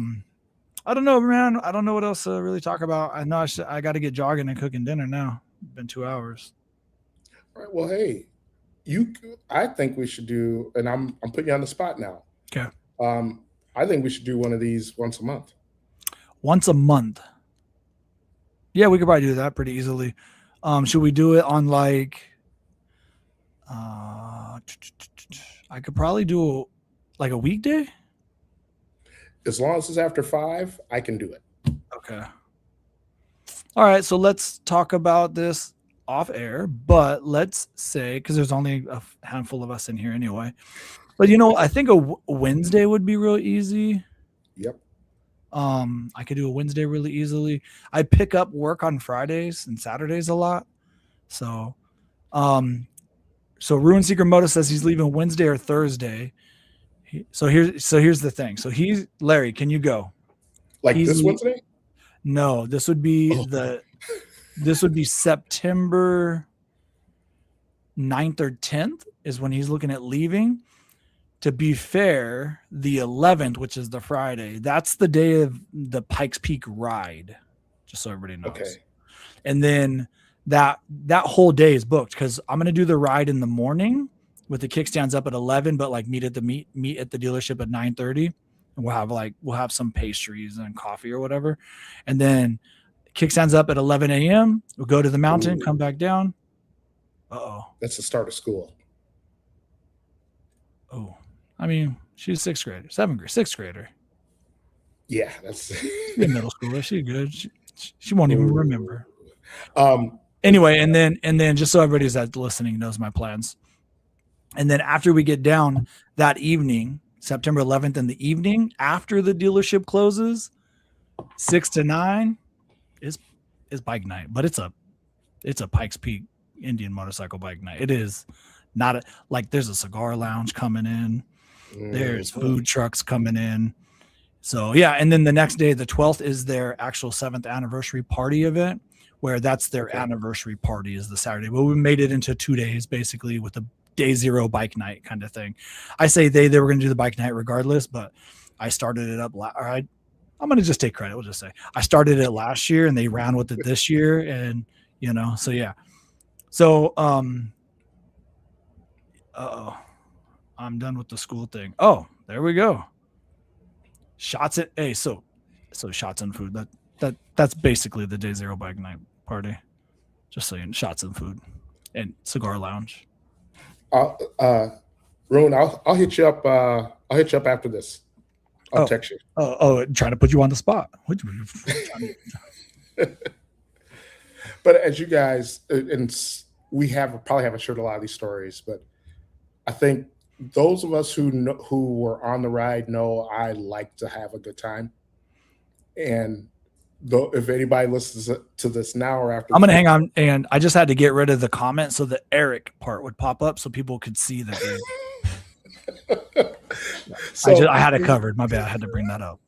don't know, man. I don't know what else to really talk about. I know I got to get jogging and cooking dinner now. It's been 2 hours. All right. Well, hey, I think we should do, and I'm putting you on the spot now. Okay. I think we should do one of these once a month. Once a month. Yeah, we could probably do that pretty easily. Should we do it on like, I could probably do like a weekday. As long as it's after 5, I can do it. Okay. All right. So let's talk about this off air, but let's say, because there's only a handful of us in here anyway. But I think a Wednesday would be real easy. Yep. I could do a Wednesday really easily. I pick up work on Fridays and Saturdays a lot. So So Ruin Seeker Moto says he's leaving Wednesday or Thursday. So here's the thing. So Larry, can you go? Like He's- this Wednesday? No, this would be Oh. this would be September 9th or 10th is when he's looking at leaving. To be fair, the 11th, which is the Friday, that's the day of the Pikes Peak ride, just so everybody knows. Okay. And then that whole day is booked because I'm going to do the ride in the morning with the kickstands up at 11, but like meet at the dealership at 9:30. And we'll have some pastries and coffee or whatever. And then kickstands up at 11 a.m. We'll go to the mountain, Ooh. come back down. That's the start of school. Oh, I mean, she's sixth grader. Yeah, that's She's a middle schooler. She's good. She won't even remember. Anyway, and then just so everybody that's listening knows my plans. And then after we get down that evening, September 11th in the evening, after the dealership closes, 6 to 9 is bike night, but it's a Pikes Peak Indian motorcycle bike night. It is not there's a cigar lounge coming in. There's food trucks coming in. So yeah, and then the next day, the 12th, is their actual 7th anniversary party event, where that's their anniversary party is the Saturday. But we made it into 2 days basically with a day zero bike night kind of thing. I say they were going to do the bike night regardless, but I started it up. I'm going to just take credit. We'll just say I started it last year and they ran with it this year. And so yeah. So, I'm done with the school thing. Oh, there we go. Shots at so shots and food. That's basically the day zero bike night party. Just saying, shots and food and cigar lounge. Rowan, I'll hit you up. I'll hit you up after this. I'll text you. Trying to put you on the spot. But as you guys, and we probably haven't shared a lot of these stories, but I think those of us who were on the ride know I like to have a good time. And if anybody listens to this now or after, I'm going to hang on. And I just had to get rid of the comment so the Eric part would pop up so people could see that. So, I had it covered. My bad. I had to bring that up.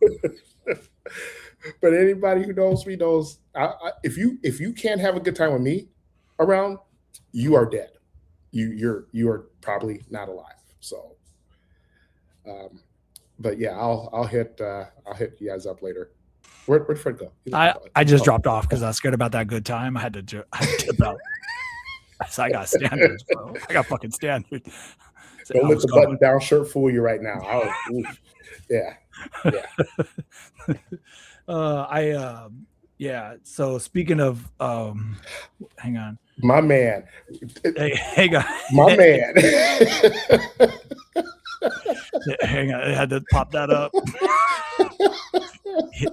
But anybody who knows me knows if you can't have a good time with me around, you are dead. You are probably not alive. So, but yeah, I'll hit you guys up later. Where'd Fred go? I just dropped off because I was scared about that good time. I had to dip out. So I got standards, bro. I got fucking standards. So Don't let the button down shirt fool you right now. Yeah. Yeah. So speaking of, hang on, my man. Hey guys, my man. Hang on, I had to pop that up.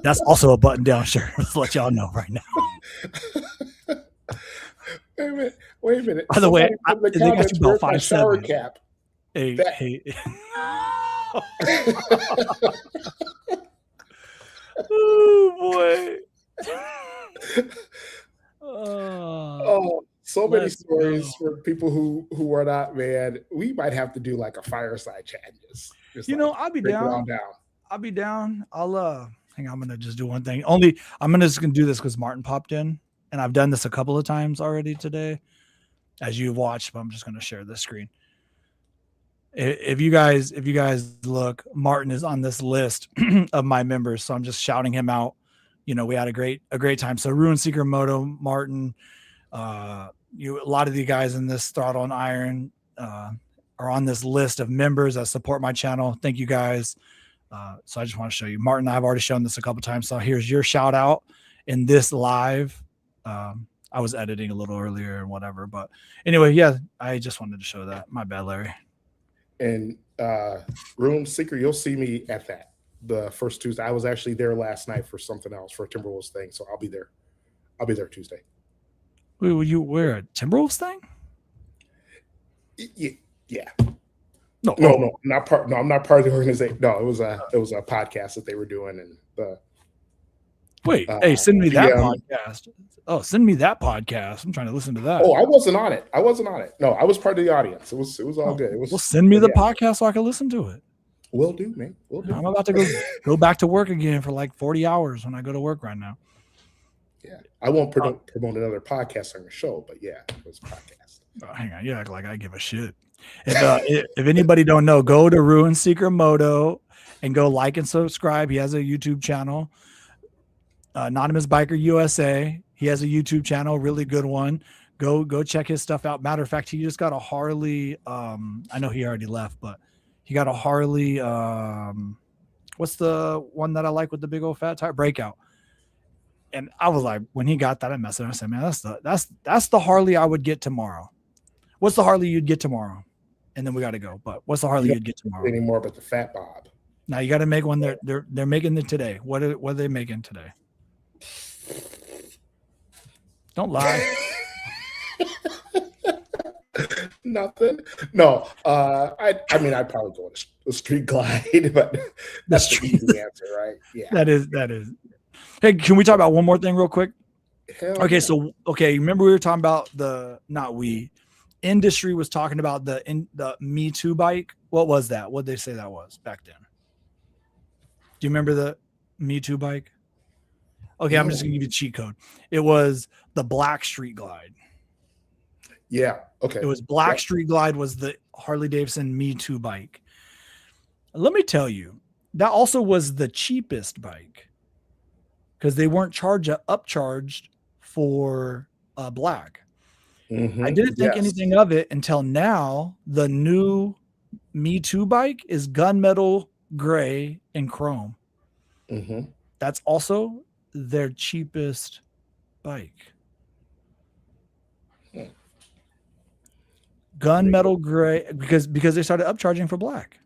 That's also a button-down shirt. Let's let y'all know right now. Wait a minute. By the way, Somebody they put in got you about "Where's my shower 5'7". cap?" Hey. Oh boy. Oh, so many stories for people who are not, man. We might have to do like a fireside chat. Just I'll be break it all down. down. I'll be down. Hang on, I'm gonna just do one thing. I'm just gonna do this because Martin popped in, and I've done this a couple of times already today, as you've watched. But I'm just gonna share this screen. If you guys look, Martin is on this list of my members, so I'm just shouting him out. We had a great time. So Ruin Seeker Moto, Martin, a lot of the guys in this Throttle and Iron are on this list of members that support my channel. Thank you guys. So I just want to show you, Martin. I've already shown this a couple times. So here's your shout out in this live. I was editing a little earlier and whatever, but anyway, yeah, I just wanted to show that. My bad, Larry. And Ruin Seeker, you'll see me at that the first Tuesday. I was actually there last night for something else, for a Timberwolves thing, so I'll be there. I'll be there Tuesday. Wait, were you wear a Timberwolves thing? Yeah. No, I'm not part of the organization. No, it was a podcast that they were doing, and Wait, hey, send me that DM. podcast. Oh, send me that podcast. I'm trying to listen to that. Oh, I wasn't on it. No, I was part of the audience. It was all good. It was. Well, send me the yeah. podcast so I can listen to it. Will do, man. Will do. I'm about to go back to work again for like 40 hours when I go to work right now. Yeah, I won't promote another podcast on your show, but yeah, it was a podcast. Oh, hang on, you act like I give a shit. If anybody don't know, go to Ruin Seeker Moto and go like and subscribe. He has a YouTube channel. Anonymous Biker USA. He has a YouTube channel, really good one. Go check his stuff out. Matter of fact, he just got a Harley. I know he already left, but he got a Harley. What's the one that I like with the big old fat tire? Breakout. And I was like, when he got that, I messaged him. I said, man, that's the Harley I would get tomorrow. What's the Harley you'd get tomorrow? And then we got to go. But what's the Harley you'd get tomorrow? Anymore, but the Fat Bob. Now you got to make one. They're making it today. What are they making today? Don't lie. Nothing. No. I mean, I'd probably go with a Street Glide, but that's the easy answer, right? Yeah. That is. Hey, can we talk about one more thing real quick? Hell Okay, yeah. so remember we were talking about industry was talking about the Me Too bike. What was that? What did they say that was back then? Do you remember the Me Too bike? Okay, I'm just gonna give you a cheat code. It was the Black Street Glide. Yeah. Okay. It was Black Street Glide was the Harley Davidson Me Too bike. Let me tell you, that also was the cheapest bike because they weren't upcharged for black. Mhm. I didn't think Yes. anything of it until now. The new Me Too bike is gunmetal gray and chrome. Mhm. That's also their cheapest bike. Hmm. Gunmetal gray because they started upcharging for black.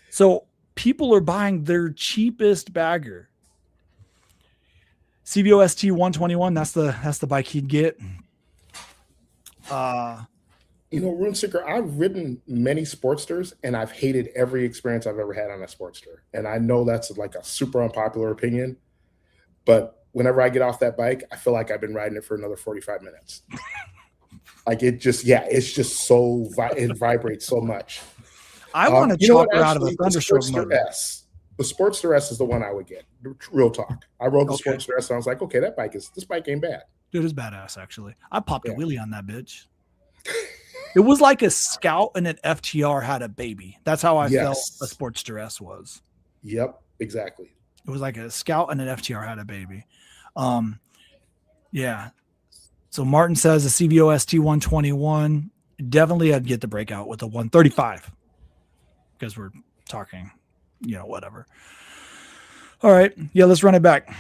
So people are buying their cheapest bagger. CVO ST 121. That's the bike he'd get. Rune Seeker, I've ridden many Sportsters and I've hated every experience I've ever had on a Sportster. And I know that's like a super unpopular opinion, but whenever I get off that bike, I feel like I've been riding it for another 45 minutes. Like it's just so, it vibrates so much. I want to chop her out of a Thunderstroke motor. The Sportster S is the one I would get. Real talk. I rode the Okay. Sportster S and I was like, okay, this bike ain't bad. Dude, it's badass, actually. I popped a Yeah. wheelie on that bitch. It was like a Scout and an FTR had a baby. That's how I felt a Sportster S was. Yep, exactly. It was like a Scout and an FTR had a baby. Yeah. So Martin says the CVO ST 121. Definitely I'd get the Breakout with a 135 because we're talking, whatever. All right. Yeah, let's run it back.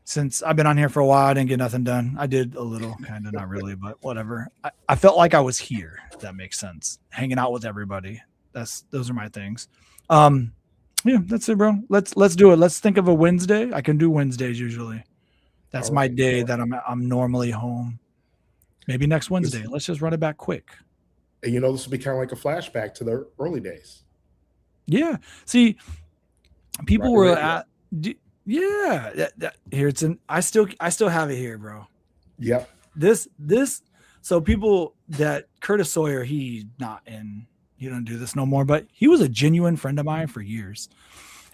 Since I've been on here for a while, I didn't get nothing done. I did a little, kind of, not really, but whatever. I felt like I was here, if that makes sense. Hanging out with everybody. Those are my things. Yeah, that's it, bro. Let's do it. Let's think of a Wednesday. I can do Wednesdays usually. That's my day that I'm normally home. Maybe next Wednesday. Let's just run it back quick. And this will be kind of like a flashback to the early days. Yeah. See, people Right, were right, at. Yeah, here it's in. I still have it here, bro. Yep. This. So people that Curtis Sawyer, he don't do this no more. But he was a genuine friend of mine for years,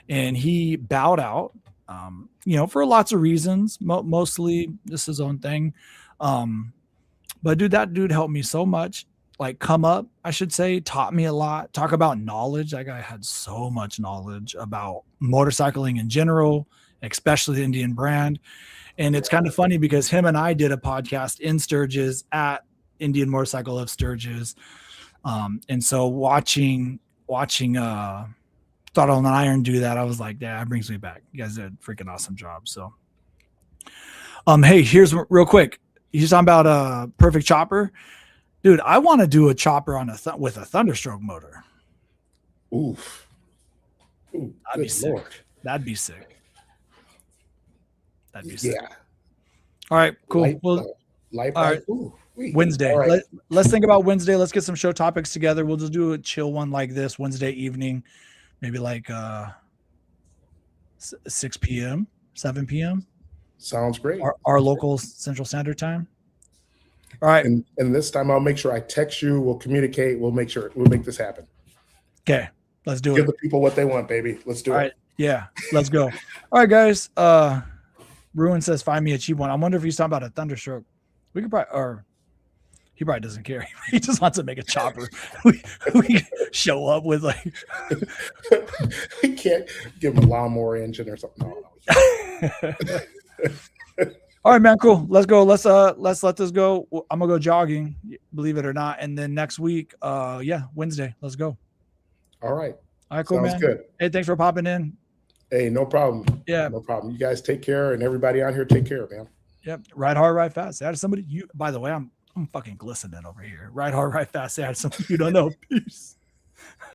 and he bowed out. For lots of reasons. Mostly this is his own thing. But dude, that dude helped me so much. Like come up, I should say, taught me a lot. Talk about knowledge. That guy had so much knowledge about motorcycling in general, especially the Indian brand. And it's kind of funny because him and I did a podcast in Sturgis at Indian Motorcycle of Sturgis. And so watching Thought on an Iron do that, I was like, yeah, that brings me back. You guys did a freaking awesome job. So hey, here's real quick. He's talking about a Perfect Chopper. Dude, I want to do a chopper on with a Thunderstroke motor. Oof. Ooh, That'd be good sick. Lord. That'd be sick. Sick. Yeah. All right, cool. Light, Well, light all bike. right. Ooh, wait. Wednesday. All right. Let's think about Wednesday. Let's get some show topics together. We'll just do a chill one like this Wednesday evening. Maybe like 6 p.m., 7 p.m. Sounds great. Our local Central Standard Time. All right. And this time I'll make sure I text you. We'll communicate. We'll make this happen. Okay. Let's do Give it. the people what they want, baby. Let's do All it. right. Yeah. Let's go. All right, guys. Ruin says, find me a cheap one. I wonder if he's talking about a Thunderstroke. We could probably, or he probably doesn't care. He just wants to make a chopper. we show up with like, We can't give him a lawnmower engine or something. No. all right, man. Cool. Let's go. Let's let this go. I'm gonna go jogging, believe it or not. And then next week, Wednesday. Let's go. All right. All right, cool, Sounds man. good. Hey, thanks for popping in. Hey, no problem. Yeah. No problem. You guys take care, and everybody out here take care, man. Yep. Ride hard, ride fast. Say hi to somebody. By the way, I'm fucking glistening over here. Ride hard, ride fast. Say hi to somebody you don't know. Peace.